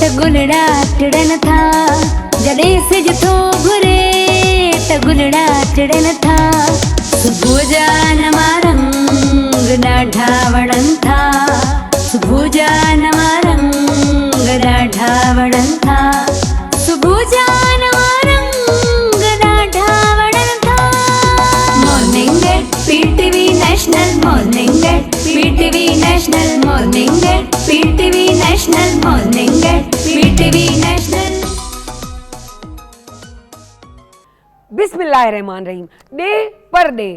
त गुलड़ा टिड़न था, जॾहिं सिज थो घुरे त गुलड़ा टिड़न था। सुबुह जा नवा रंग ॾाढा वणनि था, सुबुह जा नवा रंग ॾाढा वणनि था, सुबुह जा नवा रंग ॾाढा वणनि था। Morning at PTV national, morning at PTV national, morning at PTV national, morning at PTV national. बिस्मिल्लाहिर्रहमानिर्रहीम। डे पर डे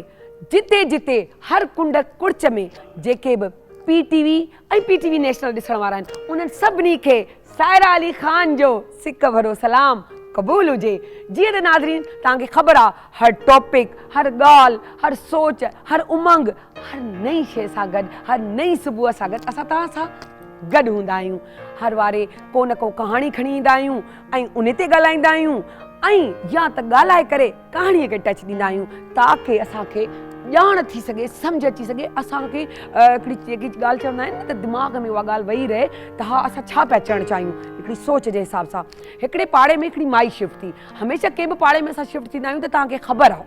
जिते जिते हर कुंड कुड़च में जेके बि पीटीवी ऐं पीटीवी नेशनल ॾिसण वारा आहिनि उन्हनि सभिनी खे सायरा अली ख़ान जो सिक भरो सलाम क़बूल हुजे। जीअं त नाज़रीन तव्हांखे ख़बर आहे, हर टॉपिक, हर ॻाल्हि, हर सोच, हर उमंग, हर नई शइ सां गॾु, हर नई सुबुह सां गॾु असां तव्हां सां गॾु हूंदा आहियूं। हर वारे को न को कहाणी खणी ईंदा आहियूं ऐं उन ते ॻाल्हाईंदा आहियूं ऐं या त ॻाल्हाए करे कहाणीअ खे टच ॾींदा आहियूं ताकी असांखे ॼाण थी सघे, सम्झ अची सघे, असांखे हिकिड़ी जेकी ॻाल्हि चवंदा आहिनि न त दिमाग़ में उहा ॻाल्हि वेही रहे त हा असां छा पिया चवणु चाहियूं, हिकिड़ी सोच जे हिसाब सां। हिकिड़े पाड़े में हिकिड़ी माई शिफ्ट थी, हमेशह कंहिं बि पाड़े में असां शिफ्ट थींदा आहियूं त तव्हांखे ख़बर आहे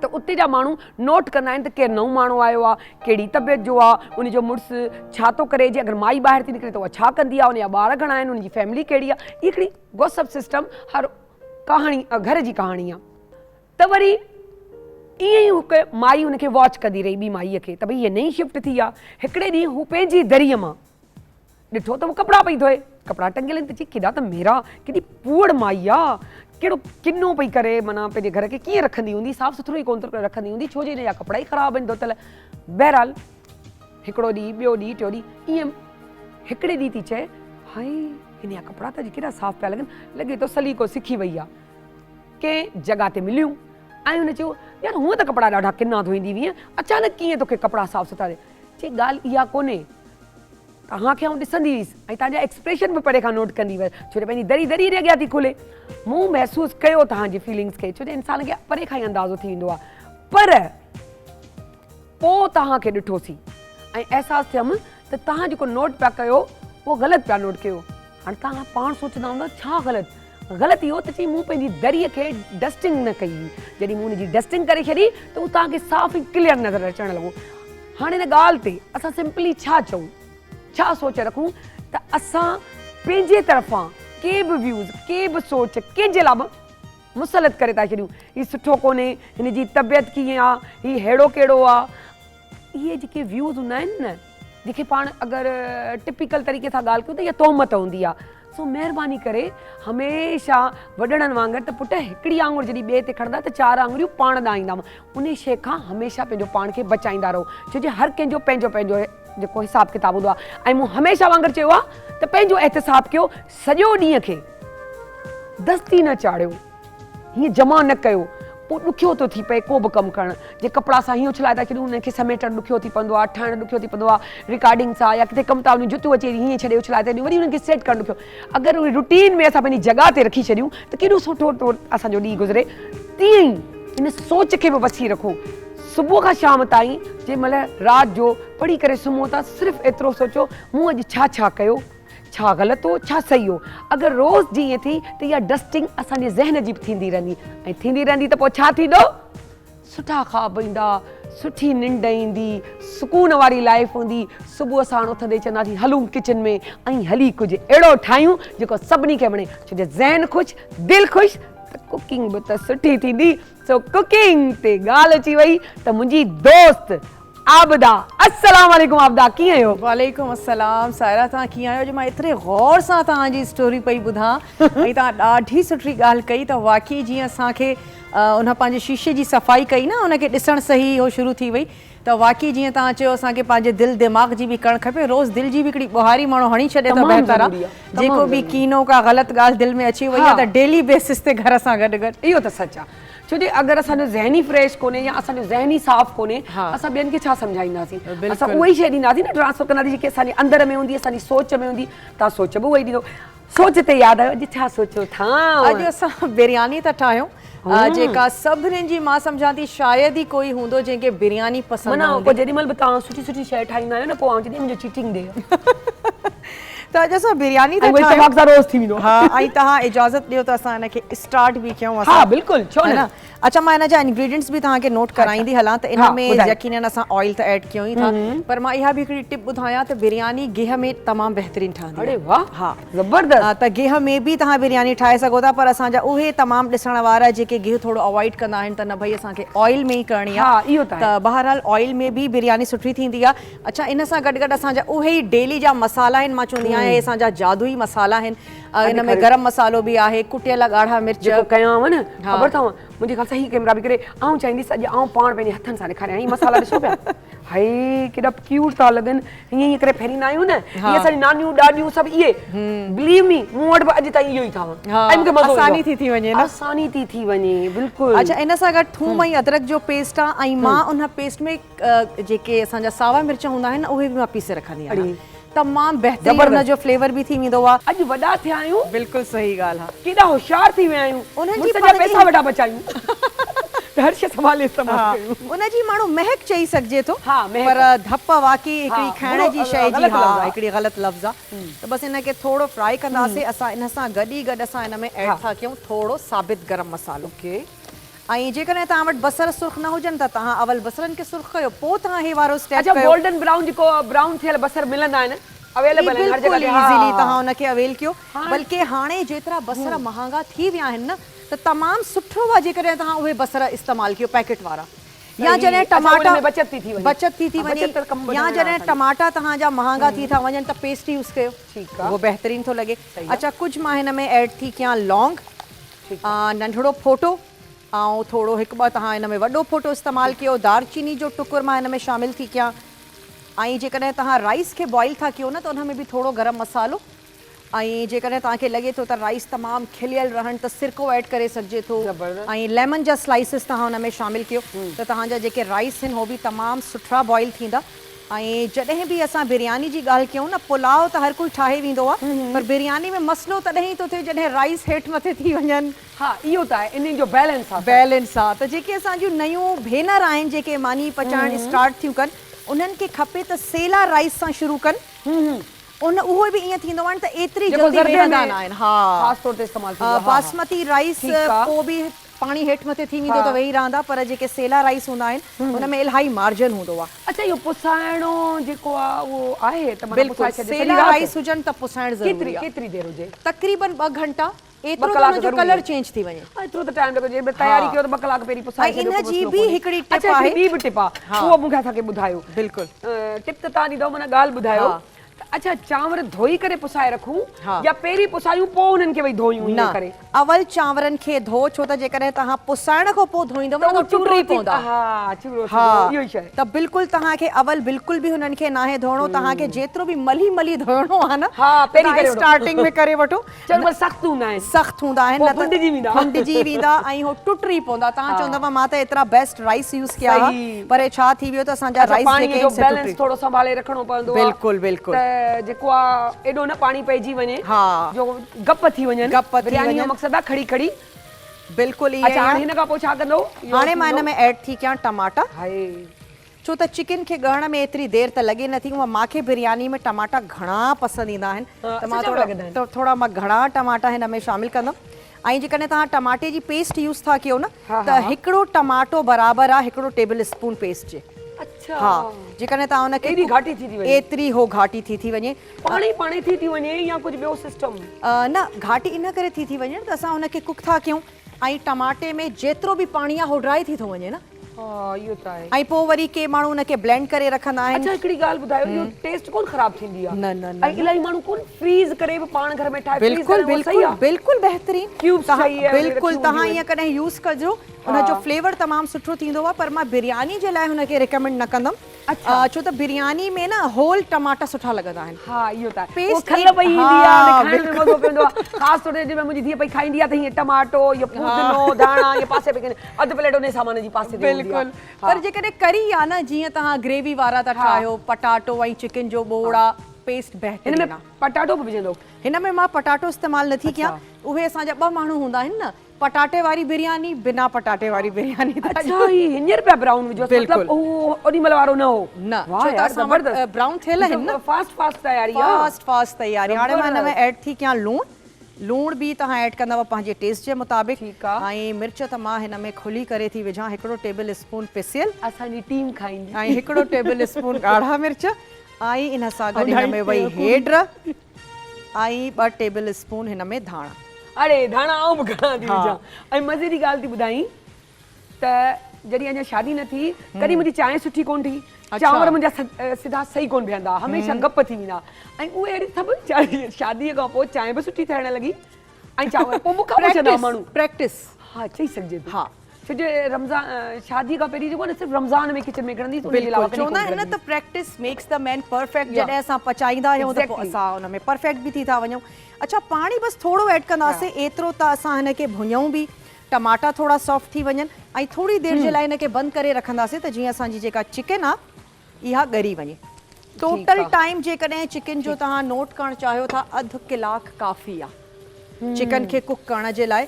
त उते जा माण्हू नोट कंदा आहिनि त केरु नओं माण्हू आयो आहे, कहिड़ी तबियत जो आहे, उनजो मुड़ुसु छा थो करे, जे अगरि माई ॿाहिरि थी निकिरे त उहा छा कंदी आहे, उनजा ॿार घणा आहिनि, उनजी फैमिली कहिड़ी आहे। इहा हिकिड़ी गॉसिप सिस्टम हर कहाणी घर जी कहाणी आहे। त वरी ईअं ई हिकु माई हुनखे वॉच कंदी रही ॿी माईअ खे त भई हीअ नई शिफ्ट थी आहे। हिकिड़े ॾींहुं हू पंहिंजी दरीअ मां ॾिठो त हू कपिड़ा पई धोए, कपिड़ा टंगियल आहिनि त चई केॾा त मेरा, केॾी पूड़ माई आहे, कहिड़ो किनो पई करे, माना पंहिंजे घर खे कीअं रखंदी हूंदी, साफ़ सुथरो ई कोन रखंदी हूंदी, छो जो हिन जा कपिड़ा ई ख़राबु आहिनि धोतल। बहरहाल हिकिड़ो ॾींहुं, ॿियो ॾींहुं, टियों ॾींहुं, ईअं हिकिड़े ॾींहुं थी चए हाय हिन जा कपिड़ा त केॾा साफ़ पिया लॻनि, लॻे थो सलीको सिखी वई आहे। कंहिं जॻह ते मिलियूं ऐं हुन चयो यार हूअं त कपिड़ा ॾाढा किना धोईंदी हुई, अचानक कीअं तोखे कपिड़ा साफ़ सुथरा चई ॻाल्हि इहा कोन्हे, तव्हांखे आउं ॾिसंदी हुअसि ऐं तव्हांजा एक्सप्रेशन बि परे खां नोट कंदी हुअसि, छो जो पंहिंजी दरी दरी अॻियां थी खुले। मूं महसूसु कयो तव्हांजी फीलिंग्स खे, छो जो इंसान खे परे खां ई अंदाज़ो थी वेंदो आहे, पर पोइ तव्हांखे ॾिठोसीं ऐं अहसासु थियमि त तव्हां जेको नोट पिया कयो उहो ग़लति पिया नोट कयो। हाणे तव्हां पाण सोचंदा हूंदा छा ग़लति, ग़लति इहो त चई मूं पंहिंजी दरीअ खे डस्टिंग न कई हुई, जॾहिं मूं हुनजी डस्टिंग करे छॾी त उहो तव्हांखे साफ़ ई क्लियर नज़र अचणु लॻो। हाणे हिन ॻाल्हि ते असां सिंपली छा चऊं, छा सोच रखूं त असां पंहिंजे तरफ़ां के बि व्यूज़, के बि सोच कंहिंजे लाइ बि मुसलत करे था छॾियूं, हीउ सुठो कोन्हे, हिन जी तबियत कीअं आहे, हीउ अहिड़ो कहिड़ो आहे। इहे जेके व्यूज़ हूंदा आहिनि न, जेके पाण अगरि टिपिकल तरीक़े सां ॻाल्हि कयूं त इहा तोहमत हूंदी आहे। सो महिरबानी करे हमेशह वॾड़नि वांगुरु त पुटु हिकिड़ी आङुर जॾहिं ॿिए ते खणंदा त चारि आङुरियूं पाण ॾांहुं ईंदा, उन शइ खां हमेशह पंहिंजो पाण खे बचाईंदा रहो, छो जो हर कंहिंजो पंहिंजो पंहिंजो जेको हिसाबु किताबु हूंदो आहे। ऐं मूं हमेशह वांगुरु चयो आहे त पंहिंजो एहतिसाबु कयो, सॼो ॾींहं खे दस्ती न चाढ़ियो, हीअं जमा न कयो, पोइ ॾुखियो थो थी पए को बि कमु करणु। जे कपिड़ा सां हीअं उछलाए था छॾियूं हुनखे समेटणु ॾुखियो थी पवंदो आहे, ठाहिणु ॾुखियो थी पवंदो आहे, रिकॉर्डिंग सां या किथे कमु था वञूं जुतियूं अचे हीअं छॾे उछलाए था ॾियूं, वरी हुनखे सेट करणु ॾुखियो। अगरि उहे रुटीन में असां पंहिंजी जॻह ते रखी छॾियूं त केॾो सुठो असांजो ॾींहुं गुज़रे। तीअं ई हिन सोच खे बि वसी रखो, सुबुह खां शाम ताईं जंहिं महिल राति जो पढ़ी करे सुम्हो था सिर्फ़ु एतिरो सोचो मूं अॼु छा छा कयो, छा ग़लति हो छा सही हो। अगरि रोज़ जी ईअं थी त इहा डस्टिंग असांजे ज़हन जी बि थींदी रहंदी ऐं थींदी रहंदी त पोइ छा थींदो, सुठा ख़्वाब ईंदा, सुठी निंड ईंदी, सुकून वारी लाइफ हूंदी। सुबुह साण उथंदे चवंदासीं हलूं किचन में ऐं हली कुझु अहिड़ो ठाहियूं जेको सभिनी खे वणे, छो जो ज़हन ख़ुशि दिलि ख़ुशि त कुकिंग बि त सुठी थींदी। सो कुकिंग ते ॻाल्हि अची वई त मुंहिंजी दोस्त आबिदा, अस्सलाम वालेकुम आबिदा, कीअं आहियो? वालेकुम अस्सलाम सायरा, तव्हां कीअं आहियो? जो मां एतिरे गौर सां तव्हांजी स्टोरी पई ॿुधां ऐं तव्हां ॾाढी सुठी ॻाल्हि कई त वाक़ई जीअं असांखे उन पंहिंजे शीशे जी सफ़ाई कई न, उनखे ॾिसणु सही हो शुरू थी वई त वाक़ई जीअं तव्हां चयो असांखे पंहिंजे दिलि दिमाग़ जी बि करणु खपे। रोज़ दिलि जी बि हिकिड़ी ॿुहारी माण्हू हणी छॾे त बहितर आहे। जेको बि कीनो का ग़लति ॻाल्हि दिलि में अची वई आहे त डेली बेसिस ते घर सां गॾु गॾु, इहो त सच आहे। छो जो अगरि असांजो ज़हनी फ्रेश कोन्हे या असांजो ज़हनी साफ़ कोन्हे, असां ॿियनि खे छा सम्झाईंदासीं, असां उहा ई शइ ॾींदासीं न, ट्रांसफर कंदासीं जेके असांजे अंदरि में हूंदी, असांजी सोच में हूंदी। तव्हां सोच बि उहा ई ॾींदो। सोच ते यादि आयो, अॼु छा सोचियो था? अॼु असां बिरयानी था ठाहियूं, जेका सभिनीनि जी मां सम्झां थी शायदि ई कोई हूंदो जंहिंखे बिरयानी पसंदि न हूंदी। जेॾी महिल बि तव्हां सुठी सुठी शइ ठाहींदा आहियो न, पोइ आउं चवंदी मुंहिंजो चीटिंग डे। त अॼु असां बिरयानी ऐं था वरी ठाहियूं। तमाक सां रोज़ थी वेंदो। हाँ, ऐं तव्हां इजाज़त ॾियो त असां हिनखे स्टार्ट बि कयूं। हाँ, बिल्कुलु, छो है न? न? अच्छा, मां हिन जा इंग्रेडिएंट्स बि तव्हांखे नोट कराईंदी हलां त इन हाँ, में ॿुधायो। यकीनन असां ऑयल त ऐड कयूं ई था, पर मां इहा बि हिकिड़ी टिप ॿुधायां त बिरयानी गिह में तमामु बहितरीनु ठहंदी अरे आहे। वाह, हाँ, ज़बरदस्त। त गिह में बि तव्हां बिरयानी ठाहे सघो था, पर असांजा उहे तमामु ॾिसण वारा जेके गिह थोरो अवॉइड कंदा आहिनि त न भई असांखे ऑयल में ई करणी आहे। हाँ, इहो त आहे। त बहरहाल ऑयल में बि बिरयानी सुठी थींदी आहे। अच्छा, इन सां गॾु गॾु असांजा उहे ई डेली जा मसाला आहिनि, मां चवंदी आहियां हे असांजा जादुई मसाला आहिनि। इन में गरम मसालो बि आहे, कुटियल ॻाढ़ा मिर्च। जेको कयांव न, हाँ। ख़बर अथव मुंहिंजे ख़्याल सां ही कैमरा बि करे आउं चाहींदसि अॼु आउं पाण पंहिंजे हथनि सां ॾेखारियां। ही मसाला ॾिसो पिया, हाय केॾा क्यूट था लॻनि। हीअं हीअं करे फेरींदा आहियूं न, हाँ। इहे असांजी नानियूं ॾाॾियूं सभु इहे, बिलीव मी मूं वटि बि अॼु ताईं इहो ई अथव। हाँ, ऐं मूंखे मज़ो ईंदो आसानी आहे। थी वञे न। आसानी थी वञे, बिल्कुलु। अच्छा, इन सां गॾु थूम ऐं अदरक जो पेस्ट आहे, ऐं मां उन पेस्ट में जेके असांजा सावा मिर्च हूंदा आहिनि उहे बि मां पीसे रखंदी आहियां। तमामु बहितरीनु ज़बरदस्त। उनजो फ्लेवर बि थी वेंदो आहे। अॼु वॾा थिया आहियूं, बिल्कुलु सही ॻाल्हि आहे। केॾा होशियार थी विया आहियूं, उन्हनि जी मुड़ुस जा पाण जी- पैसा वॾा बचायूं। हर शइ संभाले इस्तेमालु हाँ, कयूं। उनजी माण्हू महक चई सघिजे थो, हाँ, महक। पर धप वाकई हिकिड़ी हाँ, खाइण बुरो जी शइ जी ग़लति लफ़्ज़ हाँ आहे। हिकिड़ी ग़लति लफ़्ज़ आहे। त बसि इनखे थोरो फ्राई कंदासीं असां। इन सां गॾु ई गॾु असां हिन में ऐड था कयूं थोरो साबित गरम मसालो। ओके, ऐं जेकॾहिं तव्हां वटि बसर सुर्ख न हुजनि त तव्हां अवल बसरनि खे सुर्ख कयो, पोइ तव्हां हे वारो स्टेप अच्छा, कयो। गोल्डन ब्राउन जेको ब्राउन थियल बसर मिलंदा आहिनि, अवेलेबल आहिनि हर जगह ते। इज़ीली तव्हां हुनखे अवेल कयो। हाँ। बल्कि हाणे जेतिरा बसर महांगा थी विया आहिनि न, त तमामु सुठो आहे जेकॾहिं तव्हां उहे बसर इस्तेमालु कयो पैकेट वारा। या सही। जॾहिं अच्छा, टमाटा उनमें बचत थी वञे। बचत थी हाँ, वञे, बचत त कमु या ॿुधाइण जॾहिं आहे। टमाटा तव्हांजा महांगा थी था वञनि त पेस्ट यूज़ कयो, ठीकु आहे। उहो बहितरीनु थो लॻे। सही आहे। अच्छा, कुझु मां हिन में ऐड थी कयां लौंग, नंढिड़ो फोटो, ऐं थोरो हिकु ॿ तव्हां हिन में वॾो फोटो इस्तेमालु कयो। दालचीनी जो टुकुर मां हिन में शामिलु थी कयां। ऐं जेकॾहिं तव्हां राइस खे बॉइल था कयो न त उन में बि थोरो गरम मसालो, ऐं जेकॾहिं तव्हांखे लॻे थो त राइस तमामु खिलियल रहनि त सिरको ऐड करे सघिजे थो। ज़बरदस्त। ऐं लेमन जा स्लाइसिस तव्हां हुन में शामिलु कयो त तव्हांजा जेके राइस आहिनि उहो बि तमामु सुठा बॉइल थींदा। ऐं जॾहिं बि असां बिरयानी जी ॻाल्हि कयूं न, पुलाव त हर कोई ठाहे वेंदो आहे, पर बिरयानी में मसलो तॾहिं ई थो थिए जॾहिं राइस हेठि मथे थी वञनि। हाँ, इहो त आहे, इन जो बैलेंस आहे। बैलेंस आहे। त जेके असांजूं नयूं भेनर आहिनि जेके मानी पचाइण स्टार्ट थियूं कनि, उन्हनि खे खपे त सेला राइस सां शुरू कनि। उहे बि ईअं थींदो आहे त एतिरी जेको जल्दी ज़रदे वेहंदा में न आहिनि। हाँ, ख़ासि तौर ते इस्तेमालु थींदो आहे। बासमती राइस ठीकु आहे। पोइ बि पाणी हेठि मथे थी वेंदो त वेही रहंदा, पर जेके सेला राइस हूंदा आहिनि उन में इलाही मार्जन हूंदो आहे। अच्छा, इहो पुसाइणो जेको आहे उहो आहे त माना बिल्कुलु, पुसाए छॾे, सॼी सेला राति? राइस हुजनि त पुसाइण ज़रूरी केतिरी आहे। केतिरी देर हुजे? तक़रीबन 2 घंटा, एतिरो त कलाक हुनजो ज़रूरी कलर आहे। चेंज थी वञे। एतिरो त टाइम लॻो, जंहिं तयारी हाँ। कयो त 2 कलाक पहिरीं पुसाए ऐं छॾियो, इन कोई जी मसइलो बि कोन्हे। हिकिड़ी टिप अच्छा, आहे। ॿी बि टिप आहे, हाँ। उहो मूंखे असांखे ॿुधायो। बिल्कुलु। टिप त तव्हां ॾींदव, माना ॻाल्हि ॿुधायो। हाँ। अच्छा, चांवर धोई करे पुसाए रखूं हाँ। या पहिरीं पुसायूं पोइ उन्हनि खे वई धोयूं ईअं करे? न, अवल चांवरनि खे धो, छो त जेकॾहिं तव्हां पुसाइण खां पोइ धोईंदव न त टुटी पवंदा। हाँ, चूरो हाँ, इहो ई शइ। त बिल्कुलु तव्हांखे अवल बिल्कुलु बि हुननि खे नाहे धोइणो। तव्हांखे जेतिरो बि मली मली धोइणो आहे न, हाँ, पहिरीं करे वठो। स्टार्टिंग में करे वठो। चल बस सख़्तु हूंदा आहिनि। सख़्तु हूंदा आहिनि, पोइ फुंडिजी वेंदा। फुंडिजी वेंदा ऐं हो टुटी पवंदा। तव्हां हाँ। चवंदव मां त एतिरा बेस्ट राइस यूज़ कया हुआ, सही। पर छा थी वियो त असांजा अच्छा, राइस पाणीअ जेके जो आहिनि से बैलेंस टुटी। थोरो संभाले रखणो पवंदो आहे। बिल्कुलु, बिल्कुलु। त जेको आहे एॾो न पाणी पइजी वञे, हाँ। जो गप थी वञनि। गप थी बिरयानी जो वञनि। मक़सदु आहे खड़ी खड़ी। बिल्कुलु ईअं अच्छा, हाणे आहे। हिन खां पोइ छा कंदो? हाणे मां हिन में ऐड थी कयां टमाटा, हाय, छो त चिकन खे ॻरण में एतिरी देरि त लॻे नथी। उहा मूंखे बिरयानी में टमाटा घणा पसंदि ईंदा आहिनि, हाँ, त मां सच में लॻंदा आहिनि। थोरा मां घणा टमाटा हिन में शामिलु कंदमि। ऐं जेकॾहिं तव्हां टमाटे जी पेस्ट यूज़ था कयो न, हाँ, त हाँ। हिकिड़ो टमाटो बराबरि आहे 1 टेबल स्पून पेस्ट जे। अच्छा, हाँ, जेकॾहिं तव्हां हुनखे एॾी घाटी थी वञे? एतिरी हो घाटी थी वञे। पाणी पाणी थी वञे या कुझु ॿियो सिस्टम? न, घाटी इन करे थी वञे त असां हुनखे कुक था कयूं ऐं टमाटे में जेतिरो बि पाणी आहे हो ड्राई थी थो वञे न। हाँ, इहो त आहे। ऐं पोइ वरी के माण्हू हुनखे ब्लेंड करे रखंदा आहिनि। अच्छा, हिकिड़ी ॻाल्हि ॿुधायो, इहो टेस्ट कोन ख़राब थींदी आहे? न, न, न। ऐं इलाही माण्हू कोन फ्रीज़ करे बि पाण घर में ठाहे बिल्कुलु, बिल्कुलु, बिल्कुलु बहितरीन। क्यूब्स सही आहे, बिल्कुलु, रखी तव्हां हूंदियूं ईअं कॾहिं यूज़ कजो, हुनजो फ्लेवर तमामु सुठो थींदो आहे। पर मां बिरयानी जे लाइ हुनखे रिकमेंड न कंदमि, छो त बिरयानी में न होल टमाटा सुठा लॻंदा आहिनि। हाँ, इहो त आहे। पेस्ट खल पई ईंदी हाँ, आहे, खाइण में मज़ो पवंदो आहे। ख़ासि तौर ते जॾहिं मुंहिंजी धीउ पई खाईंदी आहे त हीअं टमाटो, इहो पुदीनो, धाणा, इहे पासे पे अधु प्लेट उन सामान जी पासे ते हूंदी आहे। बिल्कुलु। पर जेकॾहिं करी आहे न, जीअं तव्हां ग्रेवी वारा था ठाहियो, पटाटो ऐं चिकन जो बोड़ा, पेस्ट हिन बहितरीन में पटाटो बि विझंदो? हिन में मां पटाटो इस्तेमालु नथी कयां। उहे असांजा 2 माण्हू हूंदा आहिनि न, पटाटे वारी बिरयानी, बिना पटाटे वारी बिरयानी। अच्छा हींअर पिया ब्राउन विझो, मतलब ओॾी महिल वारो न हो? न, वाह छो त यार, असां ज़बरदस्त। वटि ब्राउन थियल आहिनि न, फास्ट तयारी आहे। फास्ट तयारी। हाणे मां हिन में ऐड थी कयां लूण बि तव्हां ऐड कंदव पंहिंजे टेस्ट जे मुताबिक़। ऐं मिर्च त मां हिन में खुली करे थी विझां 1 टेबल स्पून पिसियल, असांजी टीम खाईंदी। ऐं 1 टेबल स्पून ॻाढ़ा मिर्च, ऐं इन सां गॾु हिन में वई हेड, ऐं 2 टेबल स्पून हिन में धाणा। अरे धाणा आऊं बि घणा थी विझां। ऐं मज़े जी ॻाल्हि थी ॿुधाई त जॾहिं अञा शादी न थी, कॾहिं मुंहिंजी चांहि सुठी कोन थी, चांवर मुंहिंजा सिधा सही कोन बीहंदा, हमेशह गप थी वेंदा। ऐं उहे अहिड़ी सभु शादीअ खां पोइ चांहि बि सुठी ठहण लॻी, ऐं चांवर पोइ मूंखां पुछंदा माण्हू। प्रैक्टिस। हा, चई सघिजे थो। हा, छो जो रमज़ान शादी खां पहिरीं जेको न सिर्फ़ु रमज़ान में किचन में किरंदी, बिल्कुलु चवंदा आहिनि न त practice makes the man perfect. जॾहिं असां पचाईंदा आहियूं त पोइ असां हुन में परफेक्ट बि थी था वञूं। अच्छा, पाणी बसि थोरो ऐड कंदासीं, एतिरो त असां हिन खे भुञूं बि, टमाटा थोड़ा सॉफ्ट थी वञनि, ऐं थोड़ी देर जे लाइ हिन खे बंदि करे रखंदासीं त जीअं असांजी जेका चिकन आहे इहा ॻरी वञे। टोटल टाइम जेकॾहिं चिकन जो तव्हां नोट करणु चाहियो था, 1/2 कलाक काफ़ी आहे चिकन खे कुक करण जे लाइ।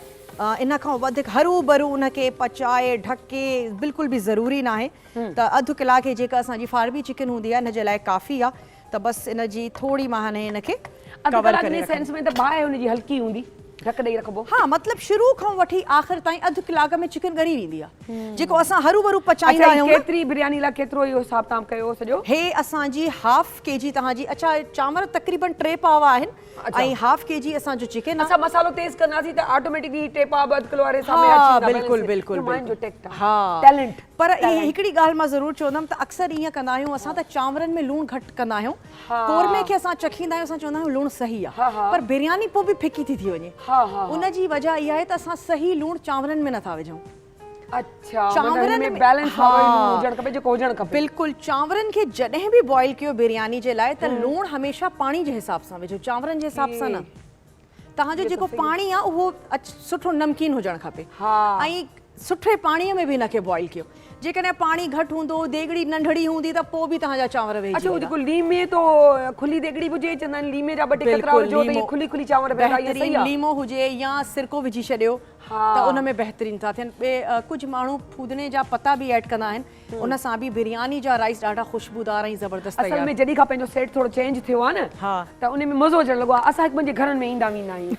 इन खां वधीक हरू भरू उनखे पचाए ढके बिल्कुलु बि ज़रूरी न आहे। त 1/2 कलाक जेका असांजी फार्मी चिकन हूंदी आहे हिन जे लाइ काफ़ी आहे। त बसि इन जी थोड़ी मां हाणे हिनखे कवर करे सेंस में त बाहि हुनजी हल्की हूंदी, ढक ॾेई रखबो। हाँ, मतलब शुरू खां वठी आख़िर ताईं 1/2 कलाक में चिकन ॻरी वेंदी आहे। जेको असां हरू भरू पचाईंदा आहियूं, केतिरी बिरयानी लाइ केतिरो इहो हिसाब ताम कयो सॼो? हे असांजी 1/2 kg तव्हांजी। अच्छा, चांवर तक़रीबन 3 पाव आहिनि, ऐं 1/2 kg असांजो चिकन आहे। असां मसालो तेज कंदासीं त ऑटोमेटिकली 3 पाव 2 किलो वारे हिसाब में अची वेंदा। बिल्कुलु बिल्कुलु माइंड जो टेक्ट आहे। हाँ, टैलेंट। पर हिकिड़ी ॻाल्हि मां ज़रूरु चवंदमि त अक्सर ईअं कंदा आहियूं असां त चांवरनि में लूणु घटि कंदा आहियूं, कोरमे खे असां चखींदा आहियूं, असां चवंदा आहियूं लूणु सही आहे, पर बिरयानी पोइ बि फिकी थी वञे। उनजी वजह इहा आहे त असां सही लूणु चांवरनि में नथा विझूं। अच्छा, चांवरनि में बैलेंस हुजणु खपे, जेको हुजणु खपे। बिल्कुलु, चांवरनि खे जॾहिं बि बॉइल कयो बिरयानी जे लाइ त लूणु हमेशह पाणी जे हिसाब सां विझो, चांवरनि जे हिसाब सां न। तव्हांजो जेको पाणी आहे उहो सुठो नमकीन हुजणु खपे, ऐं सुठे पाणीअ में बि हिनखे बॉइल कयो। जेकॾहिं पाणी घटि हूंदो, देगड़ी नंढड़ी हूंदी त पोइ बि तव्हांजा चांवर वेही वेंदा। अच्छा, लीमे तो खुली देगड़ी हुजे, चवंदा आहिनि लीमे जा 2 टे कतरा विझो त खुली खुली चांवर वेंदा। इहा सही आहे। लीमो हुजे या सिरको विझी छॾियो त उन में बहितरीन था थियनि। ॿिए कुझु माण्हू फूदने जा पता बि ऐड कंदा आहिनि, उन सां बि बिरयानी जा राइस ॾाढा ख़ुशबूदार ऐं ज़बरदस्त। असल में जॾहिं खां पंहिंजो सेट थोरो चेंज थियो आहे न, त उन में मज़ो अचणु लॻो आहे। असां हिकु मुंहिंजे घरनि में ईंदा वेंदा आहियूं,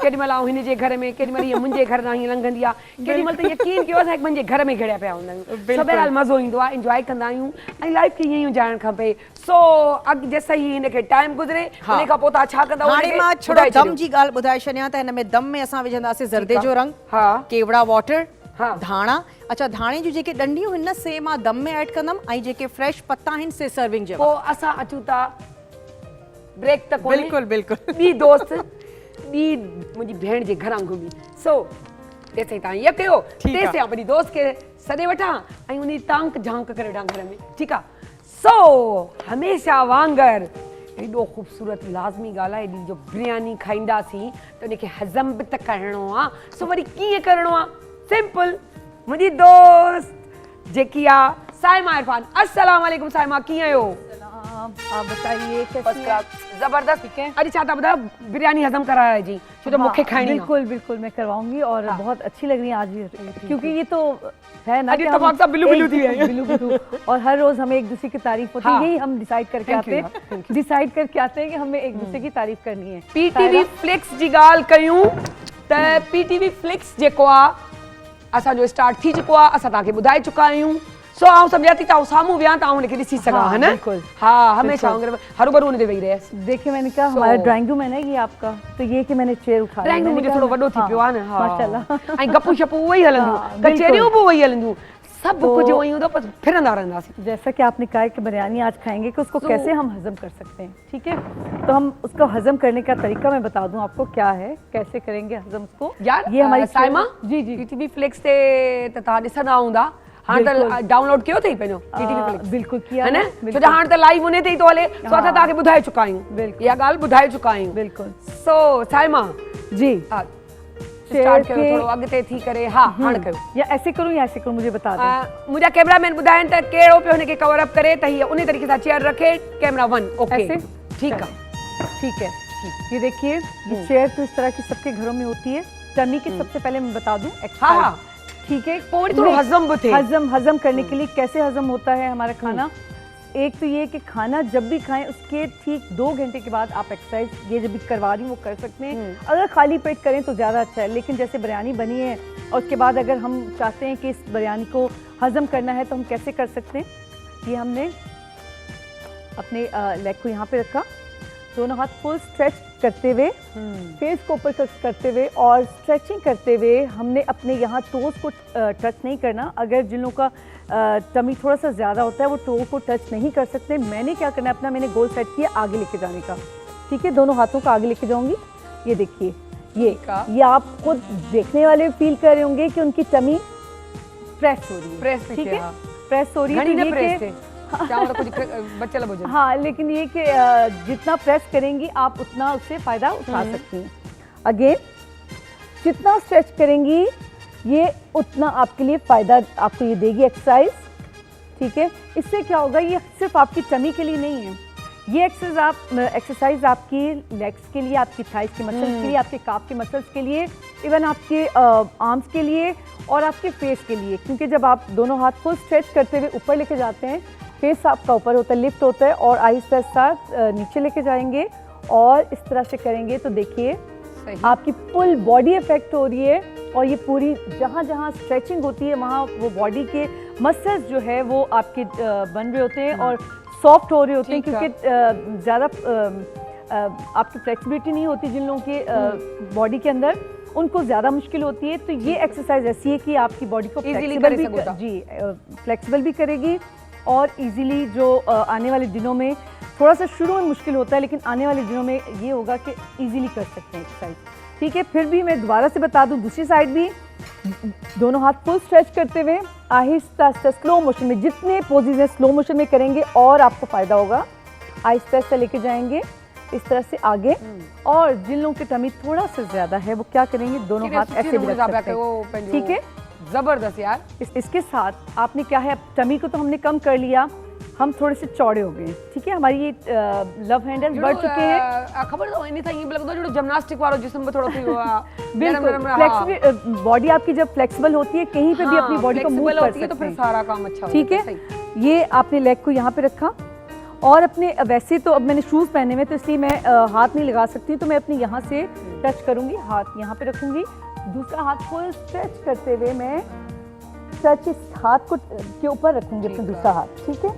केॾी महिल आऊं हिन जे घर में, केॾी महिल मुंहिंजे घर तां हीअं लंघंदी आहे, केॾी महिल त यकीन कयो असां हिकु मुंहिंजे घर में घिड़िया पिया हूंदा आहियूं। बहरहाल मज़ो ईंदो आहे, इंजॉय कंदा आहियूं, ऐं लाइफ खे ईअं ई गुज़ारणु खपे। सो अॻु जेसि ताईं हिनखे टाइम गुज़रे, हुन खां पोइ तव्हां छा कंदा? हाणे मां छड़ो दम जी ॻाल्हि ॿुधाए छॾियां त हिन में दम में असां विझंदासीं ज़र्दे जो रंग, केवड़ा वाटर, धाणा। अच्छा, धाणे जूं जेके ॾंडियूं आहिनि न से मां दम में ऐड कंदमि, ऐं जेके फ्रेश पत्ता आहिनि से सर्विंग जे। पोइ असां अचूं था ब्रेक तक। बिल्कुलु बिल्कुलु। ॿी दोस्त, ॿी मुंहिंजी भेण जे घरां घुमी। सो तेसिताईं तव्हां इहो कयो, तेसिताईं वॾी दोस्त खे सॾे वठां ऐं उन तांक झांक करे वठां घर में, ठीकु आहे? सो हमेशह वांगुरु एॾो ख़ूबसूरत लाज़मी ॻाल्हि आहे, एॾी जो बिरयानी खाईंदासीं त उनखे हज़म बि त करिणो आहे। सो वरी कीअं करिणो आहे? सिंपल। मुंहिंजी दोस्त जेकी आहे साइमा इरफान। अस्सलाम वालेकुम साइमा, कीअं आहियो? आप बताइए कैसी हैं? जबरदस्त। ठीक है। अरे छा था ॿुधायो, बिरयानी हज़म कराए जी, छो तो मुखे खाइणी है। बिल्कुल बिल्कुल मैं करवाऊंगी, और बहुत अच्छी लग रही है आज भी, क्योंकि ये तो है ना कि हम सब बिलू बिलू थी है, बिलू बिलू, और हर रोज हमें एक दूसरे की तारीफ होती है। यही हम डिसाइड करके आते हैं कि हमें एक दूसरे की तारीफ करनी है। पीटीवी फ्लिक्स जी ॻाल्हि कयूं त पीटीवी फ्लिक्स जेको आहे असांजो स्टार्ट थी चुको आहे, असां तव्हांखे ॿुधाए चुका आहियूं। सो आउं सम्झां थी तव्हां साम्हूं विया त आउं हुनखे ॾिसी सघां, है न? बिल्कुल। हाँ, हमेशा हरू भरू हुन ते वेही रहियसि। देखिए, मैंने कहा हमारा ड्राइंग रूम है ना ये आपका, तो ये कि मैंने चेयर उठाया। ड्राइंग रूम मुझे थोड़ो वॾो थी पियो आहे न। माशाल्लाह। ऐं गप्पू शप्पू उहे ई हलंदियूं, कचहरियूं बि उहे ई हलंदियूं, सब कुछ वही होता, बस फिरंदा रहंदासीं। जैसा कि आपने कहा कि बिरयानी आज खाएंगे कि उसको कैसे हम हजम कर सकते हैं, ठीक है? तो हम उसको हजम करने का तरीका मैं बता दूं आपको क्या है, कैसे करेंगे हजम उसको। यार ये हमारी साइमा जी जी टीटीवी फ्लिक्स ते त तव्हां ॾिसंदा हूंदा, हाणे त डाउनलोड कयो अथई पंहिंजो टीटीवी फ्लिक्स? बिल्कुल किया है न, छो त हाणे त लाइव उन ते ई थो हले, सो असां तव्हांखे ॿुधाए चुका आहियूं, इहा ॻाल्हि ॿुधाए चुका आहियूं। बिल्कुल। सो साइमा जी स्टार्ट कयो, थोड़ो अॻिते थी करे। हाँ, हाणे कयो। या ऐसे करूं या ऐसे करूं, मुझे बता दें। मुंहिंजा कैमरामैन ॿुधाइनि त कहिड़ो पियो हुनखे कवर अप करे, त हीअ उन तरीक़े सां चेयर रखे, कैमरा 1 ओके, ठीक है। ठीक है, ये देखिए, ये चेयर तो इस तरह की सबके घरों में होती है। टमी के सबसे पहले मैं बता दूं एक्सरसाइज। हाँ, ठीक है, पौड़ी थोड़ा हजम भी थे। हजम करने के लिए कैसे हजम होता है हमारा खाना। एक तो ये कि खाना जब भी खाएं उसके ठीक 2 घंटे के बाद आप एक्सरसाइज ये जब भी करवा रही हूँ वो कर सकते हैं। अगर खाली पेट करें तो ज़्यादा अच्छा है, लेकिन जैसे बिरयानी बनी है और उसके बाद अगर हम चाहते हैं कि इस बिरयानी को हजम करना है तो हम कैसे कर सकते हैं। ये हमने अपने लेग को यहाँ पे रखा, दोनों हाथ फुल स्ट्रेच करते हुए, फेस को ऊपर करते हुए और स्ट्रेचिंग करते हुए हमने अपने यहाँ टोज को टच नहीं करना। अगर जिन लोगों का टमी थोड़ा सा ज़्यादा होता है वो टो को टच नहीं कर सकते। मैंने क्या करना है, अपना मैंने गोल सेट किया आगे लेके जाने का। ठीक है, दोनों हाथों को आगे लेके जाऊंगी। ये देखिए, ये आप खुद देखने वाले फील कर रहे होंगे कि उनकी टमी प्रेस हो रही है। ठीक है, प्रेस हो रही है। बच्चा लोग हाँ, लेकिन ये कि जितना प्रेस करेंगी आप उतना उससे फायदा उठा सकती हैं। अगेन, जितना स्ट्रेच करेंगी ये उतना आपके लिए फायदा आपको ये देगी एक्सरसाइज। ठीक है, इससे क्या होगा, ये सिर्फ आपकी टमी के लिए नहीं है, ये एक्सरसाइज आपकी लेग्स के लिए, आपकी थाइस के मसल्स के लिए, आपके काफ के मसल्स के लिए, इवन आपके आर्म्स के लिए और आपके फेस के लिए। क्योंकि जब आप दोनों हाथ को स्ट्रेच करते हुए ऊपर लेके जाते हैं, फेस आपका ऊपर होता है, लिफ्ट होता है, और आहिस्ता आहिस्ता नीचे लेके जाएंगे और इस तरह से करेंगे तो देखिए आपकी फुल बॉडी इफेक्ट हो रही है। और ये पूरी जहाँ जहाँ स्ट्रेचिंग होती है वहाँ वो बॉडी के मसल्स जो है वो आपके बन रहे होते हैं और सॉफ्ट हो रहे होते हैं। क्योंकि ज़्यादा आपकी फ्लेक्सिबिलिटी नहीं होती जिन लोगों के बॉडी के अंदर, उनको ज़्यादा मुश्किल होती है। तो ये एक्सरसाइज ऐसी है कि आपकी बॉडी को फ्लेक्सिबल भी करेगी और इजीली जो आने वाले दिनों में, थोड़ा सा शुरू में मुश्किल होता है लेकिन आने वाले दिनों में ये होगा कि इजीली कर सकते हैं एक्सरसाइज। ठीक है, फिर भी मैं दोबारा से बता दूं, दूसरी साइड भी दोनों हाथ फुल स्ट्रेच करते हुए आहिस्ता आहिस्ता स्लो मोशन में, जितने पोजेज हैं स्लो मोशन में करेंगे और आपको फायदा होगा। आहिस्ता आहिस्ता लेके जाएंगे इस तरह से आगे। और जिन लोगों की टमी थोड़ा सा ज्यादा है वो क्या करेंगे, दोनों हाथ ऐसे भी रख सकते हैं। ठीक है, जबरदस्त यार। इसके साथ आपने क्या है, टमी को तो हमने कम कर लिया, हम थोड़े से चौड़े हो गए। ठीक है, हमारी ये लव हैंडल्स बढ़ चुके हैं। खबर तो नहीं था, ये लगता है जो जिम्नास्टिक वाला जिस्म में थोड़ा बिल्कुल, बॉडी आपकी जब फ्लेक्सिबल होती है कहीं पे भी अपनी बॉडी को मूव कर सकते हैं तो फिर सारा काम अच्छा होता है। ठीक है, ये आपने लेग को यहाँ पे रखा और अपने, वैसे तो अब मैंने शूज पहने हुए तो इसलिए मैं हाथ नहीं लगा सकती, तो मैं अपने यहाँ से टच करूंगी, हाथ यहाँ पे रखूंगी, दूसरा हाथ फुल स्ट्रेच करते हुए मैं टच इस हाथ को के ऊपर रखूंगी अपना दूसरा हाथ। ठीक है,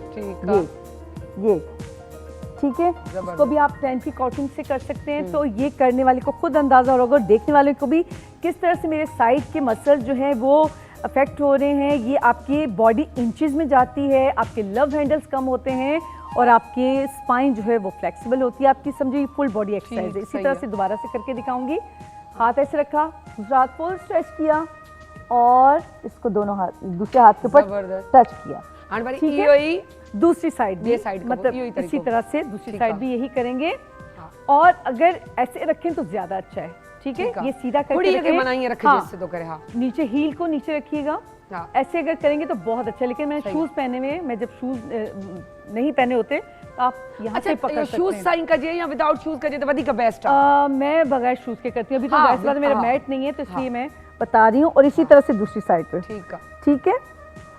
ये ठीक है, इसको भी आप 10 की काउंटिंग से कर सकते हैं। तो ये करने वाले को खुद अंदाजा होगा, देखने वाले को भी, किस तरह से मेरे साइड के मसल्स जो हैं वो अफेक्ट हो रहे हैं। ये आपकी बॉडी इंचेस में जाती है, आपके लव हैंडल्स कम होते हैं और आपके स्पाइन जो है वो फ्लेक्सिबल होती है। आपकी समझिए फुल बॉडी एक्सरसाइज है। इसी तरह से दोबारा से करके दिखाऊंगी। हाथ ऐसे रखा, दूसरा हाथ फुल स्ट्रेच किया और इसको दोनों हाथ दूसरे हाथ के ऊपर टच किया। ठीक है, दूसरी साइड भी मतलब इसी तरह से दूसरी साइड भी यही करेंगे। और अगर ऐसे रखें तो ज्यादा अच्छा है। ठीक है, ये सीधा करके रखें, नीचे हील को नीचे रखिएगा। ऐसे अगर करेंगे तो बहुत अच्छा। लेकिन मैंने शूज पहने हुए, मैं जब शूज नहीं पहने होते तो आप यहाँ से पकड़ सकते हैं। शूज साइन का या विदाउट शूज का तो वधी का बेस्ट है। मैं बगैर शूज के करती हूँ। अभी तो वैसे बात मेरा मैट नहीं है तो इसलिए मैं बता रही हूँ। और इसी तरह से दूसरी साइड पे। ठीक है,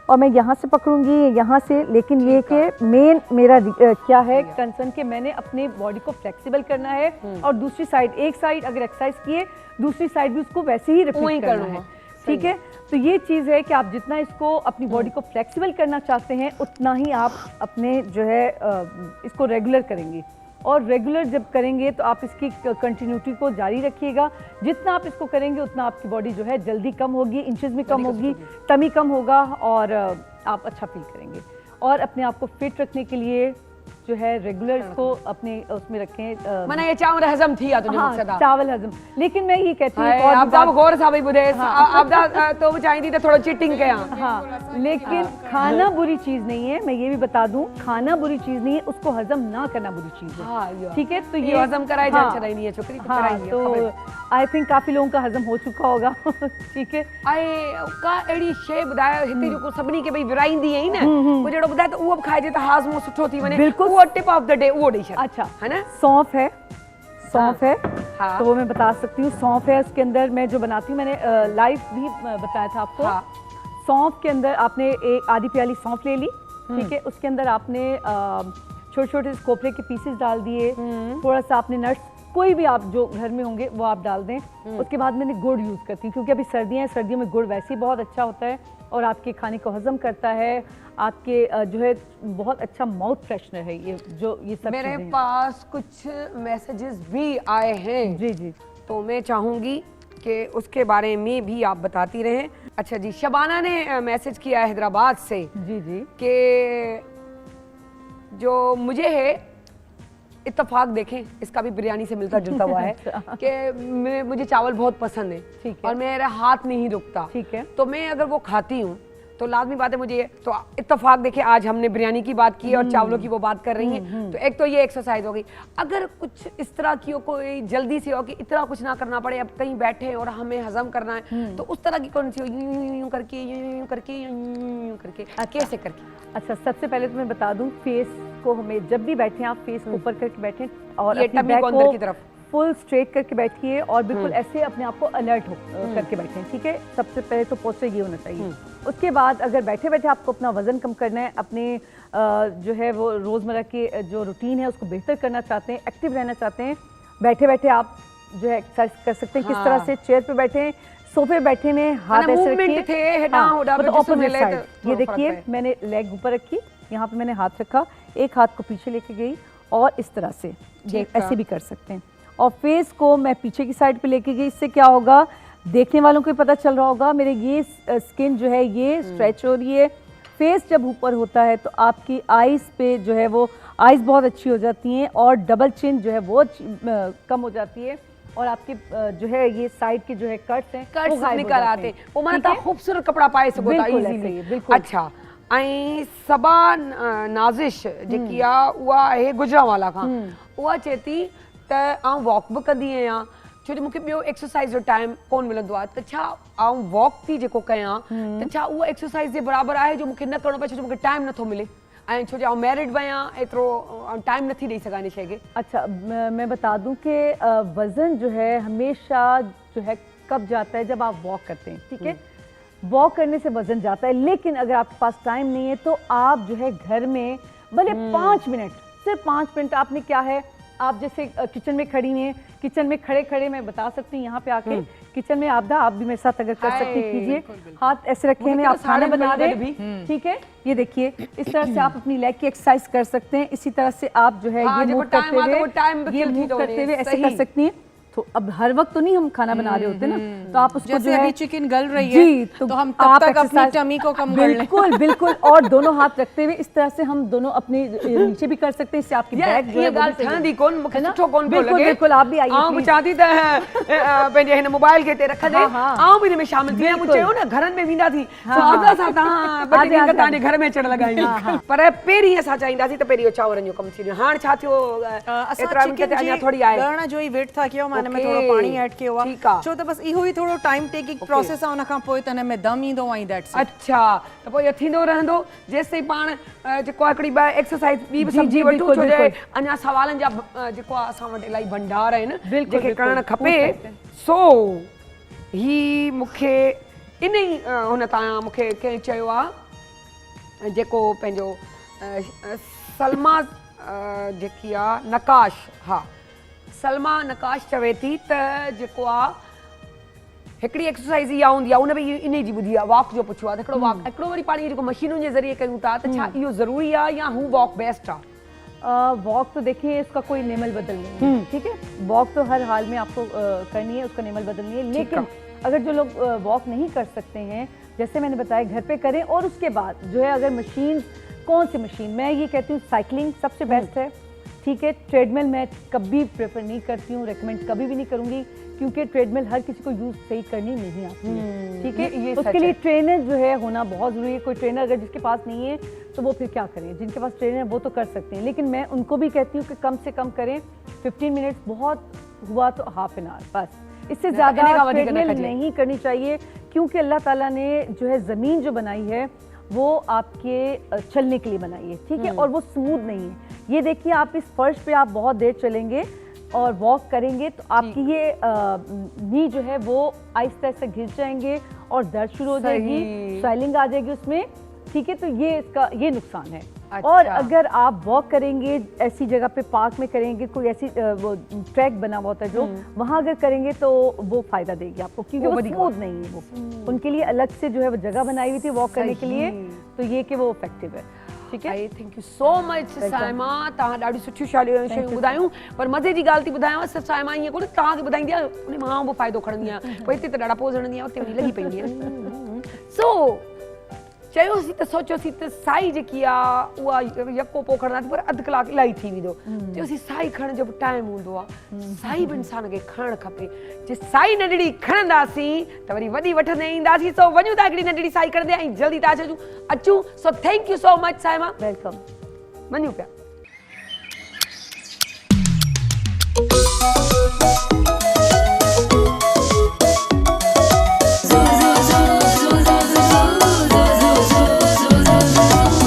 और मैं यहाँ से पकड़ूंगी, यहाँ से। लेकिन ये कि मेन मेरा क्या है कंसर्न कि मैंने अपने बॉडी को फ्लेक्सिबल करना है और दूसरी साइड, एक साइड अगर एक्सरसाइज किए दूसरी साइड भी उसको वैसे ही रिपीट करना है। ठीक है, तो ये चीज़ है कि आप जितना इसको अपनी बॉडी को फ्लेक्सिबल करना चाहते हैं उतना ही आप अपने जो है इसको रेगुलर करेंगे। और रेगुलर जब करेंगे तो आप इसकी कंटिन्यूटी को जारी रखिएगा। जितना आप इसको करेंगे उतना आपकी बॉडी जो है जल्दी कम होगी, इंचेस में कम होगी, टमी कम होगा और आप अच्छा फील करेंगे। और अपने आप को फिट रखने के लिए जो है रेगुलर इसको अपने उसमें रखें। मना ये चावल हजम थी या तो हाँ, चावल हजम। लेकिन मैं ये कहती हूँ आप गौर साहब बुधे आप तो चाहिए थी थोड़ा चीटिंग के। हाँ, लेकिन खाना बुरी चीज नहीं है, मैं ये भी बता दूं, खाना बुरी चीज नहीं है, उसको हजम ना करना बुरी चीज है। ठीक है, तो ये हजम कराई जा नहीं है छोकरी। हाँ, तो आई थिंक काफ़ी लोगों का हजम हो चुका होगा ठीक है। ऐं का अहिड़ी शइ ॿुधायो हिते जेको सभिनी खे भई विराईंदी आहीं न, उहो जहिड़ो ॿुधाए त उहो बि खाइजे त हाज़मो सुठो थी वञे। बिल्कुल। उहो टिप ऑफ द डे उहो ॾेई छॾ। अच्छा है ना? सौंफ है, सौंफ है हाँ। तो वो मैं बता सकती हूँ। सौंफ है, उसके अंदर मैं जो बनाती हूँ, मैंने लाइव भी बताया था आपको। हाँ। सौंफ के अंदर आपने एक आधी प्याली सौंफ ले ली, ठीक है। उसके अंदर आपने छोटे छोटे कोपरे के पीसेस डाल दिए, थोड़ा सा आपने नट्स, कोई भी आप जो घर में होंगे वो आप डाल दें। उसके बाद मैंने गुड़ यूज़ करती हूँ क्योंकि अभी सर्दियाँ हैं, सर्दियों में गुड़ वैसे ही बहुत अच्छा होता है और आपके खाने को हजम करता है, आपके जो है बहुत अच्छा माउथ फ्रेशनर है ये, जो ये सब मेरे चीज़ें हैं। पास कुछ मैसेजेस भी आए हैं, जी जी तो मैं चाहूँगी कि उसके बारे में भी आप बताती रहें। अच्छा जी, शबाना ने मैसेज किया है हैदराबाद से जी जी कि जो मुझे है इत्तेफाक देखें, इसका भी बिरयानी से मिलता जुलता हुआ है कि मुझे चावल बहुत पसंद है, ठीक है। और मेरा हाथ नहीं रुकता, ठीक है। तो मैं अगर वो खाती हूँ तो लाजमी बात है मुझे, तो इत्तेफाक देखे आज हमने बिरयानी की बात की और चावलों की वो बात कर रही हैं, तो एक तो ये एक्सरसाइज हो गई। अगर कुछ इस तरह की हो, कोई जल्दी से हो कि इतना कुछ ना करना पड़े, अब कहीं बैठे हैं और हमें हजम करना है, तो उस तरह की कौन सी हो, यूं करके यूं करके यूं करके, कैसे करके? अच्छा, सबसे पहले तो मैं बता दूं, फेस को हमें जब भी बैठे आप फेस को ऊपर करके बैठें और ये अपनी टम्मी बैक को अंदर की तरफ फुल स्ट्रेट करके बैठिए और बिल्कुल ऐसे अपने आप को अलर्ट हो करके बैठें, ठीक है। सबसे पहले तो पोस्चर ये होना चाहिए। उसके बाद अगर बैठे बैठे आपको अपना वजन कम करना है, अपने जो है वो रोज़मर्रा के जो रूटीन है उसको बेहतर करना चाहते हैं, एक्टिव रहना चाहते हैं, बैठे बैठे आप जो है एक्सरसाइज कर सकते हैं। किस तरह से? चेयर पे बैठे, सोफे बैठे में हाथ ऐसे मूवमेंट थे, हेडा होडा पे ऑपोजिट जिसमें साइड। ले ये तो देखिए फर्क है। मैंने लेग ऊपर रखी, यहाँ पे मैंने हाथ रखा, एक हाथ को पीछे लेके गई और इस तरह से ये ठीक है। ऐसे भी कर सकते हैं। और फेस को मैं पीछे की साइड पे लेके गई, इससे क्या होगा, देखने वालों को पता चल रहा होगा मेरे ये स्किन जो है ये स्ट्रेच हो रही है। फेस जब ऊपर होता है तो आपकी आईज पे जो है वो आईज बहुत अच्छी हो जाती हैं और डबल चिन जो है वो कम हो जाती है और आपके जो है ये साइड के जो है कट्स हैं वो कट्स गायब हो निकल जाते आते, हैं। वो माना ठीक है? खूबसूरत कपड़ा पाए सघो था बिल्कुल इजीली। ऐसे ही, बिल्कुल। अच्छा, ऐं सबा नाज़िश जेकी आहे उहा आहे गुजरांवाला खां, उहा चए थी त आउं वॉक बि कंदी आहियां, छो जो मूंखे ॿियो एक्सरसाइज जो टाइम कोन मिलंदो आहे, त छा आउं वॉक थी जेको कयां त छा उहा एक्सरसाइज जे बराबरि आहे जो मूंखे न करिणो पए, छो जो मूंखे टाइम नथो मिले, ऐं छो जो आउं मैरिड बि आहियां, एतिरो टाइम नथी ॾेई सघां इन शइ खे। अच्छा, मैं बता दूं कि वज़न जो है हमेशा जो है कब जाता है, जब आप वॉक करते हैं, ठीक है। वॉक करने से वज़न जाता है, लेकिन अगर आपके पास टाइम नहीं है तो आप जो है घर में भले 5 मिनट, सिर्फ 5 मिनट आपने क्या है, आप जैसे किचन में खड़ी हैं, किचन में खड़े खड़े मैं बता सकती हूँ यहाँ पे आके किचन में आप भी मेरे साथ अगर कर सकती कीजिए, हाथ ऐसे रखे हैं, आप खाना बना रहे हैं, ठीक है। ये देखिए इस तरह से आप अपनी लेग की एक्सरसाइज कर सकते हैं। इसी तरह से आप जो है ये मूव करते हुए ये मूव करते हुए ऐसे कर सकती हैं। तो अब हर वक्त तो नहीं हम खाना बना रहे होते ना, तो आप उसको जैसे जो है अभी चिकन गल रही जी, है तो हम आप तब तक अपनी exercise- टमी को कम कर लें। बिल्कुल बिल्कुल, और दोनों हाथ रखते हुए इस तरह से हम दोनों अपने नीचे भी कर सकते हैं, इससे आपकी बैक जो है ये वो भी ॻाल्हि सही ठहंदी होगी। कोन, मूंखे है ना? सुठो कोन पियो बिल्कुल लॻे। बिल्कुल, आप भी आइए आउं बि please। चाह थी त पंहिंजे हिन मोबाइल खे हिते रखंदे हाँ। आउं बि हिन में शामिल थी, मूं चयो न घरनि में वेंदा थी सुविधा सां तव्हां ॿ टे ॾींहं तव्हांजे घर में अचण लॻाईंदा, पर पहिरीं असां चाहींदासीं त पहिरीं चांवरनि जो कमु थी वञे। हाणे छा थियो, एतिरा मिंट ते अञा थोरी आहे, ॻरण जो ई वेट था कयो, मां हिन में ओके, थोरो पाणी ऐड कयो आहे, ठीकु आहे। छो त बसि इहो ई थोरो टाइम टेकिंग प्रोसेस आहे, उन खां पोइ त हिन में दम ईंदो ऐं दैट्स अच्छा, त पोइ इहो थींदो रहंदो जेसि ताईं पाण जेको आहे हिकिड़ी ॿ एक्सरसाइज ॿी बि जी, सम्झी जी, वठूं, बिल्कुल, छो जो बिल्कुल। अञा सवालनि जा जेको आहे असां वटि इलाही भंडार आहिनि बिल्कुल, जेके बिल्कुल, करणु खपे। पूछ सकते हैं। सो ही मूंखे इन ई हुन तां मूंखे कंहिं चयो आहे जेको पंहिंजो सलमा जेकी आहे नकाश, हा सलमा नकाश चवे थी त जेको आहे हिकिड़ी एक्सरसाइज इहा हूंदी आहे, उन बि इन जी ॿुधी आहे, वॉक जो पुछियो आहे, त हिकिड़ो वॉक, हिकिड़ो वरी पाण जेको मशीनुनि जे ज़रिए कयूं था, त छा इहो ज़रूरी आहे या हू वॉक बेस्ट आहे? वॉक तो देखिए इसका कोई नेमल बदल नहीं है, ठीक है। वॉक तो हर हाल में आपको करनी है, उसका नेमल बदल नहीं है, लेकिन अगर जो लोग वॉक नहीं कर सकते हैं, जैसे मैंने बताया घर पे करें। और उसके बाद जो है अगर मशीन, कौन सी मशीन, मैं ये कहती हूँ साइकिलिंग सबसे बेस्ट है, ठीक है। ट्रेडमिल मैं कभी प्रेफर नहीं करती हूँ, रेकमेंड कभी भी नहीं करूँगी, क्योंकि ट्रेडमिल हर किसी को यूज सही करनी नहीं आती है, ठीक है। उसके लिए ट्रेनर जो है होना बहुत ज़रूरी है। कोई ट्रेनर अगर जिसके पास नहीं है तो वो फिर क्या करें, जिनके पास ट्रेनर है वो तो कर सकते हैं, लेकिन मैं उनको भी कहती हूँ कि कम से कम करें। 15 मिनट्स बहुत हुआ तो हाफ एन आवर बस, इससे इन्हें ज़्यादा का वधिक न ट्रेडमिल कजे। नहीं करनी चाहिए, क्योंकि अल्लाह ताला ने जो है ज़मीन जो बनाई है वो आपके चलने के लिए बनाई है, ठीक है, और वो स्मूथ नहीं है। ये देखिए आप इस फर्श पे आप बहुत देर चलेंगे और वॉक करेंगे तो आपकी ये नी जो है वो आहिस्ता आहिस्ता घिस जाएंगे और दर्द शुरू हो जाएगी, सही। स्वेलिंग आ जाएगी उसमें, ठीक है, तो ये इसका ये नुकसान है। अच्छा। और अगर आप वॉक करेंगे ऐसी जगह पे, पार्क में करेंगे, कोई ऐसी वो ट्रैक बना हुआ होता है जो वहाँ अगर करेंगे तो वो फायदा देगी आपको, क्योंकि वो स्मूथ नहीं है। वो उनके लिए अलग से जो है वो जगह बनाई हुई थी वॉक करने के लिए, तो ये कि वो इफेक्टिव है, ठीक है। आई thank you so much Saima, तव्हां ॾाढी सुठियूं शयूं ॿुधायूं, पर मज़े जी ॻाल्हि थी ॿुधायांव साइमा, ईअं कोन्हे तव्हांखे ॿुधाईंदी आहे उन मां बि फ़ाइदो खणंदी आहियां, पोइ हिते त ॾाढा पोज़ हणंदी आहियां, उते वञी लॻी पईंदी आहियां। सो चयोसीं त सोचियोसीं त साई जेकी आहे उहा यको पोखणंदासीं, पर अधु कलाकु इलाही थी वेंदो, चयोसीं साई खणण जो बि टाइम हूंदो आहे, साई बि इंसान खे खणणु खपे। जे साई नंढड़ी खणंदासीं त वरी वॾी वठंदे ईंदासीं। सो वञूं था हिकिड़ी नंढड़ी साई खणंदे ऐं जल्दी था अचूं। So thank you so much Saima, welcome. वञूं पिया।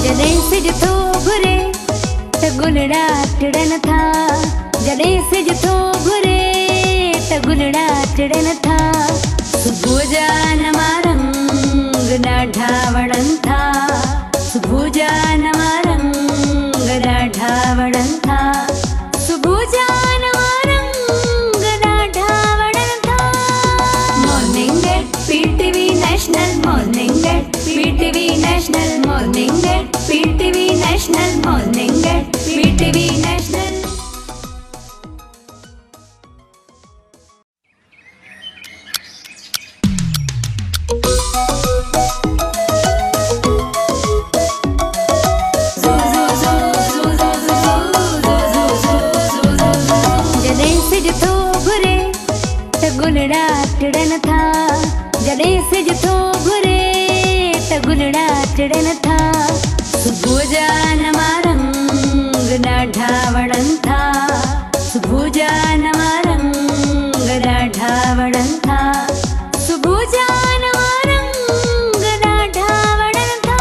जॾहिं सिज थो घुरे त गुलड़ा टिड़न था, जॾहिं सिज थो घुरे त गुलड़ा टिड़न था, सुबुह जा नवा रंग ॾाढा वणनि था, सुबुह जा नवा रंग ॾाढा वणनि था, सुबुह जा नवा रंग ॾाढा वणनि था। Morning at PTV national, morning at PTV national, morning at PTV national, morning at PTV national. जॾहिं सिज थो घुरे त गुलड़ा टिड़न था, जॾहिं सिज थो घुरे त गुलड़ा टिड़न था, सुबुह जा नवा रंग ॾाढा वणनि था, सुबुह जा नवा रंग ॾाढा वणनि था, सुबुह जा नवा रंग ॾाढा वणनि था।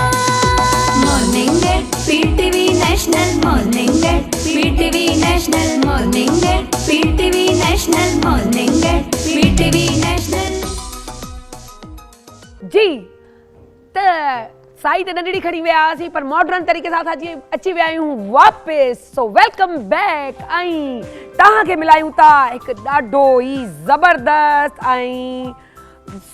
Morning at PTV national, morning at PTV national, morning at PTV national, morning at PTV national. जी त साई त नंढड़ी खणी विया हुआसीं, पर मॉडर्न तरीक़े सां अची विया आहियूं वापसि। सो वेलकम बैक, ऐं तव्हांखे मिलायूं था हिकु ॾाढो ई ज़बरदस्त ऐं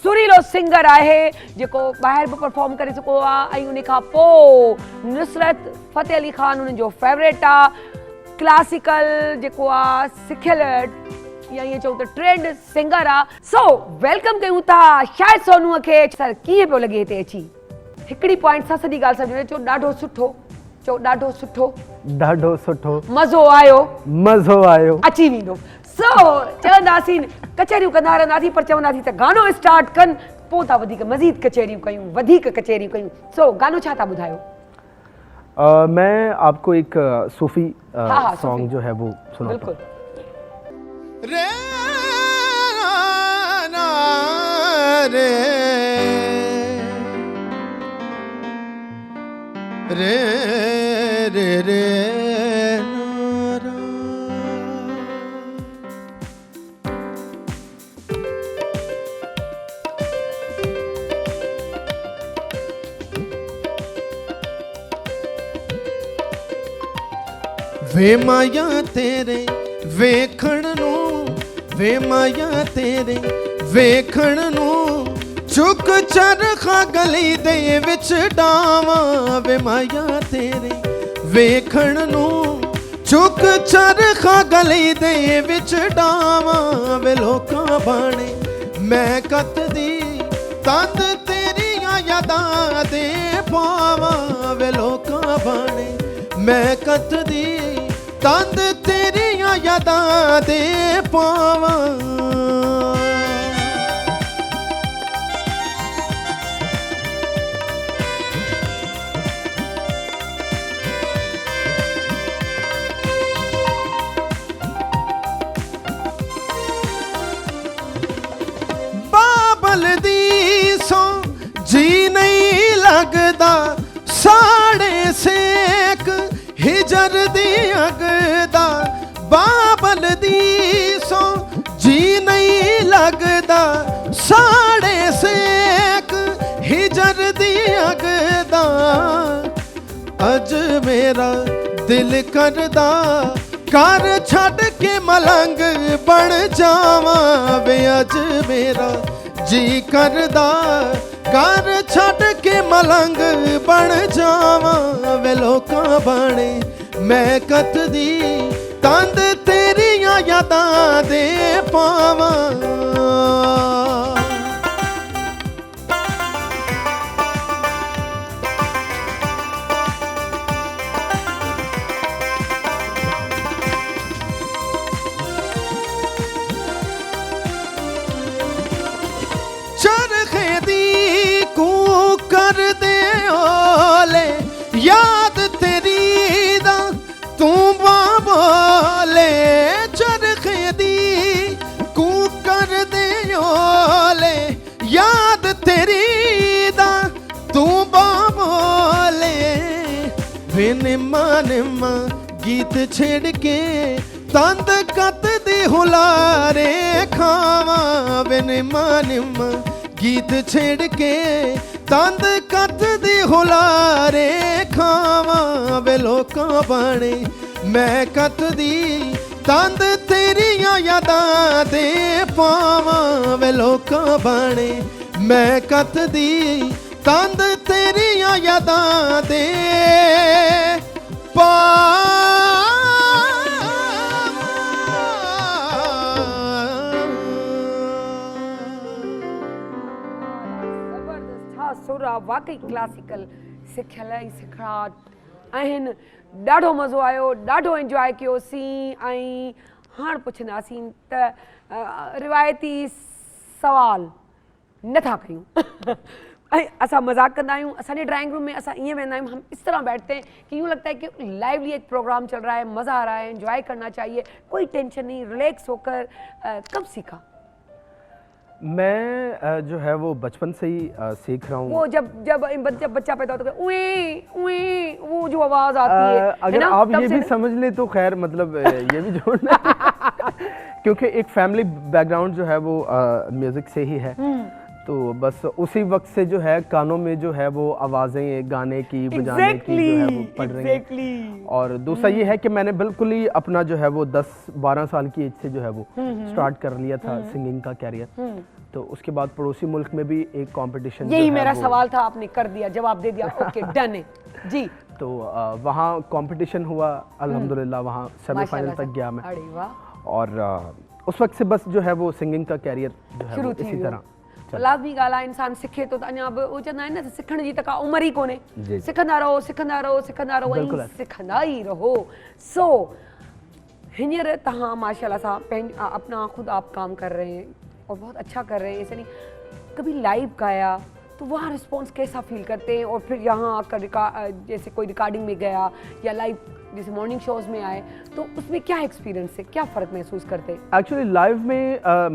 सुरीलो सिंगर आहे जेको ॿाहिरि बि परफॉर्म करे चुको आहे, ऐं उन खां पोइ नुसरत फ़तेह अली ख़ान उन्हनि जो फेवरेट आहे, क्लासिकल जेको आहे सिखियल या ईअं चऊं त ट्रेंड सिंगर आहे। सो वेलकम कयूं था शाहिद सोनूअ खे। सर कीअं पियो लॻे हिते अची? हिकिड़ी पॉइंट सां सॼी ॻाल्हि सम्झो, चओ ॾाढो सुठो, चओ ॾाढो सुठो, ॾाढो सुठो, मज़ो आयो, मज़ो आयो। अची वेंदो। सो चवंदासीं कचहरियूं कंदा रहंदासीं, पर चवंदासीं त गानो स्टार्ट कनि, पोइ था वधीक मज़ीद कचहरियूं कयूं, वधीक कचहरियूं कयूं। सो गानो छा था ॿुधायो? मैं आपको एक सूफी हाँ, सॉन्ग जो है वो सुनाता हूँ। बिल्कुल। रे ना रे रे रे रे ना रा। वे माया तेरे ਵੇਖਣ ਨੂੰ, ਵੇ ਮਾਇਆ ਤੇਰੇ ਵੇਖਣ ਨੂੰ, ਚੁੱਕ ਚਰਖਾ ਗਲੀ ਦੇ ਵਿੱਚ ਡਾਵਾਂ, ਵੇ ਮਾਇਆ ਤੇਰੇ ਵੇਖਣ ਨੂੰ, ਚੁੱਕ ਚਰਖਾ ਗਲੀ ਦੇ ਵਿੱਚ ਡਾਵਾਂ, ਵੇ ਲੋਕਾਂ ਬਾਣੇ ਮੈਂ ਕੱਤਦੀ ਤੰਦ ਤੇਰੀਆਂ ਯਾਦਾਂ ਦੇ ਪਾਵਾਂ, ਵੇ ਲੋਕਾਂ ਬਾਣੇ ਮੈਂ ਕੱਤਦੀ ਤੰਦ ਤੇਰੀਆਂ ਯਾਦਾਂ ਦੇ ਪਾਵਾਂ। ਬਾਬਲ ਦੀ ਸੋ ਜੀ ਨਹੀਂ ਲੱਗਦਾ ਸਾੜੇ ਸੇਕ ਹਿਜਰ ਦੀ ਅੱਗ ਦਾ ਬਾਬਲ ਦੀ ਸੋ ਜੀ ਨਹੀਂ ਲੱਗਦਾ ਸਾੜੇ ਸੇਕ ਹਿਜਰ ਦੀ ਅੱਗ ਦਾ ਅੱਜ ਮੇਰਾ ਦਿਲ ਕਰਦਾ ਘਰ ਛੱਡ ਕੇ ਮਲੰਗ ਬਣ ਜਾਵਾਂ ਵੇ ਅੱਜ ਮੇਰਾ ਜੀ ਕਰਦਾ ਘਰ ਛੱਡ ਕੇ ਮਲੰਗ ਬਣ ਜਾਵਾਂ ਵੇ ਲੋਕਾਂ ਬਾਣੇ ਮੈਂ ਕੱਤਦੀ ਤੰਦ ਤੇਰੀਆਂ ਯਾਦਾਂ ਦੇ ਪਾਵਾਂ ਚਰਖੇ ਦੀ ਕੂ ਕਰਦੇ ਓਲੇ ਯਾਦ ਤੇਰੀ ਦਾ ਤੂੰ ਬਾਬੋਲੇ ਚਰਖੇ ਦੀ ਕੂ ਕਰਦੇ ਓਲੇ ਯਾਦ ਤੇਰੀ ਦਾ ਤੂੰ ਬਾਬੋਲੇ ਵੇ ਨਿੰਮਾ ਨਿੰਮਾ ਗੀਤ ਛੇੜ ਕੇ ਤੰਦ ਕੱਤ ਦੀ ਹੁਲਾਰੇ ਖਾਵਾਂ ਵੇ ਨਿੰਮਾ ਨਿੰਮਾ ਗੀਤ ਛੇੜ ਕੇ ਤੰਦ ਕੱਤ ਦੀ ਹੁਲਾਰੇ ਖਾਵਾਂ ਵੇ ਲੋਕਾਂ ਬਾਣੇ ਮੈਂ ਕੱਤ ਦੀ ਤੰਦ ਤੇਰੀਆਂ ਯਾਦਾਂ ਦੇ ਪਾਵਾਂ ਵੇ ਲੋਕਾਂ ਬਾਣੇ ਮੈਂ ਕੱਤ ਦੀ ਤੰਦ ਤੇਰੀਆਂ ਯਾਦਾਂ ਦੇ ज़बरदस्त हा सुरा वाकई क्लासिकल सिखियल ऐं सिखिराट आहिनि ॾाढो मज़ो आयो ॾाढो एंजॉय कयोसीं ऐं हाणे पुछंदासीं त रिवायती सवाल नथा कयूं ऐं असां मज़ाक कंदा आहियूं असांजे ड्राइंग रूम में असां ईअं वेंदा आहियूं हम इस तरह बैठते हैं कि यूँ लगता है कि लाइवली एक प्रोग्राम चल रहा है मज़ा आ रहा है एंजॉय करना चाहिए कोई टेंशन नहीं रिलैक्स होकर कब सीखा मैं जो है वो बचपन से ही सीख रहा हूँ। वो जब बच्चा पैदा होता है उई उई वो जो आवाज आती है अगर आप ये भी समझ ले तो खैर मतलब ये भी जोड़ना क्योंकि एक फैमिली बैकग्राउंड जो है वो म्यूजिक से ही है तो बस उसी वक्त से जो है कानों में जो है वो आवाज़ें गाने की बजाने की जो है वो पड़ रही हैं। और दूसरा ये है कि मैंने बिल्कुल ही अपना जो है वो 10-12 साल की एज से जो है वो स्टार्ट कर लिया था सिंगिंग का कैरियर। तो उसके बाद पड़ोसी मुल्क में भी एक कंपटीशन यही मेरा सवाल था आपने कर दिया जवाब दे दिया ओके डन है जी। तो वहाँ कंपटीशन हुआ अल्हम्दुलिल्लाह वहाँ सेमीफाइनल तक गया मैं। अरे वाह। और उस वक्त से बस जो है वो सिंगिंग का कैरियर जो है वो इसी तरह लाज़मी ॻाल्हि आहे इंसानु सिखे थो त अञा बि उहो चवंदा आहिनि न सिखण जी त का उमिरि ई कोन्हे सिखंदा रहो सिखंदा रहो सिखंदा रहो ऐं सिखंदा ई रहो। सो हींअर तव्हां माशाल्लाह सां अपना खुद आप काम कर रहे हैं और बहुत अच्छा कर रहे हैं ऐसे नहीं कभी लाइव गाया तो वहाँ रिस्पॉन्स कैसा फील करते हैं और फिर यहाँ आकर जैसे कोई रिकॉर्डिंग में गया या लाइव जैसे मॉर्निंग शोज में आए तो उसमें क्या एक्सपीरियंस है क्या फ़र्क महसूस करते हैं? एक्चुअली लाइव में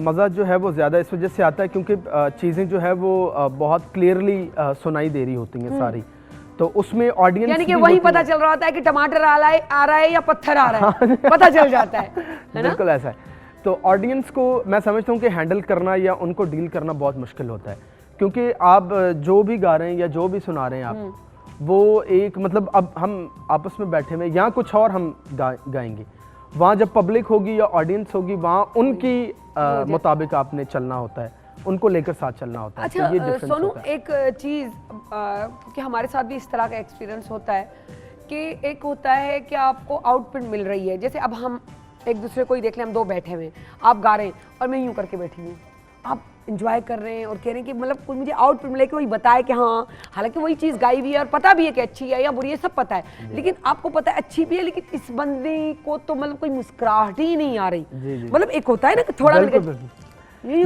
मज़ा जो है वो ज़्यादा इस वजह से आता है क्योंकि चीज़ें जो है वो बहुत क्लियरली सुनाई दे रही होती हैं सारी तो उसमें ऑडियंस यानी कि वही पता चल रहा होता है कि टमाटर आ रहा है या पत्थर आ रहा है पता चल जाता है ना? बिल्कुल ऐसा है। तो ऑडियंस को मैं समझता हूँ कि हैंडल करना या उनको डील करना बहुत मुश्किल होता है क्योंकि आप जो भी गा रहे हैं या जो भी सुना रहे हैं आप वो एक मतलब अब हम आपस में बैठे हुए यहाँ कुछ और हम गाएंगे वहाँ जब पब्लिक होगी या ऑडियंस होगी वहाँ उनकी मुताबिक आपने चलना होता है उनको लेकर साथ चलना होता है। अच्छा तो ये सोनू एक चीज़ कि हमारे साथ भी इस तरह का एक्सपीरियंस होता है कि एक होता है कि आपको आउटपुट मिल रही है जैसे अब हम एक दूसरे को ही देख लें हम दो बैठे हुए हैं आप गा रहे हैं और मैं यूँ करके बैठी हूँ आप इंजॉय कर रहे हैं और कह रहे हैं कि मतलब कोई मुझे आउटपुट मिले कि वही बताए कि हाँ हालांकि वही चीज़ गाई हुई है और पता भी है कि अच्छी है या बुरी है सब पता है लेकिन आपको पता है अच्छी भी है लेकिन इस बंदे को तो मतलब कोई मुस्कुराहट ही नहीं आ रही मतलब एक होता है ना कि थोड़ा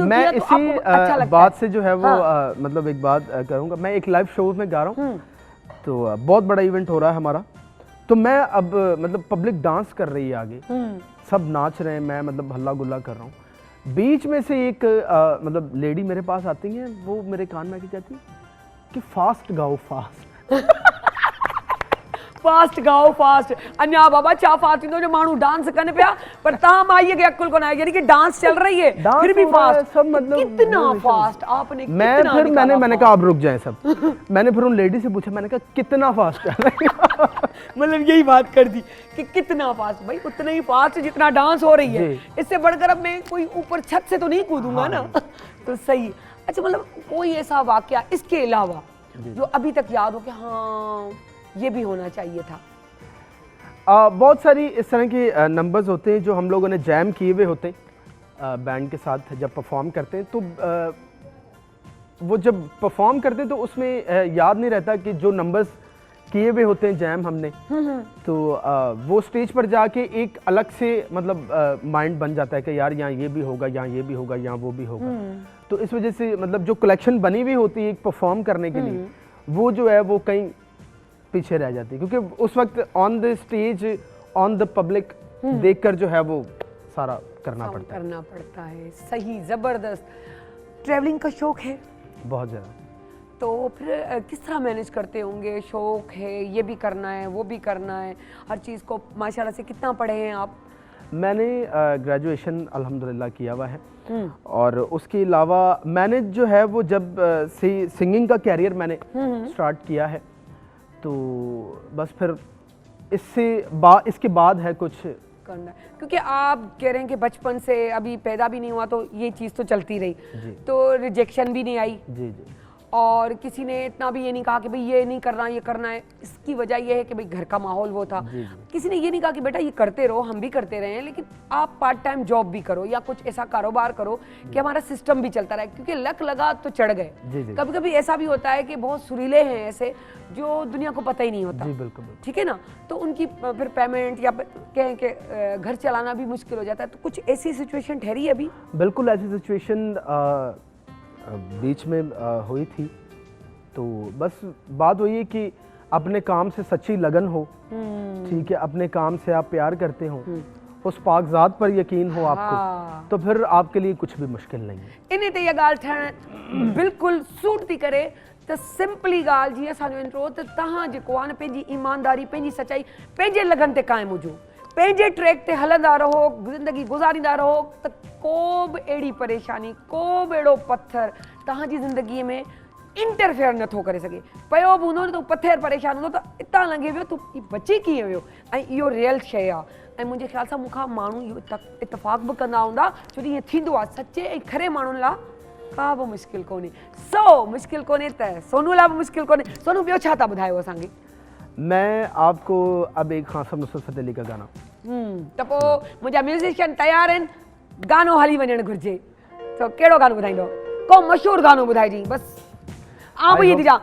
मैं इसी बात से जो है वो मतलब एक बात करूँगा मैं एक लाइव शो में गा रहा हूँ तो बहुत बड़ा इवेंट हो रहा है हमारा तो मैं अब मतलब पब्लिक डांस कर रही है आगे सब नाच रहे हैं मैं मतलब हल्ला गुल्ला कर रहा हूँ बीच में से एक मतलब लेडी मेरे पास आती हैं, वो मेरे कान में आके कहती कि फास्ट गाओ फास्ट। फास्ट गाओ फास्ट। अन्या बाबा चा फास्ट जो मानू डांस करने पिया पर ताम आइए कि अकुल को ना, यानी कि डांस चल रही है फिर भी फास्ट। सब मतलब कितना फास्ट आपने, मैंने कहा आप रुक जाएं सब। मैंने फिर उन लेडी से पूछा, मैंने कहा कितना फास्ट चल रहा है। मतलब यही बात कर दी कि कितना फास्ट, भाई उतना ही फास्ट जितना डांस हो रही है। इससे बढ़कर अब मैं कोई ऊपर छत से तो नहीं कूदूंगा ना। तो सही। अच्छा, मतलब कोई ऐसा वाकया इसके अलावा जो अभी तक याद हो कि हाँ ये भी होना चाहिए था? बहुत सारी इस तरह के नंबर्स होते हैं जो हम लोगों ने जैम किए हुए होते हैं बैंड के साथ जब परफॉर्म करते हैं। तो वो जब परफॉर्म करते हैं तो उसमें याद नहीं रहता कि जो नंबर्स किए हुए होते हैं जैम हमने, तो वो स्टेज पर जाके एक अलग से मतलब माइंड बन जाता है कि यार यहाँ ये भी होगा, यहाँ ये भी होगा, यहाँ वो भी होगा। तो इस वजह से मतलब जो कलेक्शन बनी हुई होती है एक परफॉर्म करने के लिए, वो जो है वो कहीं पीछे रह जाती है, क्योंकि उस वक्त on the stage on the public देखकर जो है वो सारा करना पड़ता है। सही, जबरदस्त। ट्रैवलिंग का शौक है? बहुत ज़्यादा। तो फिर किस तरह मैनेज करते होंगे? शौक है, ये भी करना है, वो भी करना है, हर चीज़ को माशाल्लाह से कितना पढ़े हैं आप? मैंने ग्रेजुएशन अल्हम्दुलिल्लाह किया हुआ है, और उसके अलावा मैंने जो है वो जब से सिंगिंग का कैरियर मैंने स्टार्ट किया है, तो बस फिर इसके बाद है कुछ करना है। क्योंकि आप कह रहे हैं कि बचपन से अभी पैदा भी नहीं हुआ तो ये चीज़ तो चलती रही, तो रिजेक्शन भी नहीं आई। जी। और किसी ने इतना भी ये नहीं कहा कि भाई ये नहीं करना, ये करना है। इसकी वजह ये है कि भाई घर का माहौल वो था। किसी ने ये नहीं कहा कि बेटा ये करते रहो, हम भी करते रहे हैं, लेकिन आप पार्ट टाइम जॉब भी करो या कुछ ऐसा कारोबार करो कि हमारा सिस्टम भी चलता रहे, क्योंकि लक लगा तो चढ़ गए। कभी कभी ऐसा भी होता है कि बहुत सुरीले हैं ऐसे जो दुनिया को पता ही नहीं होता। बिल्कुल। ठीक है ना, तो उनकी फिर पेमेंट या कहें कि घर चलाना भी मुश्किल हो जाता है। तो कुछ ऐसी सिचुएशन ठहरी अभी? बिल्कुल ऐसी सिचुएशन बीच में हुई थी। तो बस बात वही है कि अपने काम से सच्ची लगन हो, ठीक है, अपने काम से आप प्यार करते हो, उस पाक ज़ात पर यकीन हो आपको, तो फिर आपके लिए कुछ भी मुश्किल नहीं है। इन्हें तो ये गाल ठहण बिल्कुल सूट थी करे। तो सिंपली गाल जी असांजो इंट्रो त तहां जेको आहे न पंहिंजी ईमानदारी, पंहिंजी सच्चाई, पंहिंजे लगन ते क़ाइमु हुजो, पंहिंजे ट्रैक ते हलंदा रहो, ज़िंदगी गुज़ारींदा रहो, त को बि अहिड़ी परेशानी, को बि अहिड़ो पत्थर तव्हांजी ज़िंदगीअ में इंटरफेयर नथो करे सघे। पियो बि हूंदो न त पत्थर परेशान हूंदो त हितां लंघे वियो, तूं बची कीअं वियो? ऐं इहो रियल शइ आहे। ऐं मुंहिंजे ख़्याल सां मूंखां माण्हू इहो इतफ़ाक़ बि कंदा हूंदा, छो ईअं थींदो आहे। सचे ऐं खरे माण्हुनि लाइ का बि मुश्किल कोन्हे। मुश्किल कोन्हे त सोनू लाइ बि मुश्किल कोन्हे। सोनू ॿियो छा था ॿुधायो असांखे? मैं आपको अब एक ख़ासा नुसरत फ़तेह अली का गाना। त पोइ मुंहिंजा म्यूज़िशियन तयारु आहिनि, गानो हली वञणु घुरिजे। तो कहिड़ो गानो ॿुधाईंदो? को मशहूरु गानो ॿुधाइजी बस। आउं बि इहे थी चवां,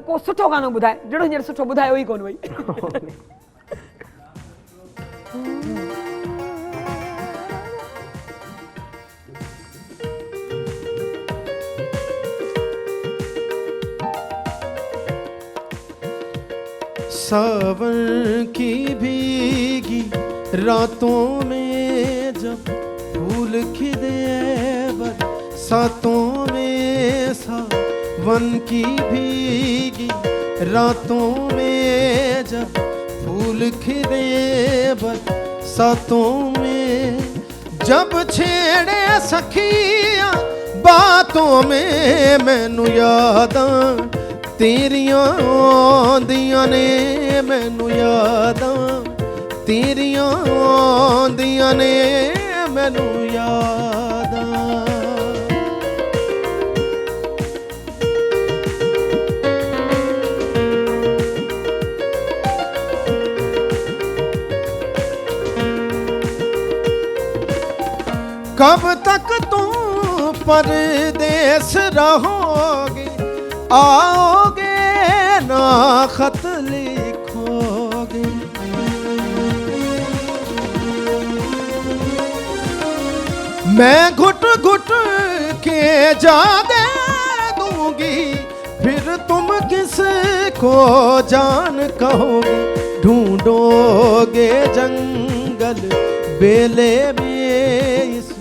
को सुठो गानो ॿुधाए, जहिड़ो हींअर सुठो ॿुधायो ई कोन वई। सावन की भीगी रातों में जब फूल खिले बरसातों में, सावन की भीगी रातों में जब फूल खिले बरसातों में, जब छेड़े सखियां बातों में, मैनू यादां तेरियां आंदियां ने, मैनू यादां तेरियां आंदियां ने, मैनू यादां। कब तक तुम परदेस रहोगे, आओगे ना खत लिखोगे, मैं घुट घुट के जाने दूंगी, फिर तुम किसको जान कहोगे, ढूंढोगे जंगल बेले में इस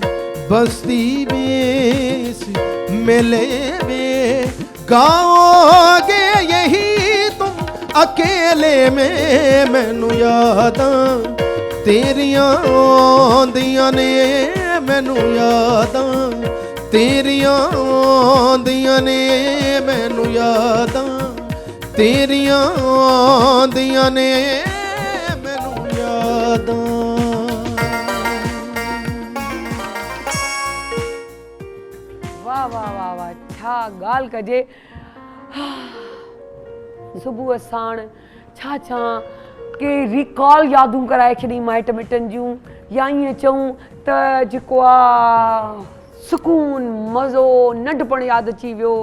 बस्ती में इस मेले में गाओगे यही तुम अकेले में। मैनू यादां तेरियां आंदियां ने, मैनू यादां तेरियां आंदियां ने, मैनू यादां तेरियां आंदियां ने, मैनू यादां। वाह वाह वाह वाह, छा ॻाल्हि कजे। सुबुह साण छा छा के रिकॉल यादूं कराए छॾी माइट मिटनि जूं, या ईअं चऊं त जेको आहे सुकून मज़ो नंढपण यादि अची वियो।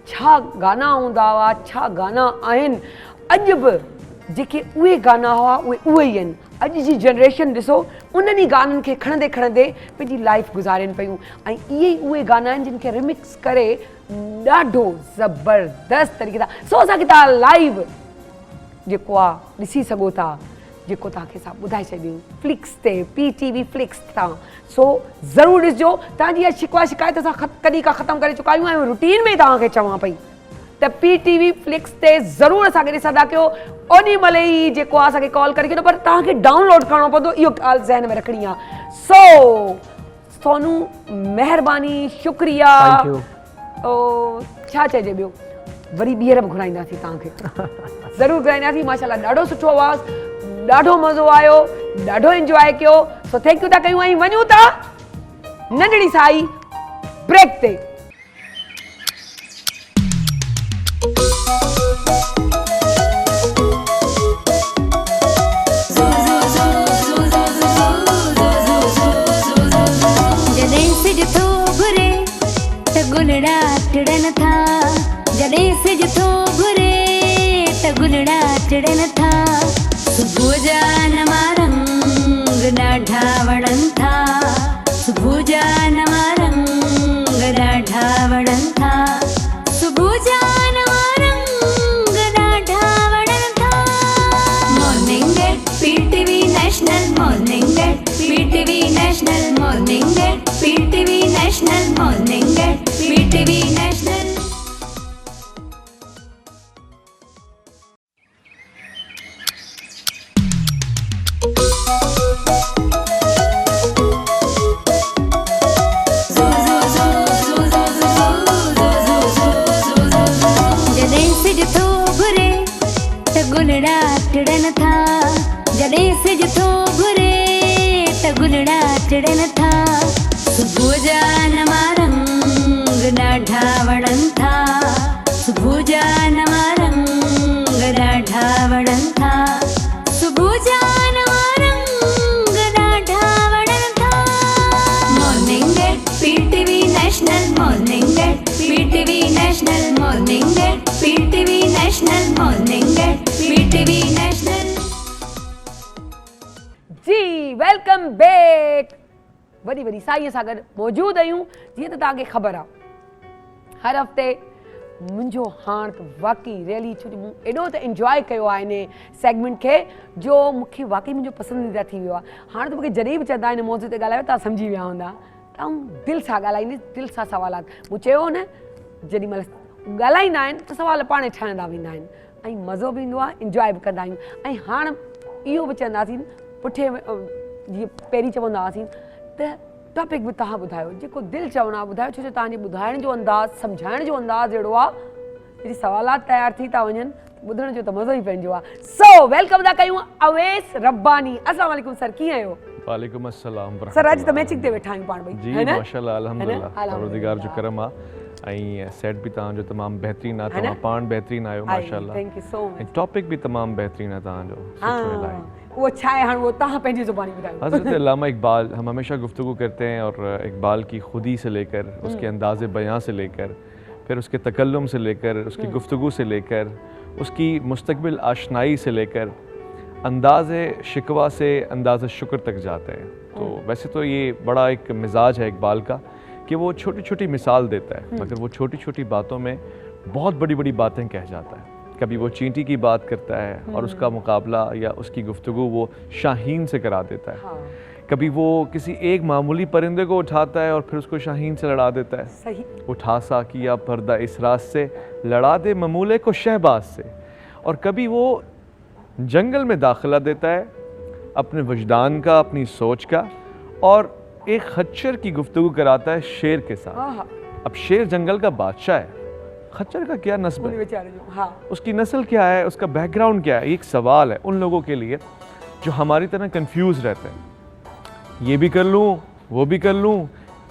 छा गाना हूंदा हुआ, छा गाना आहिनि। अॼु बि जेके उहे गाना हुआ उहे ई आहिनि। अॼु जी जनरेशन ॾिसो उन्हनि ई गाननि खे खणंदे खणंदे पंहिंजी लाइफ गुज़ारनि पियूं, ऐं इहे ई उहे गाना आहिनि जिन खे रिमिक्स करे ॾाढो ज़बरदस्त तरीक़े सां सो असांखे तव्हां लाइव जेको आहे ॾिसी सघो था, जेको तव्हांखे असां ॿुधाए छॾियूं फ्लिक्स ते, PTV फ्लिक्स तां। सो ज़रूरु ॾिसिजो। तव्हांजी इहा शिकवा शिकायत असां कॾहिं खां ख़तमु करे चुका आहियूं, ऐं रूटीन में तव्हांखे चवां पई त PTV फ्लिक्स ते ज़रूरु असांखे ॾिसंदा कयो। ओॾी महिल ई जेको आहे असांखे कॉल करे छॾियो, पर तव्हांखे डाउनलोड करिणो पवंदो, इहो ॻाल्हि ज़हन में रखणी आहे। सो सोनू महिरबानी, शुक्रिया। छा चइजे ॿियो, वरी ॿीहर बि घुराईंदासीं तव्हांखे, ज़रूरु घुराईंदासीं। माशाल्लाह ॾाढो सुठो आवाज़ु, ॾाढो मज़ो आयो, ॾाढो इंजॉय कयो। सो थैंक यू था कयूं, ऐं वञूं था नंढड़ी साई ब्रेक ते। जॾहिं सिज थो घुरे त गुलड़ा टिड़न था, जॾहिं सिज थो घुरे त गुलड़ा टिड़न था। सुबुह जा नवा रंग ॾाढा वणनि था, सुबुह जा नवा रंग ॾाढा वणनि था, सुबुह जा नवा रंग ॾाढा वणनि था। Morning at PTV national, morning at PTV national, morning at PTV national, morning at PTV national. जॾहिं सिज थो घुरे त गुलड़ा टिड़न था, जॾहिं सिज थो घुरे त गुलड़ा टिड़न था। सुबुह जा नवा रंग ॾाढा वणनि था, सुबुह जा नवा रंग ॾाढा वणनि था, सुबुह जा नवा रंग ॾाढा वणनि था। Morning at PTV national, morning at PTV national, morning at PTV national, morning at PTV national. जी वेलकम बैक। वरी वरी साईं सां गॾु मौजूदु आहियूं। जीअं त तव्हांखे ख़बर आहे, हर हफ़्ते मुंहिंजो हाणे त वाक़ई रियली, छो मूं एॾो त इंजॉय कयो आहे इन सेगमेंट खे, जो मूंखे वाक़ई मुंहिंजो पसंदीदा थी वियो आहे। हाणे त मूंखे जॾहिं बि चवंदा आहिनि मौज़ूअ ते ॻाल्हायो, तव्हां सम्झी विया हूंदा, तव्हां दिलि सां ॻाल्हाईंदी, दिलि सां सवालात। मूं चयो न, जेॾी महिल ॻाल्हाईंदा आहिनि त सवाल पाणे ठहंदा वेंदा आहिनि, ऐं मज़ो बि ईंदो आहे, इंजॉय बि कंदा आहियूं। ऐं हाणे इहो बि चवंदासीं पुठे जीअं पहिरीं चवंदा हुआसीं त टॉपिक बि तव्हां ॿुधायो, जेको दिलि चवणो आहे ॿुधायो, छो जो तव्हांजे ॿुधाइण जो अंदाज़, सम्झाइण जो अंदाज़ अहिड़ो आहे, जॾहिं सवालात तयारु थी था वञनि, ॿुधण जो त मज़ो ई पंहिंजो आहे। सो वेलकम था कयूं अवैस रब्बानी। अस्सलाम वालेकुम सर, कीअं आहियो? वालेकुम अस्सलाम। सर अॼु त मैचिंग ते वेठा आहियूं पाण ॿई, जी माशाल्लाह, अल्हम्दुलिल्लाह, परवरदिगार जो करम आहे। ऐं सेट बि तव्हांजो तमामु बहितरीनु आहे, तव्हां पाण बहितरीनु आहियो माशाल्लाह। Thank you so much. ऐं टॉपिक बि तमामु बहितरीनु आहे तव्हांजो, सुठो इलाही। वो छा है, वो तहाँ पंहिंजी ज़ुबानी ॿुधायो। हज़रत अल्लामा इकबाल, हम हमेशा गुफ्तगू करते हैं, और इकबाल की खुदी से लेकर, उसके अंदाज़ बयां से लेकर, फिर उसके तकल्लुम से लेकर, उसकी गुफ्तगू से लेकर, उसकी मुस्तकबिल आशनाई से लेकर, अंदाज़ शिकवा से अंदाज़ शुक्र तक जाते हैं। तो वैसे तो ये बड़ा एक मिजाज है इकबाल का कि वो छोटी छोटी मिसाल देता है, मगर वो छोटी छोटी बातों में बहुत बड़ी बड़ी बातें कह जाता है। कभी वो चींटी की बात करता है और उसका मुकाबला या उसकी गुफ्तगू वो शाहीन से करा देता है। कभी वो किसी एक मामूली परिंदे को उठाता है और फिर उसको शाहीन से लड़ा देता है। सही। उठा सा किया पर्दा इस रात से, लड़ा दे ममूले को शहबाज से। और कभी वो जंगल में दाखिला देता है अपने वजदान का, अपनी सोच का, और एक खच्चर की गुफ्तगू कराता है शेर के साथ। अब शेर जंगल का बादशाह है, खच्चर का क्या नस्ब है, बेचारे जो, हाँ, उसकी नस्ल क्या है, उसका बैकग्राउंड क्या है, एक सवाल है उन लोगों के लिए जो हमारी तरह कंफ्यूज रहते हैं। ये भी कर लूँ, वो भी कर लूँ,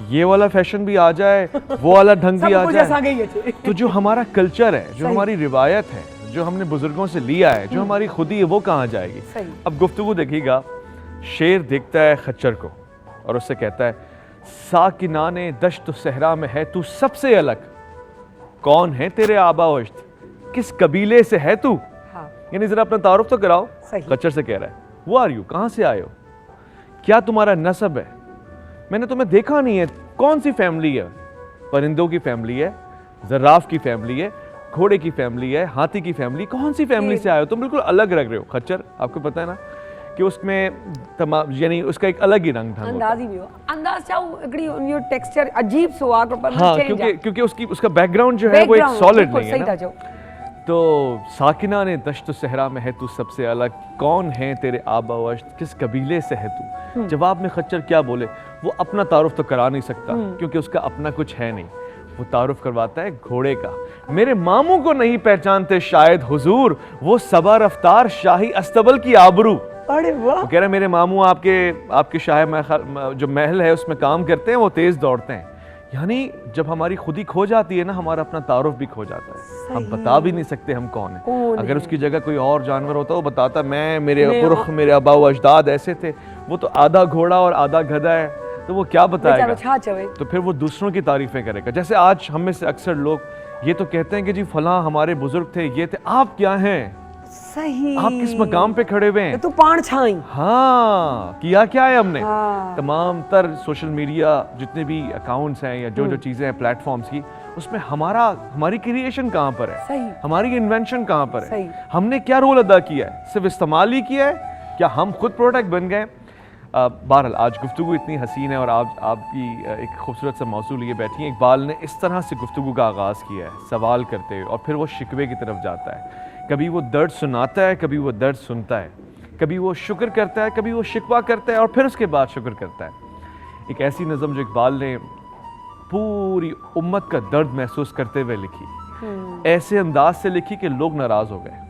ये वाला फैशन भी आ जाए, वो वाला ढंग भी आ जाए। तो जो हमारा कल्चर है, जो हमारी रिवायत है, जो हमने बुजुर्गों से लिया है, जो हमारी खुदी है, वो कहाँ जाएगी। अब गुफ्तगू देखिएगा, शेर देखता है खच्चर को और उससे कहता है, साकिनाने दश्त सहरा में है तू सबसे अलग, कौन है तेरे आबा वश्त, किस कबीले से है तू। यानी जरा अपना तारुफ तो कराओ। खच्चर से कह रहा है, वो आर यू, कहाँ से आए हो, क्या तुम्हारा नस्ब है, मैंने तुम्हें देखा नहीं है, कौन सी फैमिली है, परिंदों की फैमिली है, जर्राफ की फैमिली है, घोड़े की फैमिली है, हाथी की फैमिली, कौन सी फैमिली से आए हो, तुम बिल्कुल अलग लग रहे हो। खच्चर आपको पता है ना कि उसमें तमाम, यानी उसका एक अलग ही रंग ढंग अंदाज ही भी हो, अंदाज चाहो एकड़ी उन टेक्सचर अजीब सो आ पर हाँ, क्योंकि उसका बैकग्राउंड जो है वो एक सॉलिड नहीं है ना। तो साकिना ने दश्त सहरा में है तू सबसे अलग, कौन है तेरे आबा वश्त, किस कबीले से है तू। जवाब में खच्चर क्या बोले, वो अपना तारुफ तो करा नहीं सकता क्योंकि उसका अपना कुछ है नहीं। वो तारुफ करवाता है घोड़े का, मेरे मामू को नहीं पहचानते शायद हुजूर, वो सबा रफ्तार शाही अस्तबल की आबरू। अरे वाह। वो कह रहे मेरे मामू आपके शाही जो महल है उसमें काम करते हैं, वो तेज दौड़ते हैं। यानी जब हमारी खुदी खो जाती है ना, हमारा अपना तारुफ भी खो जाता है, हम बता भी नहीं सकते हम कौन है। अगर उसकी जगह कोई और जानवर होता वो बताता मैं, मेरे पुरख, मेरे अबा व अजदाद ऐसे थे। वो तो आधा घोड़ा और आधा गधा है, तो वो क्या बताएगा। तो फिर वो दूसरों की तारीफें करेगा। जैसे आज हम में से अक्सर लोग ये तो कहते हैं कि जी फलां हमारे बुजुर्ग थे, ये थे, आप क्या हैं, सही, आप किस मकाम पे खड़े हुए हैं, तू पान छाई। हाँ, किया क्या है हमने। तमाम तर सोशल मीडिया जितने भी अकाउंट्स हैं या जो चीजें हैं प्लेटफॉर्म्स की, उसमें हमारी क्रिएशन कहाँ पर है, सही, हमारी इन्वेंशन कहाँ पर है, सही। हमने क्या रोल अदा किया है, सिर्फ इस्तेमाल ही किया है, क्या हम खुद प्रोडक्ट बन गए। बहरहाल आज गुफ्तगू इतनी हसीन है और आपकी एक खूबसूरत सा मौजू लिए बैठी हैं। इकबाल ने इस तरह से गुफ्तगू का आगाज़ किया है, सवाल करते हुए, और फिर वो शिकवे की तरफ जाता है। कभी वो दर्द सुनाता है, कभी वो दर्द सुनता है, कभी वो शुक्र करता है, कभी वो शिकवा करता है और फिर उसके बाद शुक्र करता है। एक ऐसी नज़म जो इकबाल ने पूरी उम्मत का दर्द महसूस करते हुए लिखी, ऐसे अंदाज से लिखी कि लोग नाराज़ हो गए।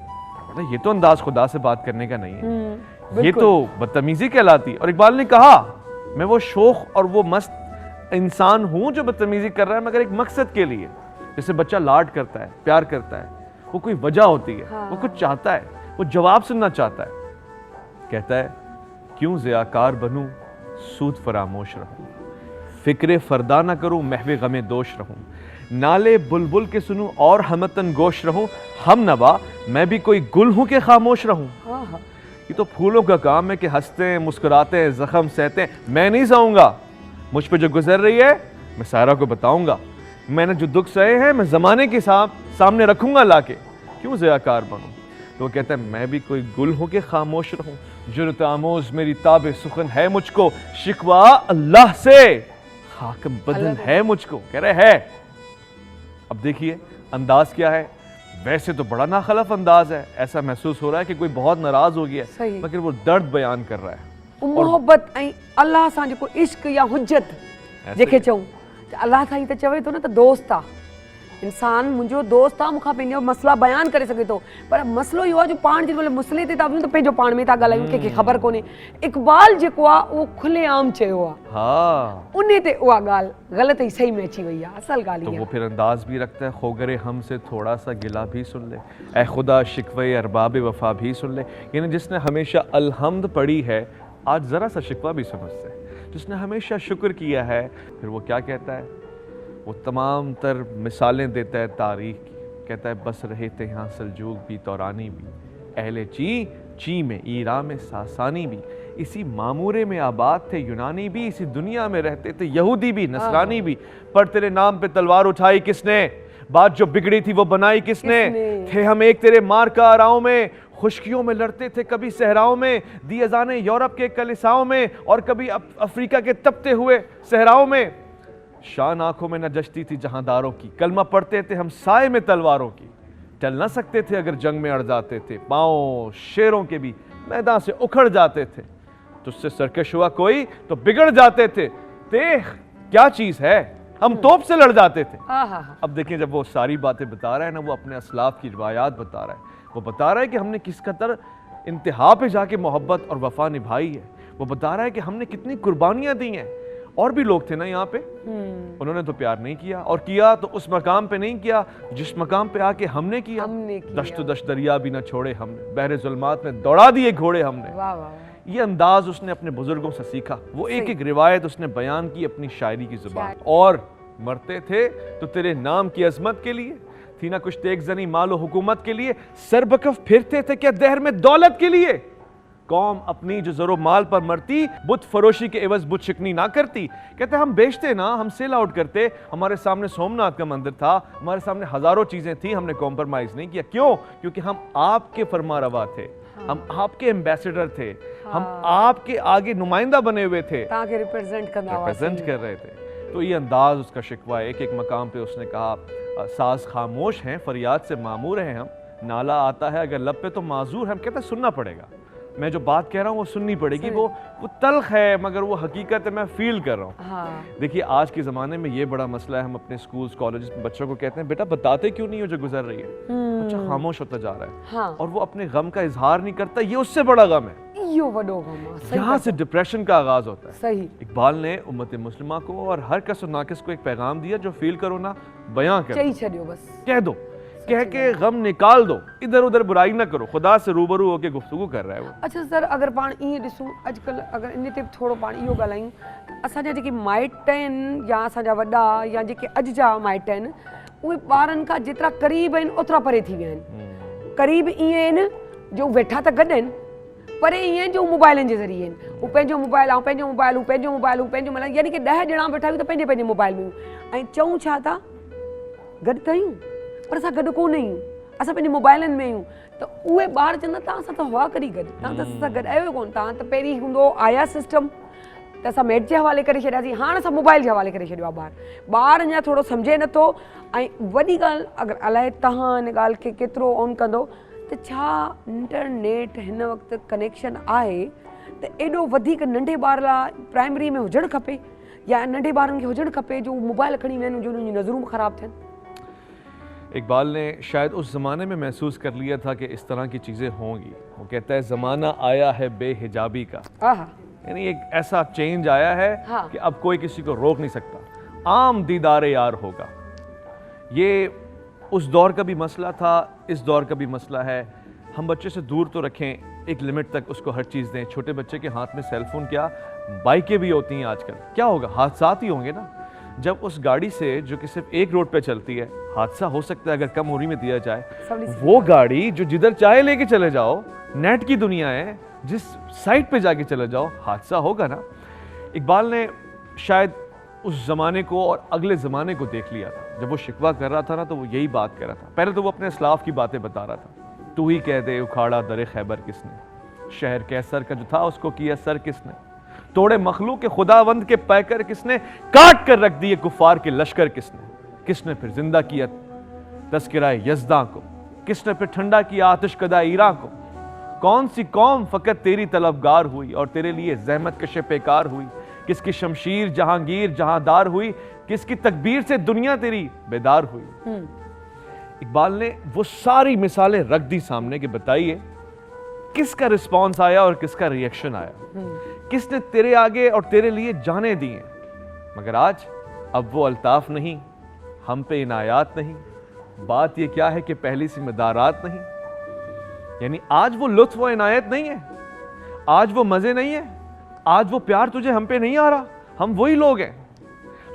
मतलब ये तो अंदाज खुदा से बात करने का नहीं है, ये तो बदतमीजी कहलाती। और इकबाल ने कहा, मैं वो शोख और वो मस्त इंसान हूँ जो बदतमीजी कर रहा है मगर एक मकसद के लिए। जैसे बच्चा लाड करता है, प्यार करता है, वो कोई वजह होती है, वो कुछ चाहता है, वो जवाब सुनना चाहता है। कहता है, क्यों ज़ियाकार बनूं, सूद फरामोश रहूं, फिक्रे फरदा ना करूं, महवे गमे दोष रहूं, नाले बुलबुल के सुनूं और हमतन गोश रहूं, हम नवा मैं भी कोई गुल हूं कि खामोश रहूं। ये तो फूलों का काम है कि हंसते हैं, मुस्कुराते हैं, जख्म सहते हैं। मैं नहीं सहूंगा, मुझ पे जो गुजर रही है मैं सायरा को बताऊंगा। मैंने जो दुख सहे हैं मैं ज़माने के सामने रखूंगा लाके, क्यों ज़ियाकार बनूं। तो वो कहता है, मैं भी कोई गुल हूं कि खामोश रहूं, जुर्रत आमोज मेरी ताबे सुखन है मुझको, शिकवा अल्लाह से खाक बदन है मुझको। कह रहे है। अब देखिए अंदाज क्या है, वैसे तो बड़ा नाखलफ अंदाज है, ऐसा महसूस हो रहा है कि कोई बहुत नाराज हो गया है, मगर वो दर्द बयान कर रहा है। मोहब्बत अल्लाह सां जेको इश्क या हुज्जत जेके चऊं, अल्लाह साईं त चवे थो न त दोस्त आहे, इंसान मुंहिंजो दोस्त आहे, मूंखां पंहिंजा मसला बयान करे सघे थो। पर मसलो इहो आहे जो पाण जेमहिल मसले ते था वञूं त पंहिंजो पाण में था ॻाल्हायूं, कंहिंखे ख़बर कोन्हे। इक़बाल जेको आहे उहो खुलेआम चयो आहे, उन ते उहा ॻाल्हि ग़लति ई सही में अची वई आहे। असल ॻाल्हि तो वो फिर अंदाज भी रखता है, खोगरे हमसे थोड़ा सा गिला भी सुन ले, ऐ खुदा शिकवे अरबाब वफा भी सुन ले। यानी जिसने हमेशा अलहम्द पढ़ी है, आज ज़रा सा शिकवा भी सुन उससे। जिसने हमेशा शुक्र किया है, फिर वो क्या कहता है, वो तमाम तर मिसालें देता है तारीख की। कहता है, बस रहे थे यहाँ सल्जूक भी, तौरानी भी, अहले ची में, ईरा में सासानी भी, इसी मामूरे में आबाद थे यूनानी भी, इसी दुनिया में रहते थे यहूदी भी, नसरानी भी। पर तेरे नाम पे तलवार उठाई किसने, बात जो बिगड़ी थी वो बनाई किसने, थे हम एक तेरे मार का आराओं में, खुशकियों में लड़ते थे, कभी सहराओं में, दी अज़ानें यूरोप के कलिसाओं में, और कभी अफ्रीका के तपते हुए सहराओं में। शान आंखों में न जचती थी जहांदारों की, कलमा पढ़ते थे हम साए में तलवारों की। टल न सकते थे अगर जंग में अड़ जाते थे, पाँव शेरों के भी मैदान से उखड़ जाते थे। तुझसे सरकश हुआ कोई तो बिगड़ जाते थे, देख क्या चीज है, हम तोप से लड़ जाते थे। अब देखिए, जब वो सारी बातें बता रहा है ना, वो अपने असलाफ की रिवायात बता रहा है। वो बता रहा है कि हमने किस कदर इंतहा पे जाके मोहब्बत और वफा निभाई है। वो बता रहा है कि हमने कितनी कुर्बानियां दी हैं। और भी लोग थे ना यहाँ पे, उन्होंने तो प्यार नहीं किया, और किया तो उस मकाम पे नहीं किया जिस मकाम पे आके हमने किया। दश्त दश्त दरिया भी न छोड़े हमने, बहरे जुल्मात में दौड़ा दिए घोड़े हमने। वाह वाह। ये अंदाज उसने अपने बुजुर्गों से सीखा। वो एक एक रिवायत उसने बयान की अपनी शायरी की जुबान। और मरते थे तो तेरे नाम की अजमत के लिए, थी ना कुछ तेग जनी मालो हुकूमत के लिए, सरबकफ फिरते थे क्या दहर में दौलत के लिए। कौम अपनी जो जरो माल पर मरती, बुत फरोशी के एवज बुत शिकनी ना करती। कहते हम बेचते ना, हम सेल आउट करते। हमारे सामने सोमनाथ का मंदिर था, हमारे सामने हजारों चीजें थी, हमने कॉम्प्रोमाइज नहीं किया। क्यों? क्योंकि हम आपके फरमा रवा थे, हम आपके एम्बेसडर थे, हम आपके आगे नुमाइंदा बने हुए थे, रिप्रेजेंट कर रहे थे। तो ये अंदाज उसका शिकवा है। एक एक मकाम पे उसने कहा, साज खामोश हैं, फरियाद से मामूर हैं हम, नाला आता है अगर लब पे तो माजूर। हम कहते हैं सुनना पड़ेगा, मैं जो बात कह रहा हूँ वो सुननी पड़ेगी। वो तल्ख है मगर वो हकीकत है, मैं फील कर रहा हूँ। देखिए, आज के ज़माने में ये बड़ा मसला है। हम अपने स्कूल्स कॉलेजेस में बच्चों को कहते हैं, बेटा बताते क्यों नहीं हो जो गुजर रही है। बच्चा खामोश होता जा रहा है और वो अपने गम का इजहार नहीं करता। ये उससे बड़ा गम है, यहाँ से डिप्रेशन का आगाज होता है। सही। इकबाल ने उम्मत मुस्लिमा को और हर कस और नाकिस को एक पैगाम दिया, जो फील करो ना बयां करो, बस कह दो, कह के गम निकाल दो, इधर उधर बुराई ना करो, खुदा से रूबरू होके गुफ्तगू कर रहा है वो। अच्छा सर, अगर पाण ईअं ॾिसूं अॼुकल्ह, अगर इन ते थोरो पाण इहो ॻाल्हायूं त असांजा जेके माइट आहिनि या असांजा वॾा या जेके अॼु जा माइट आहिनि, उहे ॿारनि खां जेतिरा क़रीब आहिनि ओतिरा परे थी विया आहिनि। क़रीब ईअं आहिनि जो वेठा त गॾु आहिनि, परे ईअं जो मोबाइलनि जे ज़रिए आहिनि। हू पंहिंजो मोबाइल, ऐं पंहिंजो मोबाइल, हू पंहिंजो मोबाइल, हू पंहिंजो मोबाइल, यानी कि 10 ॼणा वेठा आहियूं त पंहिंजे पंहिंजे मोबाइल में ऐं चऊं छा था, गॾु त आहियूं पर असां गॾु कोन आहियूं, असां पंहिंजे मोबाइलनि में आहियूं। त उहे ॿार चवंदा तव्हां सां त हुआ कॾहिं गॾु, तव्हां त असां गॾु आयो कोन, तव्हां त पहिरीं हूंदो आया सिस्टम त असां मैट जे हवाले करे छॾियासीं, हाणे असां मोबाइल जे हवाले करे छॾियो आहे। ॿार अञा थोरो सम्झे नथो। ऐं वॾी ॻाल्हि, अगरि अलाए तव्हां हिन ॻाल्हि खे केतिरो ऑन कंदो, त छा इंटरनेट हिन वक़्तु कनेक्शन आहे त एॾो वधीक नंढे ॿार लाइ प्राइमरी में हुजणु खपे, या नंढे ॿारनि खे हुजणु खपे जो मोबाइल खणी वेहनि, जो उन्हनि जी नज़रूं ख़राब थियनि? इकबाल ने शायद उस ज़माने में महसूस कर लिया था कि इस तरह की चीज़ें होंगी। वो कहता है ज़माना आया है बेहिजाबी का, यानी एक ऐसा चेंज आया है कि अब कोई किसी को रोक नहीं सकता, आम दीदारे यार होगा। ये उस दौर का भी मसला था, इस दौर का भी मसला है। हम बच्चे से दूर तो रखें, एक लिमिट तक उसको हर चीज़ दें। छोटे बच्चे के हाथ में सेलफोन क्या, बाइकें भी होती हैं आजकल, क्या होगा, हादसात ही होंगे ना। जब उस गाड़ी से जो कि सिर्फ एक रोड पे चलती है, हादसा हो सकता है अगर कम उरी में दिया जाए। वो गाड़ी जो जिधर चाहे लेके चले जाओ, नेट की दुनिया है, जिस साइट पे जाके चले जाओ हादसा होगा ना। इकबाल ने शायद उस ज़माने को और अगले ज़माने को देख लिया था। जब वो शिकवा कर रहा था ना, तो वो यही बात कर रहा था। पहले तो वो अपने इस्लाफ की बातें बता रहा था। तू ही कह दे उखाड़ा दरे खैबर किसने, शहर कैसर का जो था उसको किया सर किसने, तोड़े मखलूक के खुदावंद के पैकर किसने, काट कर रख दिए कुफार के लश्कर किसने, किसने फिर जिंदा किया तस्किराए यज़दा को, किसने फिर ठंडा किया आतिश कदा ईरा को। कौन सी कौम फकत तेरी तलबगार हुई और तेरे लिए जहमत कशे पेकार हुई, किसकी शमशीर जहांगीर जहांदार हुई, किसकी तकबीर से दुनिया तेरी बेदार हुई। इकबाल ने वो सारी मिसालें रख दी सामने कि बताइए किसका रिस्पॉन्स आया और किसका रिएक्शन आया, किसने तेरे आगे और तेरे लिए जाने दिए। मगर आज अब वो अल्ताफ नहीं, हम पे इनायात नहीं। बात ये क्या है कि पहली सी मदारात नहीं, यानी आज वो लुत्फ व इनायत नहीं है, आज वो मजे नहीं है, आज वो प्यार तुझे हम पे नहीं आ रहा। हम वही लोग हैं,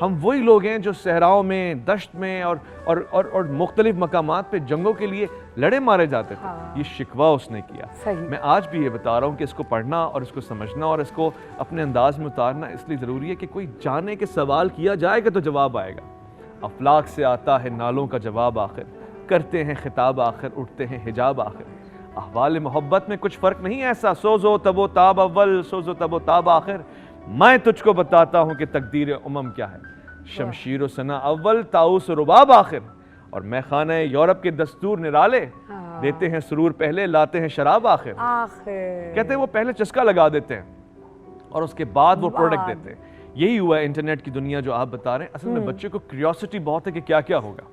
हम वही लोग हैं जो सहराओं में, दश्त में और मुख्तलिफ मकामात पे जंगों के लिए लड़े मारे जाते थे। ये शिकवा उसने किया। मैं आज भी ये बता रहा हूँ कि इसको पढ़ना और इसको समझना और इसको अपने अंदाज में उतारना इसलिए ज़रूरी है कि कोई जाने के सवाल किया जाएगा तो जवाब आएगा। अफलाक से आता है नालों का जवाब आखिर, करते हैं खिताब आखिर, उठते हैं हिजाब आखिर। अहवाल मोहब्बत में कुछ फ़र्क नहीं ऐसा, सोज़ो तबो ताब अव्वल सोज़ो तबो ताब आखिर, मैं तुझको बताता हूँ कि तकदीर उमम क्या है, शमशीर सना अव्वल ताउस रुबाब आखिर, और मैं खाना यूरोप के दस्तूर निराले, देते हैं सुरूर पहले लाते हैं शराब आखिर। कहते हैं वो पहले चस्का लगा देते हैं और उसके बाद वो प्रोडक्ट देते हैं। यही हुआ है इंटरनेट की दुनिया जो आप बता रहे हैं। असल में बच्चे को क्यूरियोसिटी बहुत है कि क्या क्या होगा,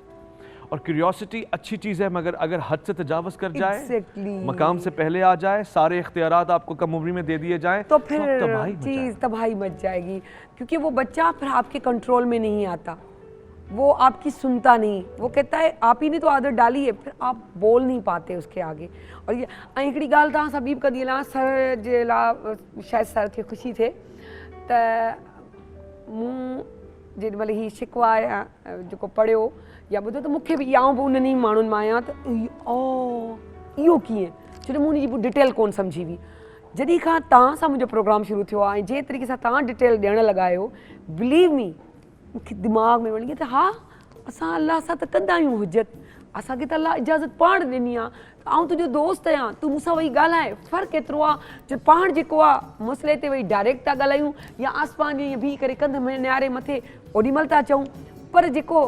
और क्यूरियोसिटी अच्छी चीज़ है, मगर अगर हद से तजावज़ कर जाए, मकाम से पहले आ जाए, सारे इख्तियारात आपको कम उम्र में दे दिए जाएं, तो फिर तबाही मच जाएगी, क्योंकि वो बच्चा फिर आपके कंट्रोल में नहीं आता, वो आपकी सुनता नहीं, वो कहता है आप ही ने तो आदत डाली है, फिर आप बोल नहीं पाते उसके आगे। और ये हिकिड़ी ॻाल्हि तव्हां सां ॿी बि कंदी हलां, सर जे लाइ शायदि सर खे ख़ुशी थिए त मूं जेॾीमहिल ही शिकवा जेको पढ़ियो या ॿुधो त मूंखे बि आउं बि उन्हनि माण्हुनि मां आहियां त इहो कीअं, छो जो मूं उनजी डिटेल कोन सम्झी हुई। जॾहिं खां तव्हां सां मुंहिंजो प्रोग्राम शुरू थियो आहे ऐं जंहिं तरीक़े सां तव्हां डिटेल ॾियणु लॻायो, बिलीव मी मूंखे दिमाग़ में वञी त हा असां अलाह सां त कंदा आहियूं हुजत, असांखे त अलाह इजाज़त पाण ॾिनी आहे, आउं तुंहिंजो दोस्त आहियां, तूं मूंसां वेही ॻाल्हाए, फ़र्क़ु एतिरो आहे जो पाण जेको आहे मसइले ते वेही डायरेक्ट था ॻाल्हायूं या आसमान जे ईअं बीह करे कंध में नियारे मथे ओॾीमहिल था चऊं, पर जेको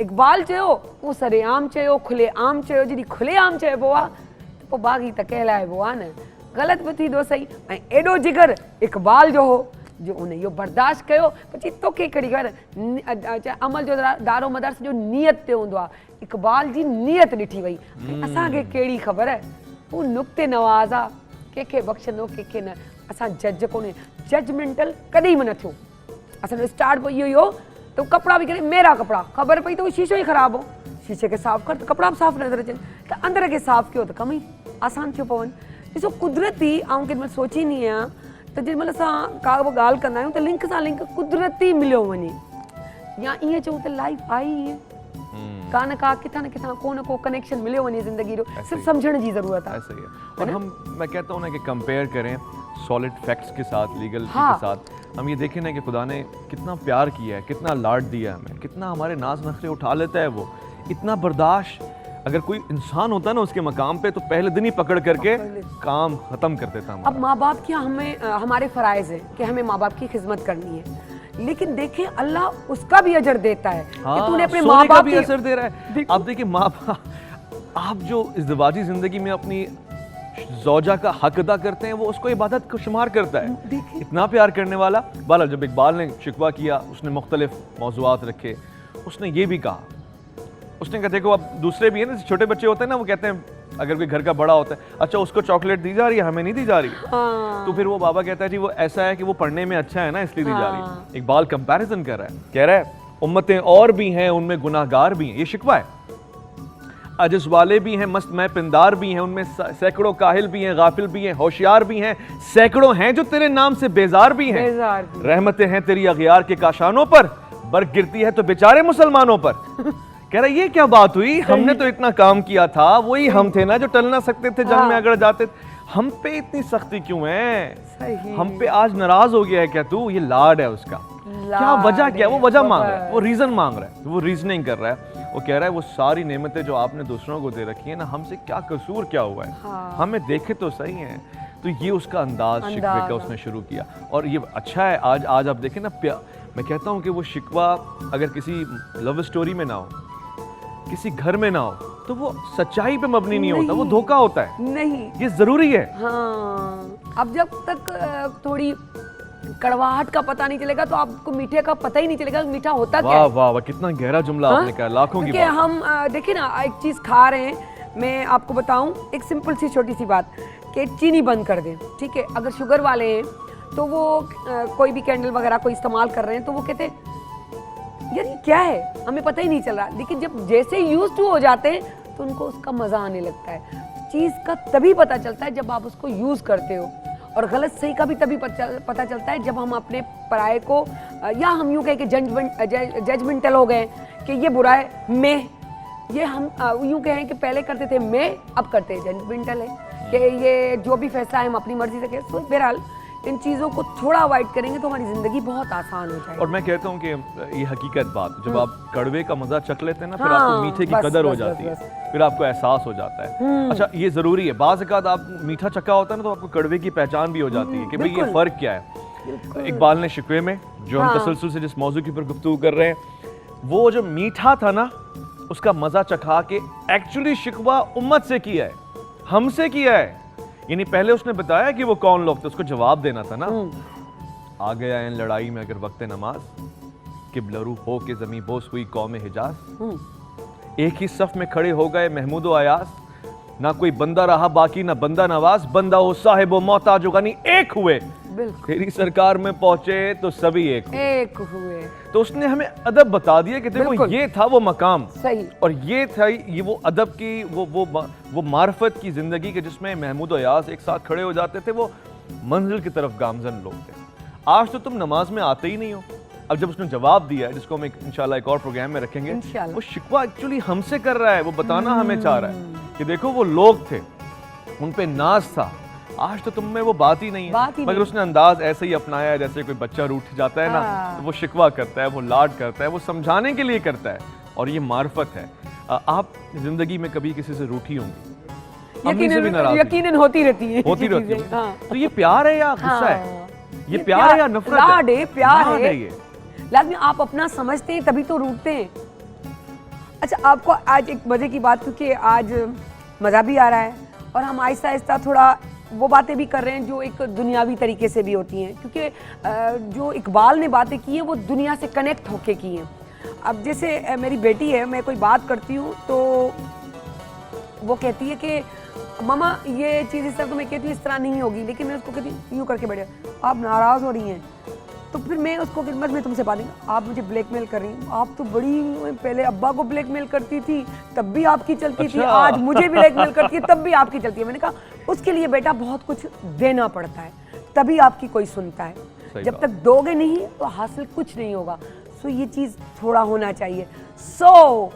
इक़बाल चयो उहो सरेआम चयो, खुलेआम चयो, जॾहिं खुलेआम चइबो आहे त पोइ बाग़ी त कहलाइबो आहे न, ग़लति बि थींदो सही। ऐं एॾो जिगर इक़बाल जो हो जो उन इहो बर्दाश्त कयो, પછી तोखे कहिड़ी ख़बर अमल जो दारो मदार सॼो नियत ते हूंदो आहे, इक़बाल जी नियत ॾिठी वई, असांखे कहिड़ी ख़बर आहे, हू नुक़्ते नवाज़ आहे, कंहिंखे बख़्शंदो कंहिंखे न, असां जज कोन्हे, जजमेंटल कॾहिं बि न थियो, असांजो स्टार्ट पोइ इहो ई हो तो कपड़ा भी करे मेरा कपड़ा, खबर पई तो वो शीशो ही ख़राब हो, शीशे के साफ़ कर तो कपड़ा भी साफ़ नज़र अचनि, तो अंदर के साफ़ कयो तो कम ही आसान थियो पवन। ॾिसो कुदरती आउं केॾीमहिल सोचींदी आहियां त जेॾीमहिल असां का बि ॻाल्हि कंदा आहियूं त लिंक सां लिंक कुदरती मिलियो वञे, या ईअं चऊं त लाइफ आई ईअं का न का किथां न किथां को न को कनेक्शन मिलियो वञे ज़िंदगी जो, सिर्फ समझण जी ज़रूरत है। ऐसा ही है। और हम मैं कहता हूँ ना कि कंपेयर करें सॉलिड फैक्ट्स के साथ, लीगल के साथ, हम ये देखें ना कि खुदा ने कितना प्यार किया है, कितना लाड दिया है हमें, कितना हमारे नाज नखरे उठा लेता है वो, इतना बर्दाश्त। अगर कोई इंसान होता ना उसके मकाम पे तो पहले दिन ही पकड़ करके काम खत्म कर देता हमारा। अब माँ बाप की हमें हमारे फ़राइज़ है कि हमें माँ बाप की खिदमत करनी है, लेकिन देखें अल्लाह उसका भी अजर देता है कि तूने अपने माँ बाप भी असर दे रहा है। आप देखिए माँ बाप, आप जो इज़्दिवाजी ज़िंदगी में अपनी ज़ौजा का हक अदा करते हैं वो उसको इबादत को शुमार करता है, इतना प्यार करने वाला। बाला जब इकबाल ने शिकवा किया, उसने मुख्तलिफ मौज़ूआत रखे, उसने ये भी कहा, उसने कहा देखो अब दूसरे भी हैं ना, छोटे बच्चे होते हैं ना, वो कहते हैं अगर कोई घर का बड़ा होता है, अच्छा उसको चॉकलेट दी जा रही है हमें नहीं दी जा रही, तो फिर वो बाबा कहता है जी वो ऐसा है कि वो पढ़ने में अच्छा है ना इसलिए दी जा रही है। इकबाल कंपैरिजन कर रहा है, कह रहा है उम्मतें और भी हैं उनमें गुनाहगार भी हैं, ये शिकवा है, अजिज वाले भी हैं मस्त मैं पिंदार भी हैं, उनमें सैकड़ों काहिल भी हैं, गाफिल भी हैं, होशियार भी हैं, सैकड़ों हैं जो तेरे नाम से बेजार भी हैं, रहमतें हैं तेरी अगियार के काशानों पर, बर्फ गिरती है तो बेचारे मुसलमानों पर। कह रहा ये क्या बात हुई, हमने तो इतना काम किया था, वही हम थे ना जो टल ना सकते थे, जंग में अगड़ जाते थे, हम पे इतनी सख्ती क्यों है, हम पे आज नाराज हो गया है क्या तू, ये लाड है उसका, क्या वजह क्या है, वो वजह मांग रहा है, वो रीजन मांग रहा है, वो रीजनिंग कर रहा है, वो कह रहा है वो सारी नेमतें जो आपने दूसरों को दे रखी है ना, हमसे क्या कसूर क्या हुआ है, हमें देखे तो सही है। तो ये उसका अंदाज शिकवे का उसने शुरू किया, और ये अच्छा है। आज आप देखें ना, मैं कहता हूँ कि वो शिकवा अगर किसी लव स्टोरी में ना हो, किसी घर में ना हो, तो वो सच्चाई पे मबनी नहीं होता, वो धोखा होता है, नहीं ये जरूरी है। हाँ, अब जब तक थोड़ी कड़वाहट का पता नहीं चलेगा तो आपको मीठे का पता ही नहीं चलेगा मीठा होता क्या है। वाह वाह वाह, कितना गहरा जुमला आपने कहा, लाखों की बात। हम देखिए ना, एक चीज खा रहे हैं, मैं आपको बताऊं एक सिंपल सी छोटी सी बात, कि चीनी बंद कर दें, ठीक है, अगर शुगर वाले हैं तो वो कोई भी कैंडल वगैरह कोई इस्तेमाल कर रहे हैं तो वो कहते हैं यार ये क्या है, हमें पता ही नहीं चल रहा, लेकिन जब जैसे यूज टू हो जाते हैं तो उनको उसका मज़ा आने लगता है। चीज़ का तभी पता चलता है जब आप उसको यूज़ करते हो, और गलत सही का भी तभी पता चलता है जब हम अपने पराये को, या हम यूँ कहें कि जजमेंटल हो गए कि ये बुरा है मैं, ये हम यूँ कहें कि पहले करते थे मैं, अब करते हैं जजमेंटल है कि ये जो भी फैसला है हम अपनी मर्जी से करें। तो बहरहाल इन चीज़ों को थोड़ा अवॉइड करेंगे तो हमारी ज़िंदगी बहुत आसान हो जाएगी। और मैं कहता हूँ कि ये हकीकत बात, जब आप कड़वे का मजा चख लेते हैं ना, फिर हाँ, आपको मीठे की बस, कदर हो बस, जाती बस, है, फिर आपको एहसास हो जाता है। अच्छा, ये जरूरी है, बाज़ औक़ात आप मीठा चखा होता है ना, तो आपको कड़वे की पहचान भी हो जाती है कि भाई ये फ़र्क क्या है। इकबाल ने शिकवे में, जो हम तसलसल से जिस मौजू के ऊपर गुफ्तगू कर रहे हैं, वो जो मीठा था ना, उसका मजा चखा के एक्चुअली शिकवा उम्मत से किया है, हमसे किया है। यानी पहले उसने बताया कि वो कौन लोग थे, उसको जवाब देना था ना। आ गया इन लड़ाई में अगर वक्त नमाज, किबलरू हो के जमी बोस हुई कौम हिजाज। एक ही सफ में खड़े हो गए महमूद व अयास, ना कोई बंदा रहा बाकी ना बंदा नवाज, बंदा हो साहिब व मोहताज हो गनी एक हुए। तेरी सरकार में पहुंचे तो सभी एक हुए। तो उसने हमें अदब बता दिया कि देखो ये था वो मकाम, सही, और ये था ये वो अदब की वो मार्फत की जिंदगी के जिसमें महमूद और अयास एक साथ खड़े हो जाते थे, वो मंजिल की तरफ गामजन लोग थे। आज तो तुम नमाज में आते ही नहीं हो। अब जब उसने जवाब दिया है, जिसको हम इंशाल्लाह एक और प्रोग्राम में रखेंगे, वो शिकवा एक्चुअली हमसे कर रहा है, वो बताना हमें चाह रहा है कि देखो वो लोग थे, उन पे नाज था, आज तो तुम में वो बात ही नहीं है। मगर उसने अंदाज ऐसे ही अपनाया है जैसे कोई बच्चा रूठ जाता है ना, तो वो शिकवा करता है, वो लाड करता है, वो समझाने के लिए करता है, और ये मार्फत है। आप जिंदगी में कभी किसी से रूठी होंगी, यकीनन होती रहती है, तो ये प्यार है या गुस्सा है, ये प्यार है या नफरत है? लाड है, प्यार है ये। लाजमी आप अपना समझते हैं तभी तो रूठते हैं। अच्छा, आपको आज एक मजे की बात, क्योंकि आज मजा भी आ रहा है और हम आहिस्ता आहिस्ता थोड़ा वो बातें भी कर रहे हैं जो एक दुनियावी तरीके से भी होती हैं, क्योंकि जो इकबाल ने बातें की हैं वो दुनिया से कनेक्ट होके की हैं। अब जैसे मेरी बेटी है, मैं कोई बात करती हूँ तो वो कहती है कि मामा ये चीज़ इस तरह, तो मैं कहती हूँ इस तरह नहीं होगी, लेकिन मैं उसको कहती हूँ यूँ करके बैठे, आप नाराज़ हो रही हैं, तो फिर मैं उसको बस मैं तुमसे बात नहीं, आप मुझे ब्लैकमेल कर रही हैं, आप तो बड़ी पहले अब्बा को ब्लैकमेल करती थी तब भी आपकी चलती थी, आज मुझे ब्लैकमेल करती है तब भी आपकी चलती है। मैंने कहा उसके लिए बेटा बहुत कुछ देना पड़ता है, तभी आपकी कोई सुनता है, जब तक दोगे नहीं तो हासिल कुछ नहीं होगा। सो ये चीज़ थोड़ा होना चाहिए। So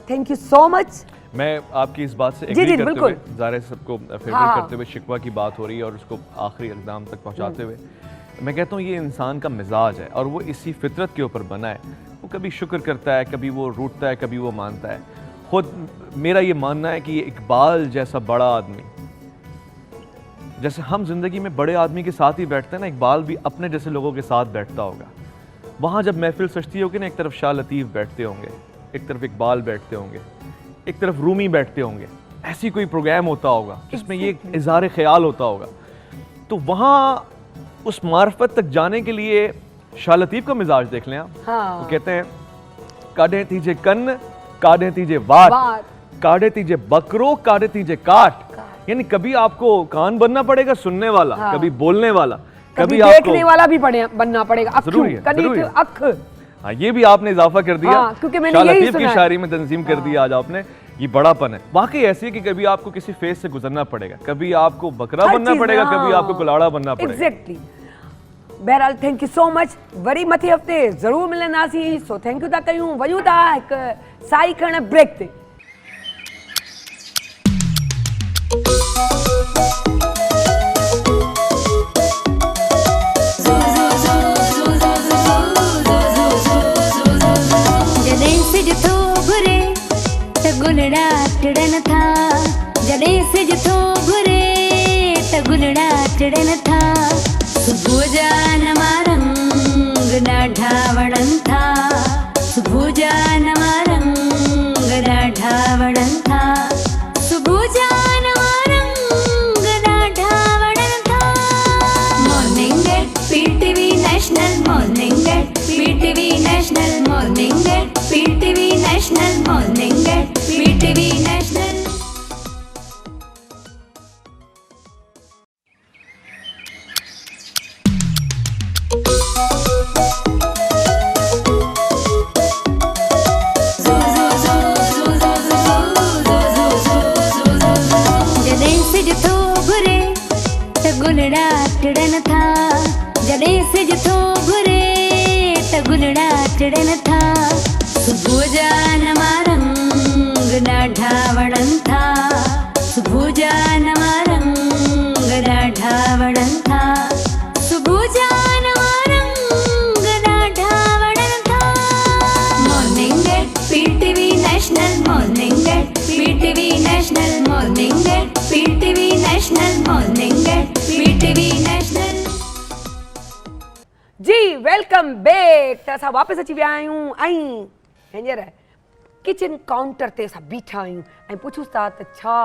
thank you so much. मैं आपकी इस बात से एग्री करते हुए, ज़ाहिर सबको फेवरेट करते हुए, शिकवा की बात हो रही है और उसको आखिरी इक़दाम तक पहुंचाते हुए, मैं कहता हूँ ये इंसान का मिजाज है और वो इसी फितरत के ऊपर बना है। वो कभी शुक्र करता है, कभी वो रूठता है, कभी वो मानता है। खुद मेरा ये मानना है कि ये इकबाल जैसा बड़ा आदमी, जैसे हम जिंदगी में बड़े आदमी के साथ ही बैठते हैं ना, इकबाल भी अपने जैसे लोगों के साथ बैठता होगा। वहाँ जब महफिल सजती होगी ना, एक तरफ शाह लतीफ़ बैठते होंगे, एक तरफ इकबाल बैठते होंगे, एक तरफ रूमी बैठते होंगे, ऐसी कोई प्रोग्राम होता होगा जिसमें ये इज़हार ख्याल होता होगा। तो वहाँ उस मार्फत तक जाने के लिए शाह लतीफ़ का मिजाज देख लें आप। वो कहते हैं काढ़े तीजे कन्न, काढ़े तीजे वाट, काढ़े तीजे बकरो, काढ़े तीजे काट। यानी कभी आपको कान बनना पड़ेगा सुनने वाला, कभी बोलने वाला, कभी देखने वाला भी बनना पड़ेगा, जरूरी है, जरूरी है। अख। हाँ, ये भी आपने इजाफा कर दिया, क्योंकि मैंने शाह लतीफ़ की शायरी में तंजीम कर दिया आज आपने। ये बड़ापन है वाकई ऐसी है कि कभी आपको किसी फेस से गुजरना पड़ेगा, कभी आपको बकरा बनना पड़ेगा, कभी आपको कुलाड़ा बनना पड़ेगा। एग्जैक्टली। बहरहाल थैंक यू सो मच। वरी मथे हफ़्ते ज़रूर मिलंदासीं। सो थैंक यू था कयूं, वञूं था हिकु साई खण ब्रेक ते। गुलड़ा चढ़न था, जड़े से जो घुरे त गुलड़ा चढ़न था, सुबह जान रंग ॾाढा वणन था, सुबह जान रंग ॾाढा वणन था, सुबह जान रंग ॾाढा वणन था। Morning at PTV national, morning at PTV national, morning at PTV national, morning at PTV national. गुलड़ा चढ़न था, जड़े से जो घुरे त गुलड़ा चढ़न था, सुबह जान रंग ॾाढा वणन था, सुबह जान रंग ॾाढा वणन था। At PTV national morning at PTV national. जी वेलकम बैक। त असां वापसि अची विया आहियूं ऐं हींअर किचन काउंटर ते असां बीठा आहियूं ऐं पुछूं था त छा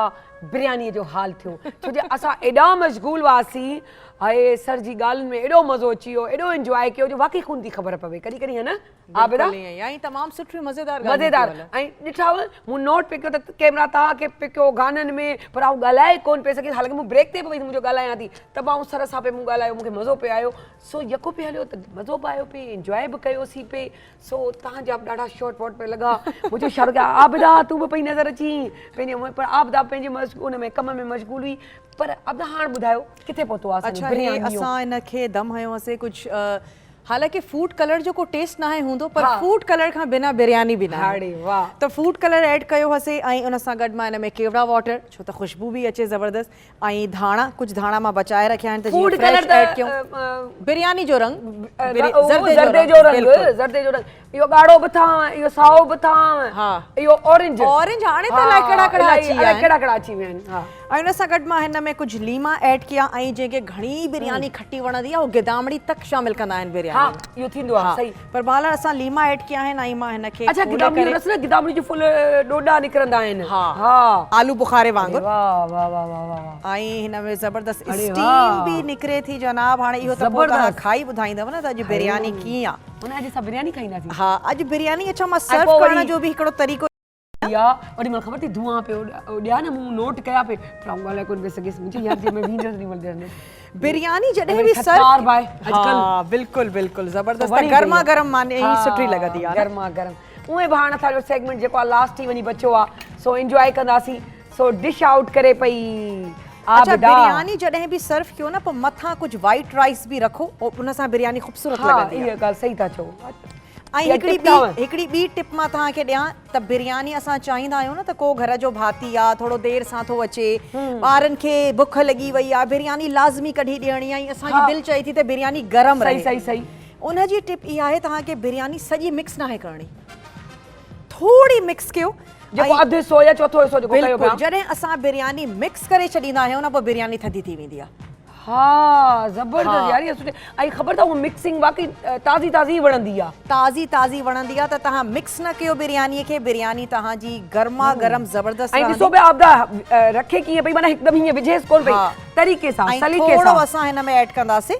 बिरयानीअ जो हाल थियो, छो जो असां एॾा मशगूल हुआसीं। हाय सर जी ॻाल्हियुनि में एॾो मज़ो अची वियो, एॾो इंजॉय कयो जो वाक़ई खून थी ख़बर पवे कॾहिं कॾहिं, है न आबिदा? ऐं तमामु सुठियूं मज़ेदार मज़ेदार। ऐं ॾिठाव मूं नोट पे कयो त कैमरा तव्हांखे पे कयो गाननि में, पर आउं ॻाल्हाए कोन पिए सघी। हालांकि मूं ब्रेक ते बि मुंहिंजो ॻाल्हायां थी त मां सर सां पे मूं ॻाल्हायो, मूंखे मज़ो पियो आयो। सो यको पे हलियो त मज़ो बि आयो पे, इंजॉय बि कयोसीं पे। सो तव्हांजा बि ॾाढा शॉर्ट वॉट पे लॻा। मुंहिंजो शारो कया आबिदा तूं बि पई नज़र अची पंहिंजे, पर आबिदा पंहिंजे उन में कम में मशगूल हुई। पर आबिदा हाणे ॿुधायो किथे पहुतो आहे अच्छा असां इनखे दम हयोसीं कुझु हालांकि फूड कलर जो को टेस्ट ना हूंदो, पर फूड कलर खां बिना बिरयानी बि न आहे। अरे वाह। त फूड कलर ऐड कयो हुआसीं ऐं उन सां गॾु मां हिन में केवड़ा वाटर, छो त ख़ुशबू बि अचे ज़बरदस्त, ऐं धाणा, कुछ धाणा मां बचाए रखिया आहिनि त फूड जीअं कलर फ्रेश ऐड कयूं। बिरयानी जो रंग ज़र्दे जो रंग, ज़र्दे जो रंग, इहो ॻाढ़ो बि था, इहो साओ बि था, इहो ऑरेंज हाणे त इलाही कड़ा कड़ा अची विया आहिनि। ऐं उन सां गॾु मां हिन में कुझु लीमा ऐड कया ऐं जंहिंखे घणी बिरयानी खटी वणंदी आहे उहो गिदामड़ी तक शामिल कंदा आहिनि बिरयानी। हाँ इहो थींदो आहे सही। पर बाला असां लीमा ऐड कया आहिनि ऐं मां हिनखे अच्छा गिदामड़ी रस न, गिदामड़ी जो फुल डोडा निकिरंदा आहिनि। हा आलू बुखारे वांगुरु। वाह वाह वाह वाह वाह। ऐं हिन में ज़बरदस्त स्टीम बि निकिरे थी जनाब। हाणे इहो त पोइ तव्हां खाई ॿुधाईंदव न त अॼु बिरयानी कीअं आहे। हुन अॼु असां बिरयानी खाईंदासीं। हा अॼु बिरयानी अच्छा मां सर्व करण जो बि हिकिड़ो तरीक़ो या वरी मूंखे ख़बर थी धुआं पियो ॾिया न, मूं नोट कया पे पर आउं ॻाल्हाए कोन पिए सघियसि। मुंहिंजी यादि में वींदड़ नहीं मिलंदे बिरयानी जॾहिं बि सर्व। हाँ बिल्कुलु बिल्कुलु ज़बरदस्त गरमा गरम माने ही सुठी लॻंदी आहे। गरमा गरम उहे बि हाणे असांजो सेगमेंट जेको आहे लास्ट ई वञी बचियो आहे, सो एंजॉय कंदासीं। सो डिश आउट करे पई अच्छा बिरयानी जॾहिं बि सर्व कयो न पोइ मथां कुझु वाइट राइस बि रखो, उन सां बिरयानी ख़ूबसूरत लॻंदी आहे। इहा ॻाल्हि सही था चओ। ऐं हिकिड़ी ॿी टिप मां तव्हांखे ॾियां त बिरयानी असां चाहींदा आहियूं न त को घर जो भाती आहे थोरो देरि सां थो अचे, ॿारनि खे बुख लॻी वई आहे, बिरयानी लाज़मी कढी ॾियणी आहे, असांजी दिलि चए थी त बिरयानी गरम रहे। सही सही। उनजी टिप इहा आहे तव्हांखे बिरयानी सॼी मिक्स नाहे करणी, थोरी मिक्स कयो। जेको अधु हिसो या चौथो हिसो जेको कयो पिया। जॾहिं असां बिरयानी मिक्स करे छॾींदा आहियूं न पोइ बिरयानी थधी थी वेंदी आहे। हाँ ज़बरदस्त यार, ये सुठे। ऐं ख़बर अथव मिक्सिंग वाकई ताज़ी ताज़ी वणंदी आहे। ताज़ी वणंदी आहे त तव्हां मिक्स न कयो बिरयानीअ खे, बिरयानी तव्हांजी गरमा गरम ज़बरदस्त। ऐं ॾिसो पिया आबिदा रखे कीअं पई, माना हिकदमि हीअं विझेसि कोन पई, तरीक़े सां सलीक़े सां। थोरो असां हिन में ऐड कंदासीं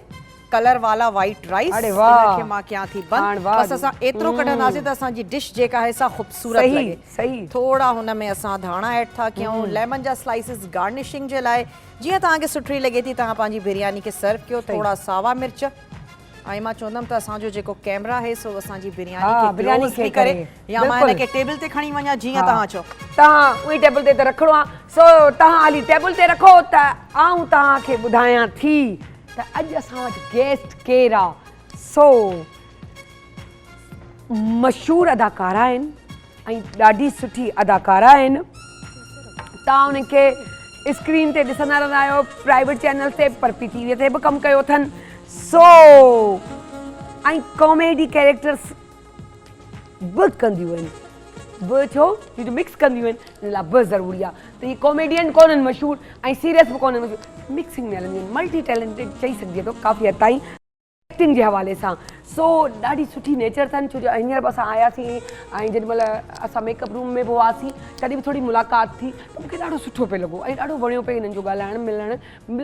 कलर वाला वाइट राइस। अरे वाह। इनखे मां कयां थी बंदि, बस असां एतिरो कढंदासीं त असांजी डिश जेका आहे सा ख़ूबसूरत लॻे। सही। थोड़ा हुन में असां धाणा ऐड था कयूं, लेमन जा स्लाइसिस गार्निशिंग जे लाइ, जीअं तव्हांखे सुठी लॻे थी तव्हां पंहिंजी बिरयानी खे सर्व कयो। थोड़ा सावा मिर्च ऐं मां चवंदमि त असांजो जेको कैमरा आहे सो असांजी बिरयानी खे करे, या मां हिनखे टेबल ते खणी वञा जीअं तव्हां चओ। तव्हां उहे टेबल ते रखिणो आहे। सो तव्हां हाली टेबल ते रखो त आउं तव्हांखे ॿुधायां थी त अॼु असां वटि गेस्ट केरु आहे। सो मशहूरु अदाकारा आहिनि ऐं ॾाढी सुठी अदाकारा आहिनि। तव्हां उनखे स्क्रीन ते ॾिसंदा रहंदा आहियो, प्राइवेट चैनल ते, पर पीटीवीअ ते बि कमु कयो अथनि। सो ऐं कॉमेडी कैरेक्टर्स बि कंदियूं आहिनि, बि छो जो मिक्स कंदियूं आहिनि, हिन लाइ बि ज़रूरी आहे त इहे कॉमेडियन कोन्हनि मशहूरु ऐं सीरियस बि कोन्हनि मशहूरु, मिक्सिंग में हलंदियूं आहिनि, मल्टी टैलेंटेड चई सघिजे थो काफ़ी हद ताईं एक्टिंग जे हवाले सां। सो ॾाढी सुठी नेचर अथनि, छो जो हींअर बि असां आयासीं ऐं जेॾीमहिल असां मेकअप रूम में बि हुआसीं तॾहिं बि थोरी मुलाक़ात थी त मूंखे ॾाढो सुठो पियो लॻो ऐं ॾाढो वणियो पियो हिननि जो ॻाल्हाइणु मिलणु।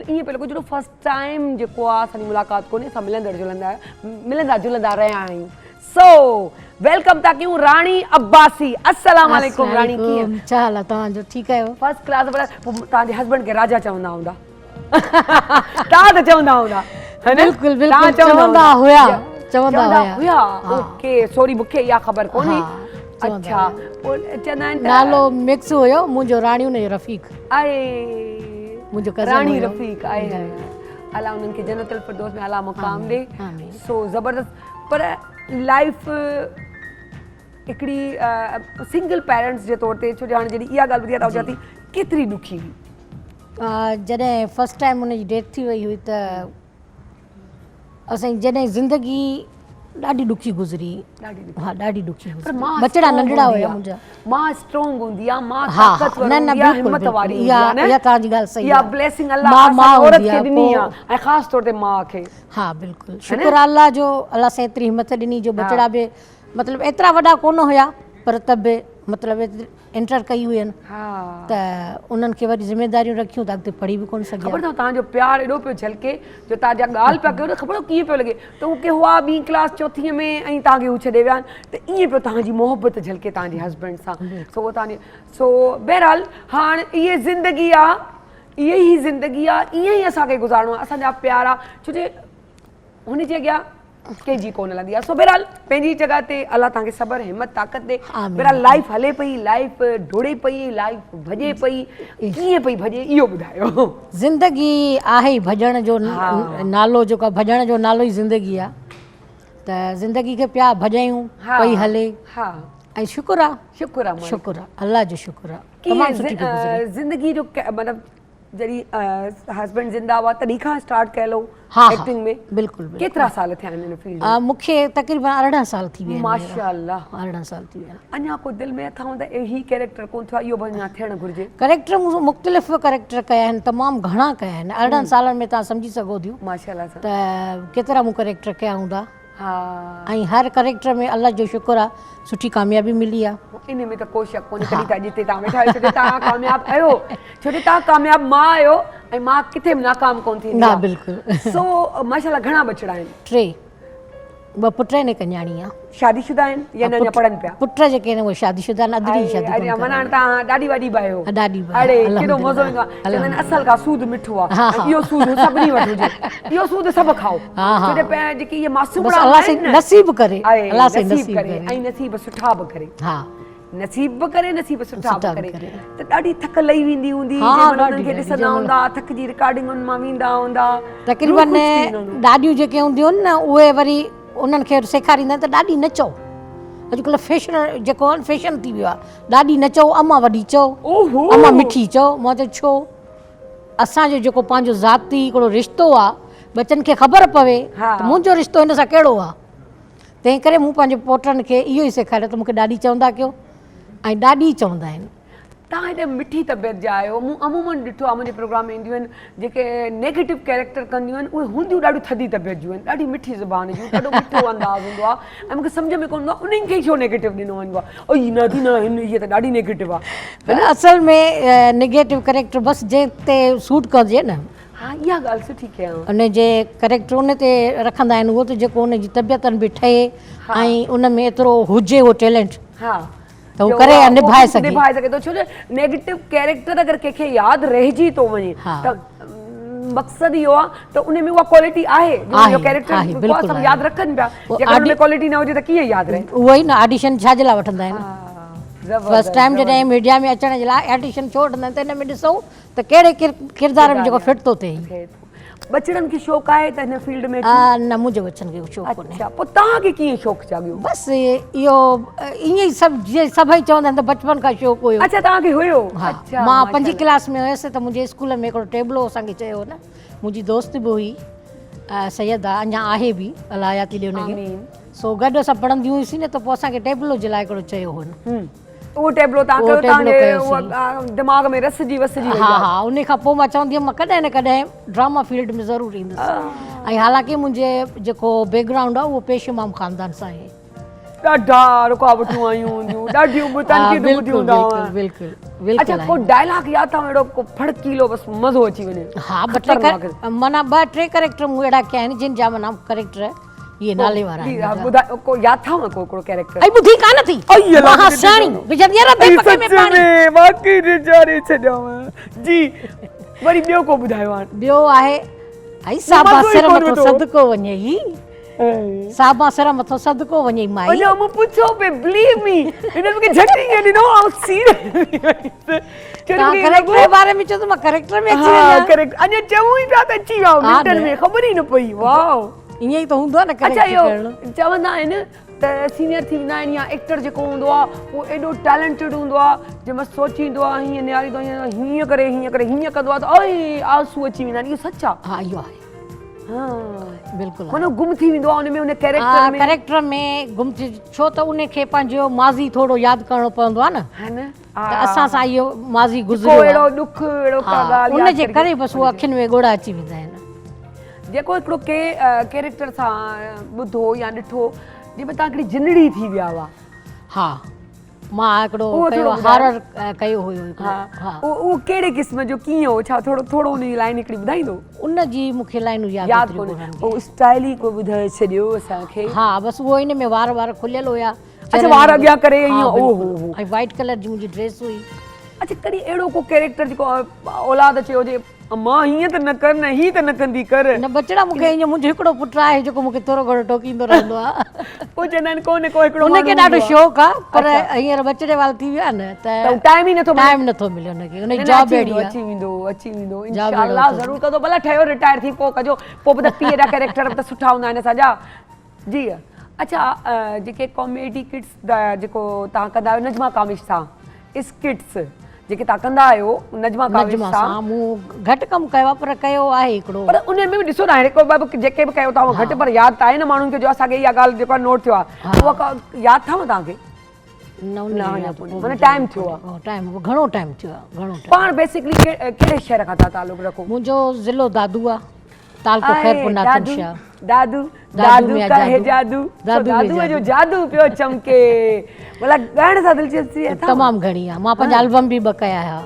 ईअं पियो लॻो जो फस्ट टाइम जेको आहे असांजी मुलाक़ात कोन्हे, असां मिलंदा जुलंदा रहिया आहियूं। सो वेलकम था कयूं राणी अब्बासी। अस्सलाम वालेकुम राणी, कीअं छा हाल आहे तव्हांजो? ठीकु आहियो? First class. तव्हांजे हस्बैंड खे राजा चवंदा हूंदा, तव्हां त चवंदा हूंदा? बिल्कुलु बिल्कुलु चवंदा हुया। ओके सॉरी मूंखे इहा ख़बर कोन्हे। अच्छा चवंदा आहिनि नालो मिक्स हुयो मुंहिंजो, राणी हुन जो रफ़ीक आहे, मुंहिंजो कज़न राणी रफ़ीक आहे। अलाह उन्हनि खे जन्नत फिरदौस में आला मुक़ाम ॾे। सो ज़बरदस्त। पर लाइफ हिकिड़ी सिंगल पेरेंट्स जे तौर ते, छो जो हाणे जॾहिं इहा ॻाल्हि ॿुधी आहे त थी केतिरी ॾुखी हुई? जॾहिं फस्ट टाइम हुनजी डेथ थी वई हुई त असांजी जॾहिं ज़िंदगी ॾाढी ॾुखी गुज़री ॾाढी ॾुखी। हाँ ॾाढी ॾुखी पर गुज़री मां बचड़ा strong नंढड़ा हूंदी हुया आहे। मुंहिंजा मां स्ट्रॉन्ग हूंदी आहे, मां हा हा ताक़तवर न न हूंदी आहे, बिल्कुलु हिम्मत वारी बिल्कुलु हूंदी आहे इहा न। तव्हांजी ॻाल्हि सही इहा आहे ब्लेसिंग अल्लाह मां असां औरत हूंदी खे आहे, ॾिनी पोइ- आहे ऐं ख़ासि तौर ते माउ खे। हाँ बिल्कुलु शुक्र आहे अल्लाह जो, अल्लाह सां एतिरी हिम्मत ॾिनी जो बचड़ा बि मतिलबु एतिरा वॾा कोन हुया पर त बि मतिलबु एंटर कई हुयनि हा त उन्हनि खे वरी ज़िम्मेदारियूं रखियूं त अॻिते पढ़ी बि कोन सघिया ख़बर अथव तव्हांजो प्यार एॾो पियो झलके जो तव्हां जा ॻाल्हि पिया कयो न, ख़बर अथव कीअं पियो लॻे त उहे हुआ ॿीं क्लास चौथीं में ऐं तव्हांखे हू छॾे विया आहिनि त ईअं पियो तव्हांजी मोहबत झलके तव्हांजे हस्बैंड सां। सो उहो तव्हांजी सो बहरहाल हाणे इहे ज़िंदगी आहे, इहा ई ज़िंदगी आहे, ईअं ई असांखे गुज़ारणो आहे। असांजा प्यार आहे छो जे हुनजे अॻियां कंहिंजी कोन लॻंदी आहे। सो बहरहाल पंहिंजी जॻह ते अल्लाह तव्हांखे सब्र हिम्मत ताक़त ॾे। आमीन। बहरहाल लाइफ हले पई, लाइफ डोड़े पई, लाइफ भॼे पई, कीअं पई भॼे इहो ॿुधायो। ज़िंदगी आहे ई भॼण जो नालो, जेको आहे भॼण जो नालो ई ज़िंदगी आहे त ज़िंदगी खे पिया भॼायूं पई हले हा ऐं शुक्र आहे शुक्र आहे मालिक। शुक्र आहे अल्लाह जो शुक्र आहे तमामु सुठी थी गुज़रे। ज़िंदगी जो मतिलबु जॾहिं हस्बैंड ज़िंदा हुआ तॾहिं खां स्टार्ट कयल हो हा हा एक्टिंग में? बिल्कुलु बिल्कुलु केतिरा साल थिया आहिनि हिन फील्ड में? मूंखे तक़रीबन 18 साल थी विया आहिनि। माशाअल्लाह। 18 साल थी विया आहिनि। अञा को दिलि में अथव त ही कैरेक्टर कोन थियो आहे, इहो बि अञा थियणु घुरिजे? करेक्टर मूं मुख़्तलिफ़ करेक्टर कया आहिनि, तमामु घणा कया आहिनि। 18 सालनि में तव्हां सम्झी सघो थियूं माशाअल्लाह सां। त केतिरा मूं करेक्टर कया हूंदा हा ऐं हर करेक्टर में अल्लाह जो शुक्र आहे सुठी कामयाबी मिली आहे। इन में त को शक कोन्हे कॾहिं तव्हां जिते तव्हां वेठा आहियो छो जो तव्हां कामयाबु आहियो, छो जो तव्हां कामयाबु मां आहियो ऐं मां किथे बि नाकाम कोन थींदी न आहे। बिल्कुलु सो माशाअल्लाह घणा बचड़ा आहिनि? 3 ॿ पुट आहिनि हिकु न्याणी आहे। शादीशुदा आहिनि या न अञा पढ़नि पिया? पुट जेके आहिनि उहे शादीशुदा आहिनि, अदरी शादी अरे कोन माना तव्हां ॾाढी वॾी बि आहियो। ॾाढी बि, अरे केॾो अल्हम्दुलिल्लाह, मज़ो ईंदो आहे। चवंदा आहिनि अल्हम्दुलिल्लाह। असल खां सूद मिठो हा, आहे, हा। इहो सूद सभिनी वटि हुजे, इहो सूद सभु खाओ। हा, हा। छो जो पहिरियों जेकी इहे मासूम बसि अल्लाह से नसीब करे, आहे, अल्लाह से नसीब नसीब करे करे। ऐं नसीब सुठा बि करे। हा नसीब बि करे, नसीब सुठा सुठा बि बि करे। करे। त ॾाढी थक लही वेंदी हूंदी हा, जंहिं महिल ॾाढी, उन्हनि खे ॾाढी, ॾिसंदा जंहिं हूंदा, थक जी रिकॉर्डिंगुनि मां वेंदा हूंदा। तक़रीबन ॾाॾियूं जेके हूंदियूं आहिनि न उहे वरी उन्हनि खे सेखारींदा आहिनि त ॾाढी न चओ। अॼुकल्ह फैशन जेको आहे फैशन थी वियो आहे, ॾाढी न चओ, अम्मा वॾी चओ, ओहो अम्मा मिठी चओ। मां चयो छो? असांजो जेको पंहिंजो ज़ाती हिकिड़ो रिश्तो आहे बच्चनि खे ख़बर पवे हा। त मुंहिंजो रिश्तो हिन सां कहिड़ो आहे। तंहिं करे मूं पंहिंजे पोटनि खे इहो ई सेखारियो त मूंखे ॾाढी चवंदा कयो ऐं ॾाढी चवंदा आहिनि। तव्हां हेॾे मिठी तबियत जा आहियो। मूं अमूमन ॾिठो आहे मुंहिंजे प्रोग्राम में ईंदियूं आहिनि जेके नेगेटिव कैरेक्टर कंदियूं आहिनि, उहे हूंदियूं ॾाढी थधी तबियत जूं आहिनि, ॾाढी मिठी ज़ुबान जूं, ॾाढो मिठो अंदाज़ हूंदो आहे ऐं मूंखे सम्झ में कोन ईंदो आहे उन्हनि खे ई छो नेगेटिव ॾिनो वञिबो आहे। ओ न थी न हिन इहा त ॾाढी नेगेटिव आहे। असल में नेगेटिव करेक्टर बसि जंहिं ते सूट कजे न, हा इहा ॻाल्हि सुठी कयव। उन जे करेक्टर उन ते रखंदा आहिनि, उहो त जेको उन जी तबियतनि बि ठहे ऐं उन में एतिरो हुजे उहो टैलेंट हा त उहो करे ऐं निभाए सघे। निभाए सघे थो छो जो नेगेटिव कैरेक्टर अगरि कंहिंखे यादि रहिजी थो वञे हा। त मक़सदु इहो आहे त उन में उहा क्वालिटी आहे जो कैरेक्टर आहे, बिल्कुलु सभु आहे। यादि रखनि पिया। वो जेकर उन में आदि- क्वालिटी न हुजे त कीअं यादि रहे? उहो ई न ऑडिशन छाजे लाइ वठंदा आहिनि? फर्स्ट टाइम जॾहिं मीडिया में अचण जे लाइ ऑडिशन छो वठंदा आहिनि त हिन में ॾिसूं त कहिड़े किरदार में जेको फिट थो थिए। बचड़नि खे शौक़ु आहे त हिन फील्ड में? न मुंहिंजे बच्चनि खे शौक़ु कोन्हे। अच्छा पोइ तव्हांखे कीअं शौक़ु जाॻियो? बसि इहो ईअं ई सभु जीअं सभई चवंदा आहिनि त बचपन खां शौक़ु हुयो। अच्छा तव्हांखे हुयो? हा अच्छा मां 5वीं क्लास में हुयसि त मुंहिंजे स्कूल में हिकिड़ो टेबलो असांखे चयो न, मुंहिंजी दोस्त बि हुई सैयदा, अञा आहे बि, अलाह हयाती ॾे हुनखे। आमीन। सो गॾु असां पढ़ंदियूं हुईसीं न त पोइ असांखे टेबलो जे लाइ हिकिड़ो चयो हुन। उहो टेबलो तव्हां उहो कयो, टेबलो तव्हांजे कयोसीं। दिमाग़ में रसिजी वसिजी वई हा आहे। हा उन खां पोइ मां चवंदी हुअमि मां कॾहिं न कॾहिं ड्रामा फील्ड में ज़रूरु ईंदुसि। ऐं हालांकि मुंहिंजे जेको बैकग्राउंड आहे उहो पेश इमाम ख़ानदान सां आहे। ॾाढा रुकावटूं आयूं हूंदियूं, ॾाढियूं तनक़ीद ॿुधियूं हूंदाव। बिल्कुलु अच्छा को डायलॉग यादि अथव अहिड़ो को फड़कीलो बसि मज़ो अची वञे? हा माना 2-3 कैरेक्टर मूं अहिड़ा कया आहिनि जिन जा माना कैरेक्टर इहे नाले वारा आहिनि। ॿुधायो को यादि अथव को हिकिड़ो कैरेक्टर? ऐं ॿुधी कान थी महासाणी विझंदी आहे न दीपक में पाणी। वाकई रिचारे छॾियां जी। वरी ॿियो को ॿुधायो हाणे? ॿियो आहे ऐं साबा सिर मथो सदको वञे ई, साबा सिर मथो सदको वञे माई। अञा मूं पुछो पे बिलीव मी हिन मूंखे झटि ईअं ॾिनो ऐं सीरियस तव्हां कैरेक्टर जे बारे में चओ त मां कैरेक्टर में अची वञा। करेक्ट अञा चऊं ई पिया त अची विया मिंटनि में, ख़बर ई न पई। वाओ ईअं ई त हूंदो आहे न अच्छा कैरेक्टर इहो करणु। चवंदा आहिनि त सीनियर थी वेंदा आहिनि या एक्टर जेको हूंदो आहे उहो एॾो टैलेंटेड हूंदो आहे जंहिं महिल सोचींदो आहे हीअं निहारींदो हीअं करे हीअं कंदो आहे त ओए आंसू अची वेंदा आहिनि। इहो सच आहे? हा इहो आहे। बिल्कुलु माना गुम थी वेंदो आहे उन में, उन कैरेक्टर में, कैरेक्टर में गुम थी, छो त उनखे पंहिंजो माज़ी थोरो यादि करणो पवंदो आहे न, है न? त असां सां इहो माज़ी को गुज़रियो अहिड़ो आहे। दुख अहिड़ो का हा, ॻाल्हि उनजे करे बसि उहो अखियुनि में ॻोढ़ा अची वेंदा आहिनि। जेको हिकिड़ो कैरेक्टर सां ॿुधो या ॾिठो जंहिंमें तव्हां हिकिड़ी जिंदड़ी थी विया हुआ। हा, मां हिकिड़ो उहो कयो थोरो हॉरर कयो हुयो हिकिड़ो। हा, उहो कहिड़े क़िस्म जो कीअं हो, छा थोरो उन जी लाइन हिकिड़ी ॿुधाईंदो? उनजी मूंखे लाइनूं यादि यादि कोन्हे, उहो स्टाइल ई को ॿुधाए छॾियो असांखे। हा, बसि उहो इन में वार खुलियल हुया। अच्छा, वार अॻियां करे हा, ईअं, बिल्कुलु। ओहो। ऐं वाइट कलर जी मुंहिंजी ड्रेस हुई। अच्छा, कॾहिं अहिड़ो को कैरेक्टर जेको औलाद चयो जे मां हीअं त न कर, न हीअं त न कंदी कर, न बचड़ा मूंखे ईअं, मुंहिंजो हिकिड़ो पुटु आहे जेको मूंखे थोरो घणो टोकींदो रहंदो आहे। पोइ चवंदा आहिनि को न को हिकिड़ो उनखे माण्हू ॾाढो हूंदो आहे। शौक़ु आहे, पर हींअर बचड़े वारो थी वियो आहे न, त टाइम ई नथो मिले। टाइम नथो मिले हुनखे, हुनजी न, न, जॉब अहिड़ी आहे। अची वेंदो जॉब इंशाअल्लाह अहिड़ो ज़रूरु कंदो, भला ठहियो रिटायर थी पोइ कजो, पोइ बि त पीउ जा कैरेक्टर बि त सुठा हूंदा आहिनि असांजा। जी अच्छा, जेके कॉमेडी किड्स जेको तव्हां कंदा आहियो नजमा कामिश सां, स्किट्स जेके तव्हां कंदा आहियो नजमा कामिश नजमा सां, सां मूं घटि कमु कयो आहे, पर कयो आहे हिकिड़ो। पर उन में बि ॾिसो ना हिकिड़ो ॿ जेके बि कयो तव्हां घटि, पर यादि त आहे न माण्हुनि खे, जो असांखे इहा ॻाल्हि जेको आहे नोट थियो आहे, उहा यादि अथव तव्हांखे? माना टाइम थियो आहे, टाइम घणो टाइम थियो आहे, घणो टाइम। पाण बेसिकली कहिड़े शहर खां था तालुक रखो? मुंहिंजो ज़िलो दादू आहे, तालको खैरपुर नाथनशाह। दादू दादू में का है जादू। जादू, दादू में दादू जो जादू पियो चमके, भला ॻाइण सां दिलचस्पी अथव? तमामु घणी आहे, मां पंहिंजा एल्बम बि ॿ कया हुआ।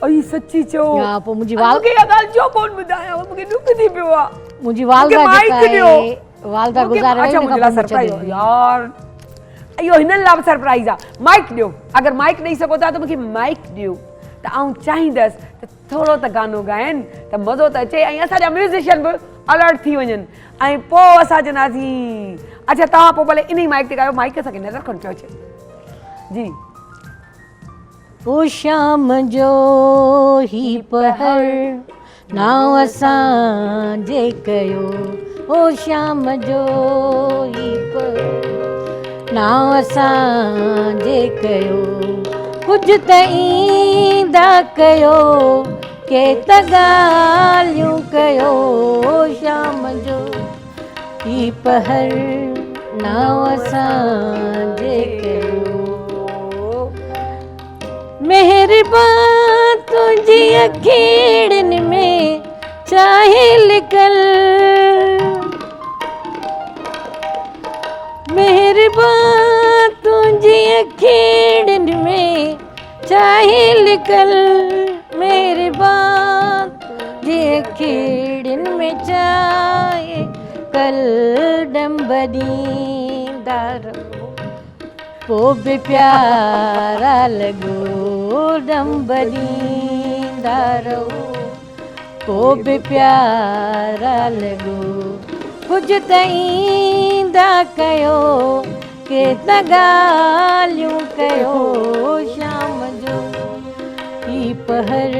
अई सच्ची चओ? हा, पोइ मुंहिंजी मूंखे इहा ॻाल्हि छो कोन ॿुधायो, मूंखे दुख थी पियो आहे। मुंहिंजी वालदा माइक जेका ॾियो। आहे, वालदा गुज़ारे वई, अच्छा, हुन मुंहिंजे खां लाइ पोइ सरप्राइज़ छॾे ॾिनी। यार, इहो हिननि लाइ बि सरप्राइज़ आहे। माइक ॾियो, अगरि माइक ॾेई सघो था त मूंखे माइक ॾियो, त आउं चाहींदसि त थोरो त गानो ॻाइनि त मज़ो त अचे, ऐं असांजा म्यूज़िशियन बि अलर्ट थी वञनि, ऐं पोइ असां चवंदासीं अच्छा तव्हां पोइ भले इन ई माइक ते ॻायो, माइक असांखे नज़र कोन पियो अचे। जी। ओ शाम जो ही पहर नाव असांजे कयो, ओ शाम जो ही पहर नाव असांजे कयो, कुझु त ईंदा कयो, के त ॻाल्हियूं कयो, ओ शाम जो ही पहर नाव असांजे कयो, मेहरबान तुझी अखिड़िन में चाहे लिकल, मेहरबान तुझी अखिड़िन में चाहे लिकल, मेहरबान तुझी अखिड़िन में चाहे कल, डंबदींदा रहो पोइ बि प्यारा लॻो, डंबदींदा रहो पोइ बि प्यारा लॻो, कुझु त ईंदा कयो, के त ॻाल्हियूं कयो, शाम जो ही पहर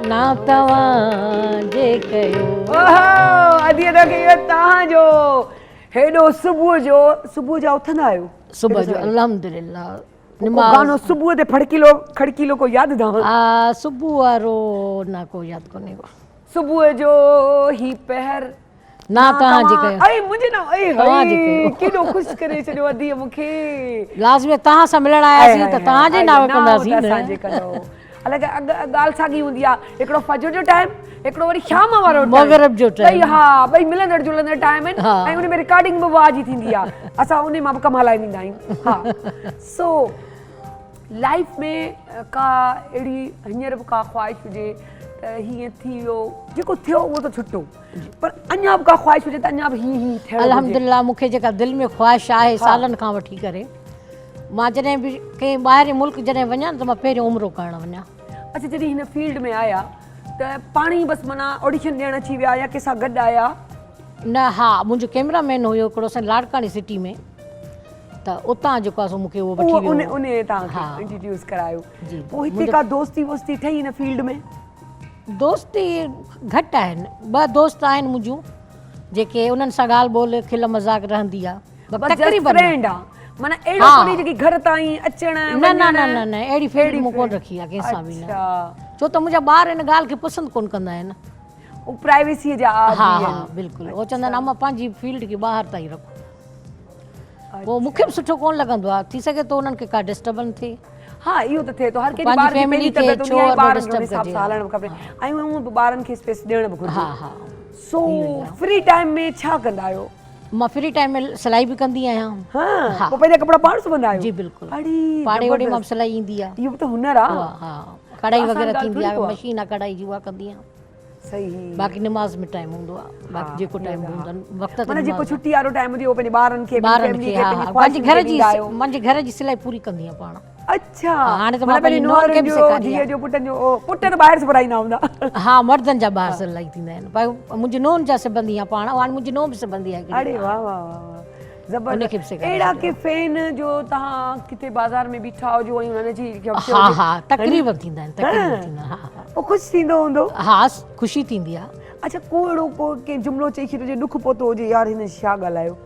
ना तव्हांजे कयो। ओहो, अदीअ खे इहो तव्हांजो हेॾो सुबुह जा उथंदा आहियो? सुबुह जो अल्हम्दुलिल्लाह गानो सुबुह ते खड़कीलो को यादि अथव? सुबुह वारो न को यादि कोन्हे। सुबुह जो ही पहर ना तव्हांजे कयो। ऐं मुंहिंजे न ऐं केॾो ख़ुशि करे छॾियो अदीअ मूंखे। लाज़मी तव्हां सां मिलण आयासीं त तव्हांजे नाव कंदासीं न। अलॻि ॻाल्हि साॻी हूंदी आहे, हिकिड़ो फजर जो टाइम, हिकिड़ो वरी शाम वारो मग़रिब जो टाइम। हा, ॿई मिलंदड़ जुलंदड़ टाइम आहिनि, ऐं उन में रिकॉर्डिंग बि वाह जी थींदी आहे, असां उन मां बि कम हलाए वेंदा आहियूं। हा, सो लाइफ में का अहिड़ी हींअर बि का ख़्वाहिश हुजे त हीअं थी वियो, जेको थियो उहो त छुटो, पर अञा बि का ख़्वाहिश हुजे त अञा बि हीअं थियणो हुजे? अल्हम्दुलिल्लाह मूंखे जेका दिलि में ख़्वाहिश आहे सालनि खां वठी करे, मां जॾहिं बि कंहिं ॿाहिरि मुल्क जॾहिं वञा त मां पहिरियों उमिरो करणु वञा। अच्छा, जॾहिं हिन फील्ड में आया त पाण ई बसि माना ऑडिशन ॾियणु अची विया या कंहिंसां गॾु आया? न, हा, मुंहिंजो कैमरामैन हुयो हिकिड़ो असांजे लाड़कानी सिटी में, त उतां जेको आहे सो मूंखे उहो वठी वियो। उन तव्हांखे इंट्रोड्यूस करायो। जी। पोइ हिते का दोस्ती वोस्ती ठही हिन फील्ड में? दोस्ती घटि आहिनि, ॿ दोस्त आहिनि मुंहिंजूं जेके उन्हनि सां ॻाल्हि ॿोल खिल मज़ाक रहंदी आहे, तक़रीबन। माना अहिड़ो कोन्हे जेकी घर ताईं अचण? न, अहिड़ी फील्ड मूं कोन रखी आहे कंहिंसां बि न, छो त मुंहिंजा ॿार हिन ॻाल्हि खे पसंदि कोन कंदा आहिनि। वो प्राइवेसी जा हा हा बिल्कुलु हो चवंदा आहिनि अमा पंहिंजी फील्ड खे ॿाहिरि ताईं रखो पोइ मूंखे बि सुठो कोन लॻंदो आहे थी सघे थो उन्हनि खे का डिस्टर्बेंस थिए हाँ इहो त थिए थो हर कंहिं पंहिंजी ॿार खे family पंहिंजी खे तबियत हूंदी आहे छो ॿारनि disturb खे हिसाब कजे, सां हलणु खपे ऐं उहो ॿारनि खे स्पेस ॾियणु बि हा घुरिजे हा सो फ्री टाइम में छा कंदा आहियो मां फ्री टाइम में सिलाई बि कंदी आहियां हाँ पोइ पंहिंजा कपिड़ा पाण सिबंदा आहियो जी बिल्कुलु अड़ी पाड़े वाड़े मां बि सिलाई ईंदी आहे इहो बि त हुनर आहे हा कढ़ाई आसान वग़ैरह ॻाल्हि थींदी थोरी आहे को आहे। मशीन आहे कढ़ाई जी उहा कंदी आहियां सही बाक़ी निमाज़ में टाइम हूंदो आहे बाक़ी जेको टाइम हूंदो आहे वक़्त ते माना जेको निमाज़ छुट्टी वारो टाइम हूंदी उहो पंहिंजे ॿारनि खे ॿारनि खे हा हा पंहिंजे घर जी मुंहिंजे घर जी सिलाई पूरी कंदी आहियां पाण अच्छा हाणे त मां माना पंहिंजी पंहिंजी नुंहंनि खे बि नुंहरुनि जो सेखारी धीअ आहे। जो पुटनि जो पुट त ॿाहिरि सिबराईंदा हूंदा हा मर्दनि जा ॿार सिलाई थींदा आहिनि पर मुंहिंजी नुंहुनि जा सिबंदी आहियां पाण हाणे मुंहिंजी नुंहुं बि सिबंदी आहे अरे वाह वाह वाह उनखे बि ज़बरदस्त सेखारे अहिड़ा के फैन जो तव्हां किथे बाज़ार में बीठा हुजो ऐं हुननि जी हा हा तकरीबन थींदा आहिनि तकरीबन थींदा आहिनि हा पोइ ख़ुशि थींदो हूंदो हा ख़ुशी थींदी आहे अच्छा को अहिड़ो को कंहिं जुमिलो चई छॾियो ॾुख पहुतो हुजे यार हिन छा ॻाल्हायो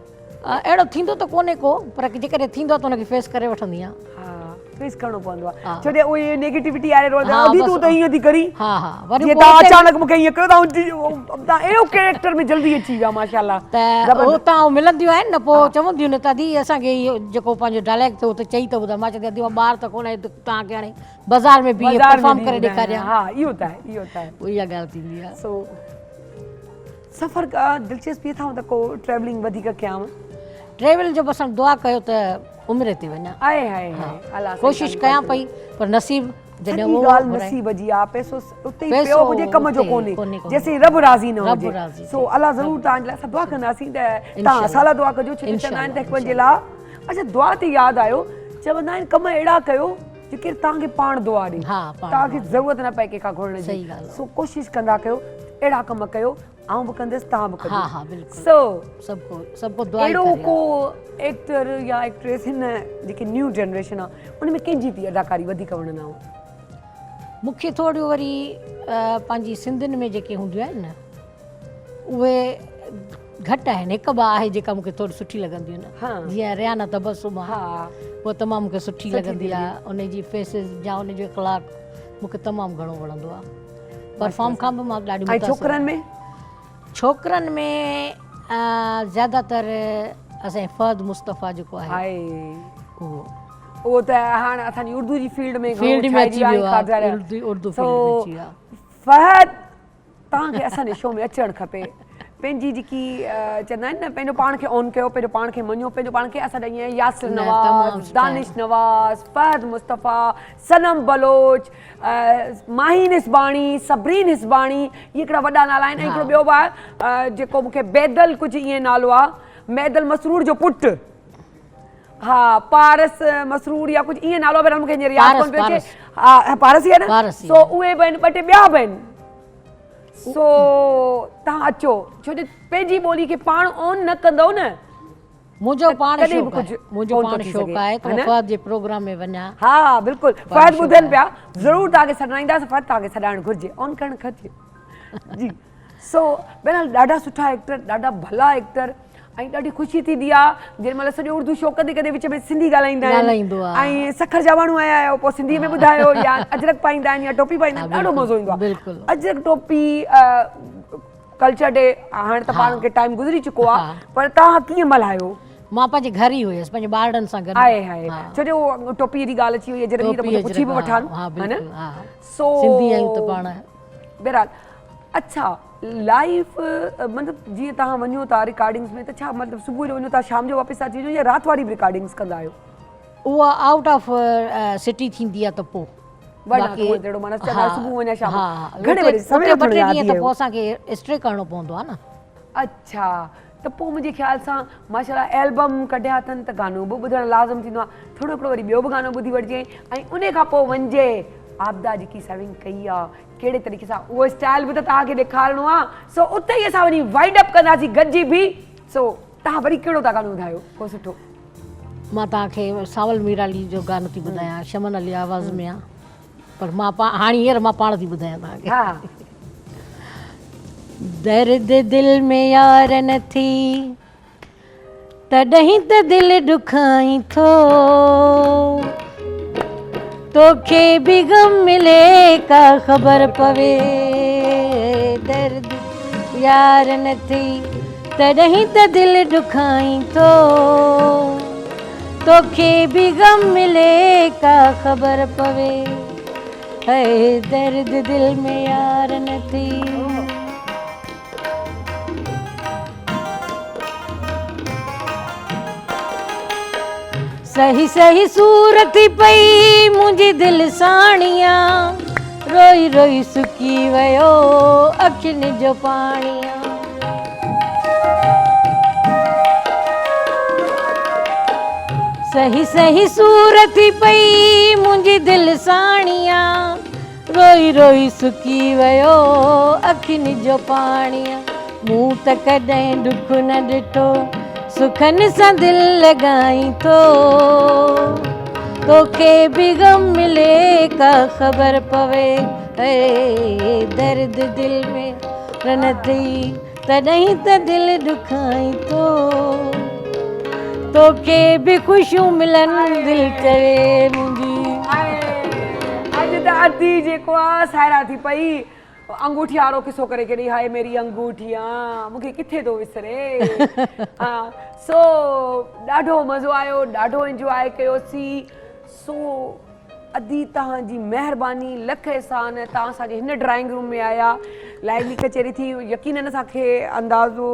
अहिड़ो थींदो त कोन्हे को पर जेकॾहिं थींदो आहे त हुनखे फेस करे वठंदी आहियां हा फेस करणो पवंदो आहे हा। छो जे उहे नेगेटिविटी आरे रोज़ हा, अभी बसि। तूं त ईअं थी करी हा हा वरी जीअं पोइ तव्हां उते- अचानक मूंखे ईअं कयो तव्हां अहिड़ो कैरेक्टर में जल्दी अची विया माशाल्लाह त हुतां मिलंदियूं आहिनि न पोइ चवंदियूं न दादी असांखे इहो जेको पंहिंजो डायलैक्ट थियो त चई त ॿुधायो मां चवंदी आहियां ॿार त कोन्हे तव्हांखे हाणे बाज़ार में बि बाज़ार में परफॉर्म बि करे ॿुधाइणु, ॾेखारियां हा इहो त आहे इहो त आहे उहा इहा ॻाल्हि थींदी आहे सो सफ़र दिलचस्पी अथव त को ट्रेवलिंग वधीक कयांव ट्रेवल जो बसि हाणे दुआ कयो त उमिरि ते वञा आहे आहे अलाह कोशिशि कयां पई पर नसीब जॾहिं सॼी उहो ॻाल्हि घुराए। नसीब जी आहे पैसो उते ई पैसो पियो हुजे कम जो उते कोन्हे कोन्हे, कोन्हे। जैसे रब राज़ी न रब हुजे राज़ी सो अलाह ज़रूरु तव्हांजे लाइ असां दुआ कंदासीं त तव्हां इंशाअल्लाह। असां लाइ दुआ कजो छो चवंदा आहिनि त हिकु ॿिए जे लाइ अच्छा दुआ ते यादि आयो चवंदा आहिनि कम अहिड़ा कयो जेके तव्हांखे पाण दुआ ॾे हा, पाण तव्हांखे ज़रूरत न पए कंहिंखां घुरण जी सही ॻाल्हि आहे। सो कोशिशि कंदा कयो अहिड़ा कम कयो आउं बि कंदसि तव्हां बि कजो हा हा बिल्कुलु सो सबको दुआ ई अहिड़ो करे को एक्टर या एक्ट्रेस हिन जेकी न्यू जनरेशन आहे उन में कंहिंजी थी अदाकारी वधीक वणंदा मूंखे थोरियूं वरी पंहिंजी सिंधियुनि में जेके हूंदियूं आहिनि न उहे घटि आहिनि हिकु ॿ आहे जेका मूंखे थोरी सुठी लॻंदियूं हा। आहिनि जीअं रियाना तबस्सुम आहे हा उहा तमामु मूंखे सुठी लॻंदी आहे उनजी फेसिस या उनजो इख़लाक़ मूंखे तमामु घणो वणंदो आहे परफॉर्म खां बि मां ॾाढी ऐं मुतासिर छोकिरनि में छोकिरनि में ज़्यादातर असांजे फ़हद मुस्तफ़ा जेको आहे हाय उहो उहो त हाणे असांजी उर्दू जी फील्ड में फील्ड में अची वियो आहे उर्दू फील्ड में अची वियो आहे फहद तव्हांखे असांजे शो में अचणु खपे पंहिंजी जेकी चवंदा आहिनि न पंहिंजो पाण खे ऑन कयो पंहिंजो पाण खे मञियो पंहिंजो पाण खे असां ईअं यासिर न, नवाज़ तमामु दानिश नवाज़ फहद मुस्तफ़ा सनम बलोच माहीन हिसबाणी सबरीन हिसबाणी इहे हिकिड़ा वॾा नाला आहिनि ऐं हिकिड़ो ॿियो बि आहे जेको मूंखे बैदल कुझु ईअं नालो आहे मैदल मसरूर जो पुटु हा पारस मसरूर या कुझु ईअं नालो बि मूंखे हींअर यादि कोन पियो अचे हा पारस ई आहे न पारस ई सो उहे बि आहिनि ॿ टे ॿिया बि आहिनि सो तव्हां अचो छो जो पंहिंजी ॿोली खे पाण ऑन न कंदव न मुंहिंजो पाण कॾहिं बि शौक़ु आहे कुझु मुंहिंजो कोन थो पाण थी शौक़ु सघे, आहे त है मां न? फ़हद जे प्रोग्राम में वञा हा बिल्कुलु फहद ॿुधनि पिया ज़रूरु तव्हांखे सॾाईंदासीं फहद तव्हांखे सॾाइणु घुरिजे ऑन करणु खपे जी सो बहरहाल ॾाढा सुठा एक्टर ॾाढा भला एक्टर ऐं ॾाढी ख़ुशी थींदी आहे जेॾी महिल सॼो उर्दू शो कंदे कंदे विच में सिंधी ॻाल्हाईंदा ॻाल्हाईंदो आहिनि आहे। ऐं सखर जा माण्हू आया आहियो पोइ सिंधीअ में ॿुधायो या अजरक पाईंदा आहिनि या टोपी पाईंदा आहिनि ॾाढो मज़ो ईंदो आहे बिल्कुलु। अजरक टोपी कल्चर डे हाणे त पाण खे टाइम गुज़री चुको आहे पर तव्हां कीअं मल्हायो मां पंहिंजे घर ई हुयसि पंहिंजे ॿारनि सां गॾु आहे आहे हा। छो जो टोपीअ जी ॻाल्हि अची वई आहे जॾहिं त मूंखे पुछी बि वठां हा है न बिल्कुलु हा सो सिंधी आहियूं त पाण बहरहाल अच्छा लाइफ मतिलबु जीअं तव्हां वञो था रिकॉर्डिंग्स में त छा मतिलबु सुबुह जो वञो था शाम जो वापसि अची वञो या राति वारी बि रिकॉर्डिंग्स कंदा आहियो उहा आउट ऑफ सिटी थींदी आहे त पोइ जहिड़ो माना सुबुह वञा शाम घणे घणे बजे समय ॿ टे यादि ॾींहं त आयो पोइ असांखे स्टे करणो पवंदो आहे न अच्छा त पोइ मुंहिंजे ख़्याल सां माशाल्लाह एल्बम कढिया अथनि त गानो बि ॿुधणु लाज़िम थींदो आहे थोरो हिकिड़ो वरी ॿियो बि गानो ॿुधी वठिजे ऐं उन खां पोइ वञिजे आपदा जेकी सर्विंग कई आहे कहिड़े तरीक़े सां उहो स्टाइल बि त तव्हांखे ॾेखारिणो आहे सो उते ई असां वञी वाइंड अप कंदासीं गॾिजी बि सो तव्हां वरी कहिड़ो था गानो ॿुधायो पोइ सुठो मां तव्हांखे सावल मीराली जो गानो थी ॿुधायां शमन अली आवाज़ में आहे पर मां हाणे हींअर मां पाण थी ॿुधायां तव्हांखे हा दर्द दिल में यार न थी तॾहिं त दिल ॾुखाई थो तोखे बि गम मिले का ख़बर पवे दर्द यार न थी तॾहिं त दिलि ॾुखाई थो तोखे बि गम मिले का ख़बर पवे है दर्द दिल में यार न थी सही सही सूरत पई मुंहिंजी दिलि साणिया रोई रोई सुकी वियो अखियुनि जो पाणिया सही सही सूरत पई मुंहिंजी दिलि साणिया रोई रोई सुकी वियो अखियुनि जो पाणिया मूं त कॾहिं दुख न ॾिठो सुखनि सां दिलि लॻाई थो तोखे बि गम मिले का ख़बर पवे ऐं दर्द दिल में न थी तॾहिं त दिलि ॾुखाई थो तोखे बि ख़ुशियूं मिलनि दिलि चवे मुंहिंजी अॼु त अधी जेको आहे सायरा थी पई अंगूठी वारो किसो करे केॾी हाय मेरी अंगूठिया मूंखे किथे थो विसरे हा सो ॾाढो मज़ो आयो ॾाढो इंजॉय कयोसीं सो अदी तव्हांजी महिरबानी लख एहसान तव्हां असांजे हिन ड्राइंग रूम में आया लाइवली कचेरी थी यकीनन असांखे अंदाज़ो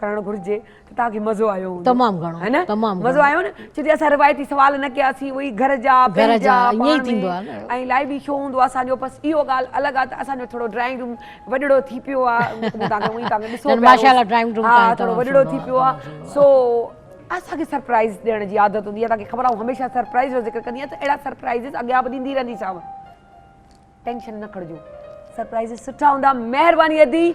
करणु घुरिजे त तव्हांखे मज़ो आयो हूंदो तमामु घणो है न तमामु मज़ो आयो न छोकी असां रिवायती सवाल न कयासीं उहे घर जा घर जा पंहिंजा ईअं ई पाण थींदो में। आहे न। ऐं लाइवली शो हूंदो आहे असांजो बसि इहो ॻाल्हि अलॻि आहे त असांजो थोरो ड्राइंग रूम वॾड़ो थी पियो आहे तव्हांखे ॾिसो पिया माशाल्लाह ड्राइंग रूम हा थोरो वॾड़ो थी पियो आहे सो असांखे सरप्राइज़ ॾियण जी आदत हूंदी आहे तव्हांखे ख़बर आहे हमेशह सरप्राइज़ जो ज़िक्र कंदी आहियां त अहिड़ा सरप्राइज़िस अॻियां बि ॾींदी रहंदीसांव टेंशन न खणिजो सरप्राइज़िस सुठा हूंदा महिरबानी अदी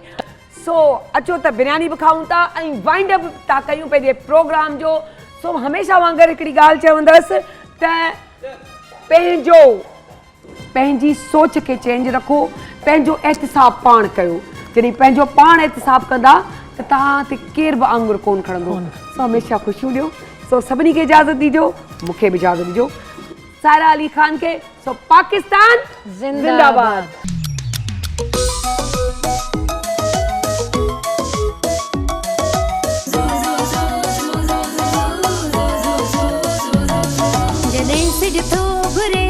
सो अचो त बिरयानी बि खाऊं था ऐं वाइंड अप था कयूं पंहिंजे प्रोग्राम जो सो हमेशह वांगुरु हिकिड़ी ॻाल्हि चवंदसि त पंहिंजी सोच खे चेंज रखो पंहिंजो एहतिसाब पाण कयो जॾहिं पंहिंजो पाण एहतिसाब कंदा त तव्हां ते केरु बि आंगुर कोन खणंदो सो हमेशह ख़ुशियूं ॾियो सो सभिनी खे इजाज़त ॾिजो मूंखे बि इजाज़त ॾिजो सायरा अली ख़ान खे सो पाकिस्तान जिंदाबाद जॾहिं सिज थो घुरे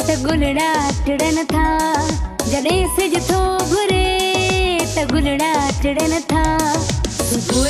त गुलड़ा टिड़न था जॾहिं सिज थो घुरे त गुलड़ा टिड़न था सुबुह